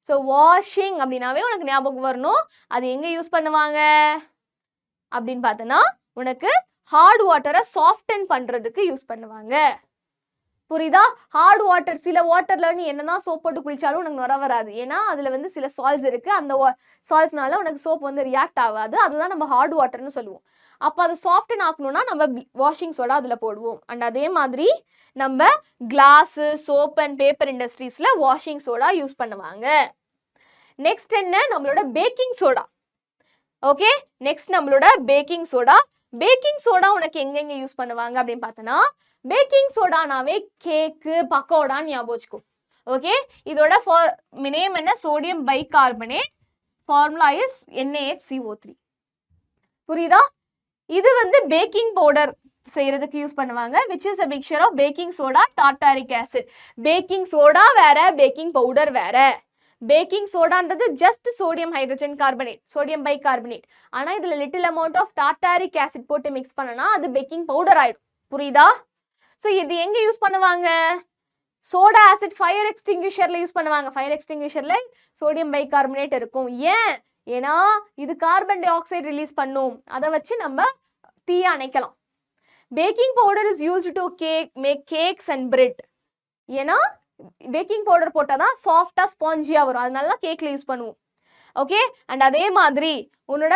ஸோ வாஷிங் அப்படின்னாவே உனக்கு ஞாபகம் வரணும் அது எங்க யூஸ் பண்ணுவாங்க அப்படின்னு பார்த்தனா உனக்கு ஹார்ட் வாட்டரை சாஃப்டன் பண்றதுக்கு யூஸ் பண்ணுவாங்க. புரியுதா? ஹார்ட் வாட்டர், சில வாட்டர்ல நீ என்னதான் சோப் போட்டு குளிச்சாலும் உனக்கு நுர வராது, ஏன்னா அதுல வந்து சில சால்ட்ஸ் இருக்கு, அந்த சால்ட்ஸ்னால உனக்கு சோப் வந்து ரியாக்ட் ஆகாது, அதுதான் நம்ம ஹார்ட் வாட்டர்னு சொல்லுவோம். அப்போ அதை சாஃப்டன் ஆக்கணும்னா நம்ம வாஷிங் சோடா அதுல போடுவோம். அண்ட் அதே மாதிரி நம்ம கிளாஸ், சோப் அண்ட் பேப்பர் இண்டஸ்ட்ரீஸ்ல வாஷிங் சோடா யூஸ் பண்ணுவாங்க. நெக்ஸ்ட் என்ன? நம்மளோட பேக்கிங் சோடா. ஓகே, நெக்ஸ்ட் நம்மளோட பேக்கிங் சோடா. பேக்கிங் சோடா உனக்கு எங்கெங்க யூஸ் பண்ணுவாங்க அப்படின்னு பார்த்தனா பேக்கிங் சோடானாவே கேக்கு, பக்கோடான்னு ஞாபகம் வச்சுக்கோ. ஓகே, இதோட நேம் என்ன? Sodium bicarbonate. Formula is NaHCO3. புரியுதா? இது வந்து பேக்கிங் பவுடர் செய்யறதுக்கு யூஸ் பண்ணுவாங்க, which is a mixture of baking soda, tartaric acid. Baking soda வேற, பேக்கிங் பவுடர் வேற. பேக்கிங் சோடான்றது just sodium hydrogen carbonate, sodium bicarbonate. ஆனா இதுல little amount of tartaric acid போட்டு மிக்ஸ் பண்ணனா அது பேக்கிங் பவுடர் ஆயிடும். புரியுதா? ஸோ இது எங்க யூஸ் பண்ணுவாங்க? சோடா ஆசிட் ஃபயர் எக்ஸ்டிங்யூஷர்ல யூஸ் பண்ணுவாங்க. ஃபயர் எக்ஸ்டிங்யூஷர்ல சோடியம் பைகார்பனேட் இருக்கும். ஏன்? ஏன்னா இது கார்பன் டை ஆக்சைடு ரிலீஸ் பண்ணும், அதை வச்சு நம்ம தீயை அணைக்கலாம். Baking powder is used to make cakes and bread. ஏன்னா பேக்கிங் பவுடர் போட்டாதான் சாஃப்டா ஸ்பாஞ்சியா வரும், அதனால கேக்ல யூஸ் பண்ணுவோம். ஓகே, அண்ட் அதே மாதிரி உன்னோட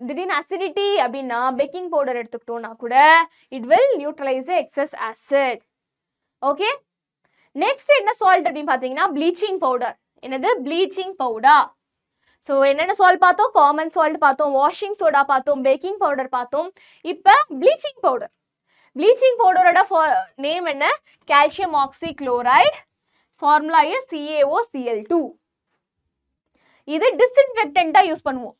திடீர்னு அசிடிட்டி அப்படின்னா பேக்கிங் பவுடர் எடுத்துக்கிட்டோம்னா கூட it will neutralise excess acid. Okay, next என்ன சால்ட் அப்படின்னு பார்த்தீங்கன்னா ப்ளீச்சிங் பவுடர். என்னது? Bleaching powder. ஸோ என்னென்ன சால்ட் பார்த்தோம்? காமன் சால்ட் பார்த்தோம், வாஷிங் சோடா பார்த்தோம், பேக்கிங் பவுடர் பார்த்தோம். இப்போ ப்ளீச்சிங் பவுடர். ப்ளீச்சிங் பவுடரோட நேம் என்ன? Calcium oxychloride. Formula is CaOCl2. இது டிஸ்இன்ஃபெக்டண்டா யூஸ் பண்ணுவோம்.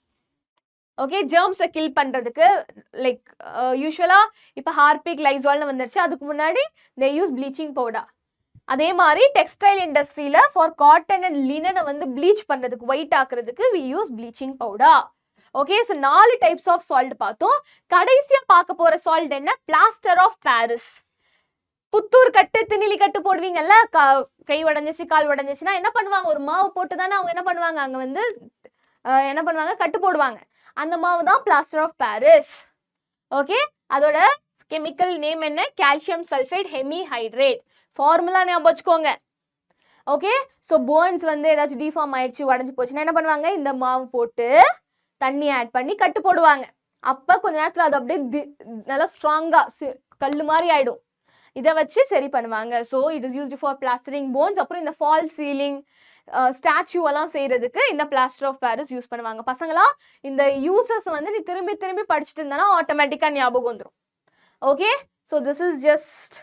ஓகே, ஜெர்ம்ஸை கில் பண்றதுக்கு. லைக் யூஸ்வலா இப்போ ஹார்பிக், லைசால்னு வந்துருச்சு, அதுக்கு முன்னாடி தே யூஸ் ப்ளீச்சிங் பவுடர். அதே மாதிரி டெக்ஸ்டைல் இண்டஸ்ட்ரியில ஃபார் காட்டன் அண்ட் லினனை வந்து ப்ளீச் பண்றதுக்கு ஒயிட் ஆக்குறதுக்கு we use bleaching powder. Okay, so 4 types of salt பார்த்தோம். கடைசியா பார்க்க போற சால்ட் என்ன? Plaster of Paris. புத்தூர் கட்டு திணிலி கட்டு போடுவீங்கல்ல, கை உடஞ்சிச்சு கால் உடஞ்சிச்சுன்னா என்ன பண்ணுவாங்க? ஒரு மாவு போட்டு தானே அவங்க என்ன பண்ணுவாங்க, அங்க வந்து என்ன பண்ணுவாங்க, கட்டு போடுவாங்க. அந்த மாவு தான் பிளாஸ்டர் ஆஃப் பாரிஸ். ஓகே, அதோட கெமிக்கல் நேம் என்ன? Calcium sulphate hemihydrate. ஃபார்முலா ஞாபகம் வச்சுக்கோங்க. ஓகே, ஸோ போன்ஸ் வந்து ஏதாச்சும் டிஃபார்ம் ஆயிடுச்சு உடஞ்சி போச்சுன்னா என்ன பண்ணுவாங்க? இந்த மாவு போட்டு தண்ணி ஆட் பண்ணி கட்டு போடுவாங்க. அப்போ கொஞ்ச நேரத்தில் அது அப்படியே நல்லா ஸ்ட்ராங்காக கல் மாதிரி ஆயிடும். இதை வச்சு சரி பண்ணுவாங்க. So it is used for plastering bones. அப்புறம் இந்த ஃபால் சீலிங் ஸ்டாச்சு எல்லாம் செய்யறதுக்கு இந்த பிளாஸ்டர் ஆஃப் பாரிஸ் யூஸ் பண்ணுவாங்க. பசங்களா, இந்த யூசஸ் வந்து நீ திரும்பி திரும்பி படிச்சுட்டு இருந்தானா ஆட்டோமேட்டிக்கா ஞாபகம் வந்துடும். Okay, so this is just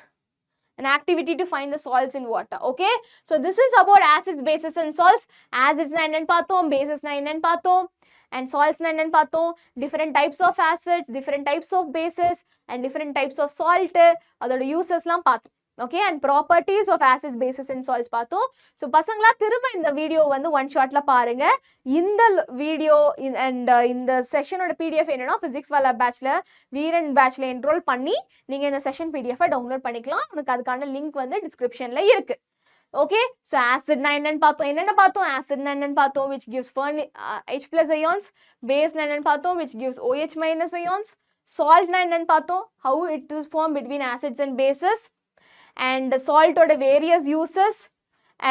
an activity to find the salts in water. Okay, so this is about acids, bases and salts. Acids na enna paathom, bases na enna paathom, and salts na enna paathom. Different types of acids, different types of bases and different types of salt, adoda uses la paathom. Okay, and properties of acids, bases and salts paathom. So pasangala thirumba indha video vandu one shot la paarenga. Indha video and indha session oda pdf enna physics wala batch la VEERAN batch la enroll panni neenga indha session pdf download panikalam. unakku adukana link vandu description la irukku. Okay, so acid na enna paathom, acid na enna paathom, which gives H plus ions. Base na enna paathom, which gives OH minus ions. Salt na enna paathom, how it is formed between acids and bases, and salt oda various uses,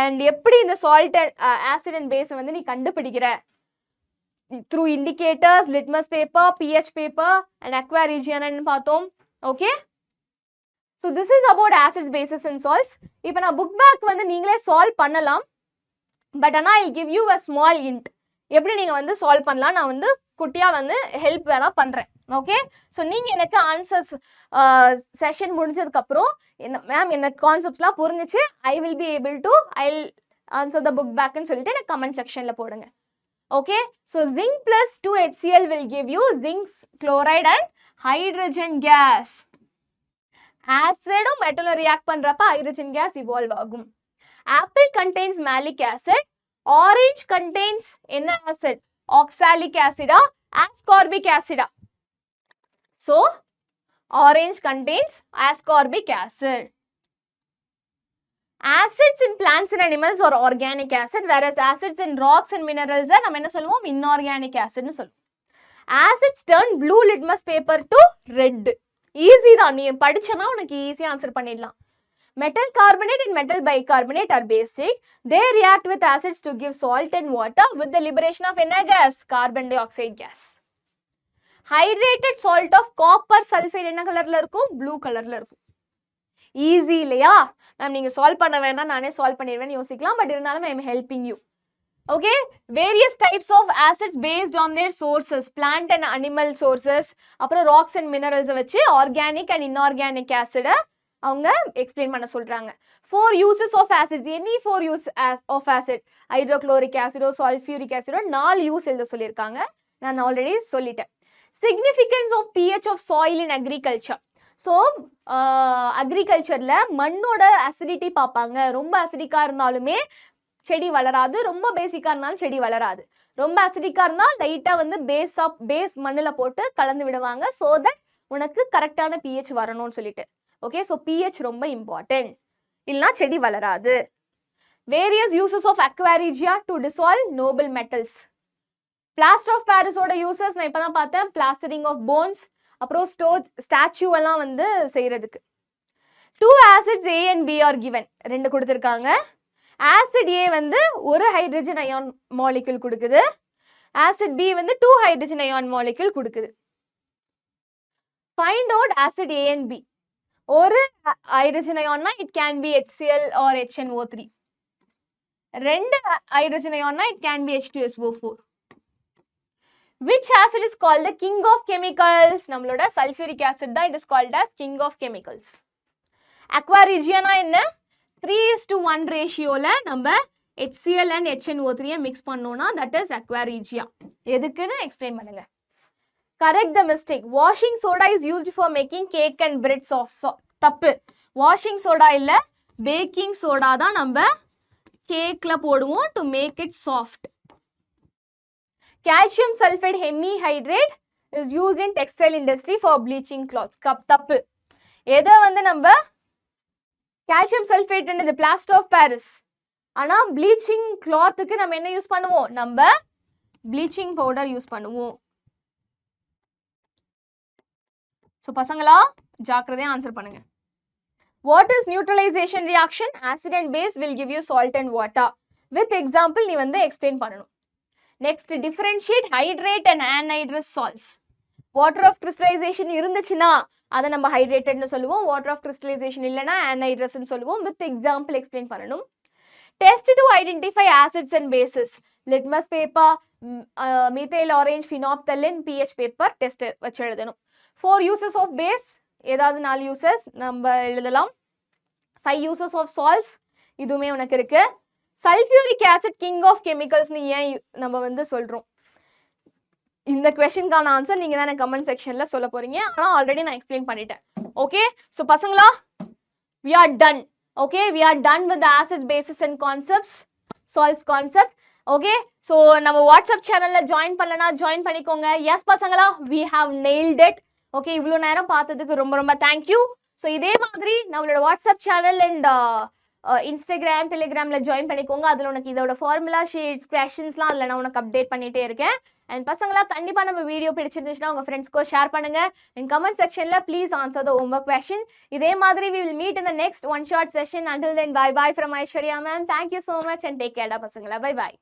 and eppadi இந்த salt and acid and base வந்து நீ கண்டுபிடிக்கிற through indicators, litmus paper, pH paper and aqua regia ன்னு பார்த்தோம். Okay, so this is about acids, bases and salts. இப்போ நான் book back வந்து நீங்களே solve பண்ணலாம், but ஆனா I'll give you a small hint. எப்படி நீங்க வந்து solve பண்ணலாம் நான் வந்து குட்டியா வந்து ஹெல்ப் வேணா பண்றேன். ஓகே, ஸோ நீங்கள் எனக்கு ஆன்சர்ஸ் செஷன் முடிஞ்சதுக்கப்புறம் மேம் எனக்கு கான்செப்ட்ஸ்லாம் புரிஞ்சிச்சு, I will be able to answer the book பேக்குன்னு சொல்லிட்டு எனக்கு கமெண்ட் செக்ஷனில் போடுங்க. Okay, so zinc plus 2HCl will give you zinc chloride and hydrogen gas. ஆசிடும் மெட்டலும் ரியாக்ட் பண்ணுறப்ப ஹைட்ரஜன் கேஸ் இவால்வ் ஆகும். Apple contains malic acid, orange contains என்ன ஆசிட்? ஆக்சாலிக் ஆசிடா, ascorbic acid. So, orange contains ascorbic acid. Acids in plants and animals are organic acid, whereas acids in rocks and minerals are நம்ம என்ன சொல்லுவோம்? Inorganic acid ன்னு சொல்லுவோம். Acids turn blue litmus paper to red. Easy தான், நீ படிச்சனா உனக்கு ஈஸியா answer பண்ணிடலாம். Metal carbonate and metal bicarbonate are basic. They react with acids to give salt and water with the liberation of என்ன gas? Carbon dioxide gas. Hydrated salt of copper sulfate என்ன கலர்ல இருக்கும்? Blue கலர்ல இருக்கும். Easy இல்லையா ma'am? நீங்க solve பண்ண வேண்டாம், நானே சால்வ் பண்ணிடுவேன்னு யோசிக்கலாம், பட் இருந்தாலும் I am helping you. Okay, various types of acids based on their sources, plant and animal sources, அப்புறம் ராக்ஸ் அண்ட் மினரல்ஸை வச்சு ஆர்கானிக் அண்ட் இன்ஆர்கானிக் ஆசிடை அவங்க எக்ஸ்பிளைன் பண்ண சொல்றாங்க. 4 uses of acids. Any 4 use of acid? Hydrochloric ஆசிடோ, sulphuric ஆசிடோ 4 use எழுத சொல்லியிருக்காங்க, நான் ஆல்ரெடி சொல்லிட்டேன். Significance of pH of soil in agriculture. So அக்ரிகல்ச்சரில் மண்ணோட அசிடிட்டி பார்ப்பாங்க. ரொம்ப அசிடிக்காக இருந்தாலுமே செடி வளராது, ரொம்ப பேசிக்காக இருந்தாலும் செடி வளராது. ரொம்ப அசிடிக்காக இருந்தால் லைட்டாக வந்து பேஸ் மண்ணில் போட்டு கலந்து விடுவாங்க, ஸோ தட் உனக்கு கரெக்டான பிஹெச் வரணும்னு சொல்லிட்டு. ஓகே, ஸோ பிஹெச் ரொம்ப இம்பார்ட்டன்ட், இல்லைனா செடி வளராது. Various uses of aqua regia to dissolve noble metals. Plaster of பாரிஸோட யூசஸ் நான் இப்போ தான் பார்த்தேன். பிளாஸ்டரிங் ஆஃப் போன்ஸ், அப்புறம் ஸ்டாச்சு எல்லாம் வந்து செய்யறதுக்கு. 2 acids A and B are given. 2 கொடுத்துருக்காங்க. ஆசிட் A வந்து ஒரு ஹைட்ரஜன் அயான் மாலிக்யூல் கொடுக்குது, ஆசிட் B வந்து 2 ஹைட்ரஜன் அயான் மாலிக்யூல் கொடுக்குது. Find out acid A and B. ஒரு ஹைட்ரஜன் அயான்னா it can be HCl or HNO3. 2 hydrogen அயான்னா it can be H2SO4. Which acid is called the king of chemicals? நம்மளோட sulfuric acid தான் it is called as king of chemicals. Aqua regia என்ன? 3:1 ரேஷியோல நம்ம HCl and HNO3 mix பண்ணோம்னா that is aqua regia. எதுக்குன்னு explain பண்ணுங்க. Correct the mistake. Washing soda is used for making cake and bread soft. தப்பு. Washing soda இல்ல, baking soda தான் நம்ம கேக்ல போடுவோம் to make it soft. Calcium sulphate hemihydrate is used in textile industry for bleaching clothes. தப்பு. எதை வந்து நம்ம கால்சியம் சல்ஃபேட் இது பிளாஸ்டர் ஆஃப் பாரிஸ். ஆனா ப்ளீச்சிங் கிளாத்துக்கு நம்ம என்ன யூஸ் பண்ணுவோம்? நம்ம ப்ளீச்சிங் பவுடர் யூஸ் பண்ணுவோம். ஸோ பசங்களா ஜாக்கிரதையா ஆன்சர் பண்ணுங்க. What is neutralization reaction? Acid and base will give you salt and water. With example, நீ வந்து explain பண்ணணும். Next, differentiate hydrate and anhydrous salts. Water of crystallization இருந்துச்சுன்னா அதை நம்ம hydrated சொல்லுவோம். Water of crystallization இல்லைன்னா anhydrous சொல்லுவோம். With example explain பண்ணணும். Test to identify acids and bases. Litmus paper, methyl orange, phenolphthalein, pH paper test வச்சு எழுதணும். 4 uses of base. ஏதாவது 4 uses நம்ம எழுதலாம். 5 uses of salts இதுவுமே உனக்கு இருக்கு. சல்ஃபியூரிக் ஆசிட் கிங் ஆஃப் கெமிக்கல்ஸ்னு ஏன் நம்ம வந்து சொல்றோம்? இந்த क्वेश्चनக்கான ஆன்சர் நீங்க தான் கமெண்ட் செக்ஷன்ல சொல்ல போறீங்க. ஆனா ஆல்ரெடி நான் எக்ஸ்பிளைன் பண்ணிட்டேன். ஓகே, சோ பசங்களா we are done. Okay, we are done with the acids, bases and concepts, salts concept. Okay, so நம்ம வாட்ஸ்அப் சேனல்ல ஜாயின் பண்ணலனா ஜாயின் பண்ணிக்கோங்க. எஸ் பசங்களா, we have nailed it. Okay, இவ்வளோ நேரம் பார்த்ததுக்கு ரொம்ப ரொம்ப தேங்க்யூ. ஸோ இதே மாதிரி நம்மளோட வாட்ஸ்அப் சேனல் அண்ட் இன்ஸ்டாகிராம் டெலிகிராமில் ஜாயின் பண்ணிக்கோங்க. அதில் உனக்கு இதோட ஃபார்முலா ஷீட்ஸ் கொஷின்ஸ்லாம் அதில் நான் உனக்கு அப்டேட் பண்ணிகிட்டே இருக்கேன். அண்ட் பசங்களா கண்டிப்பாக நம்ம வீடியோ பிடிச்சிருந்துச்சுன்னா உங்கள் ஃப்ரெண்ட்ஸ்க்கோ ஷேர் பண்ணுங்கள். அண்ட் கமெண்ட் செக்ஷனில் please answer the homework question. இதே மாதிரி we will meet in the next one short session. Until then, bye bye from Aishwarya ma'am. Thank you so much and take care, பசங்களா. Bye bye.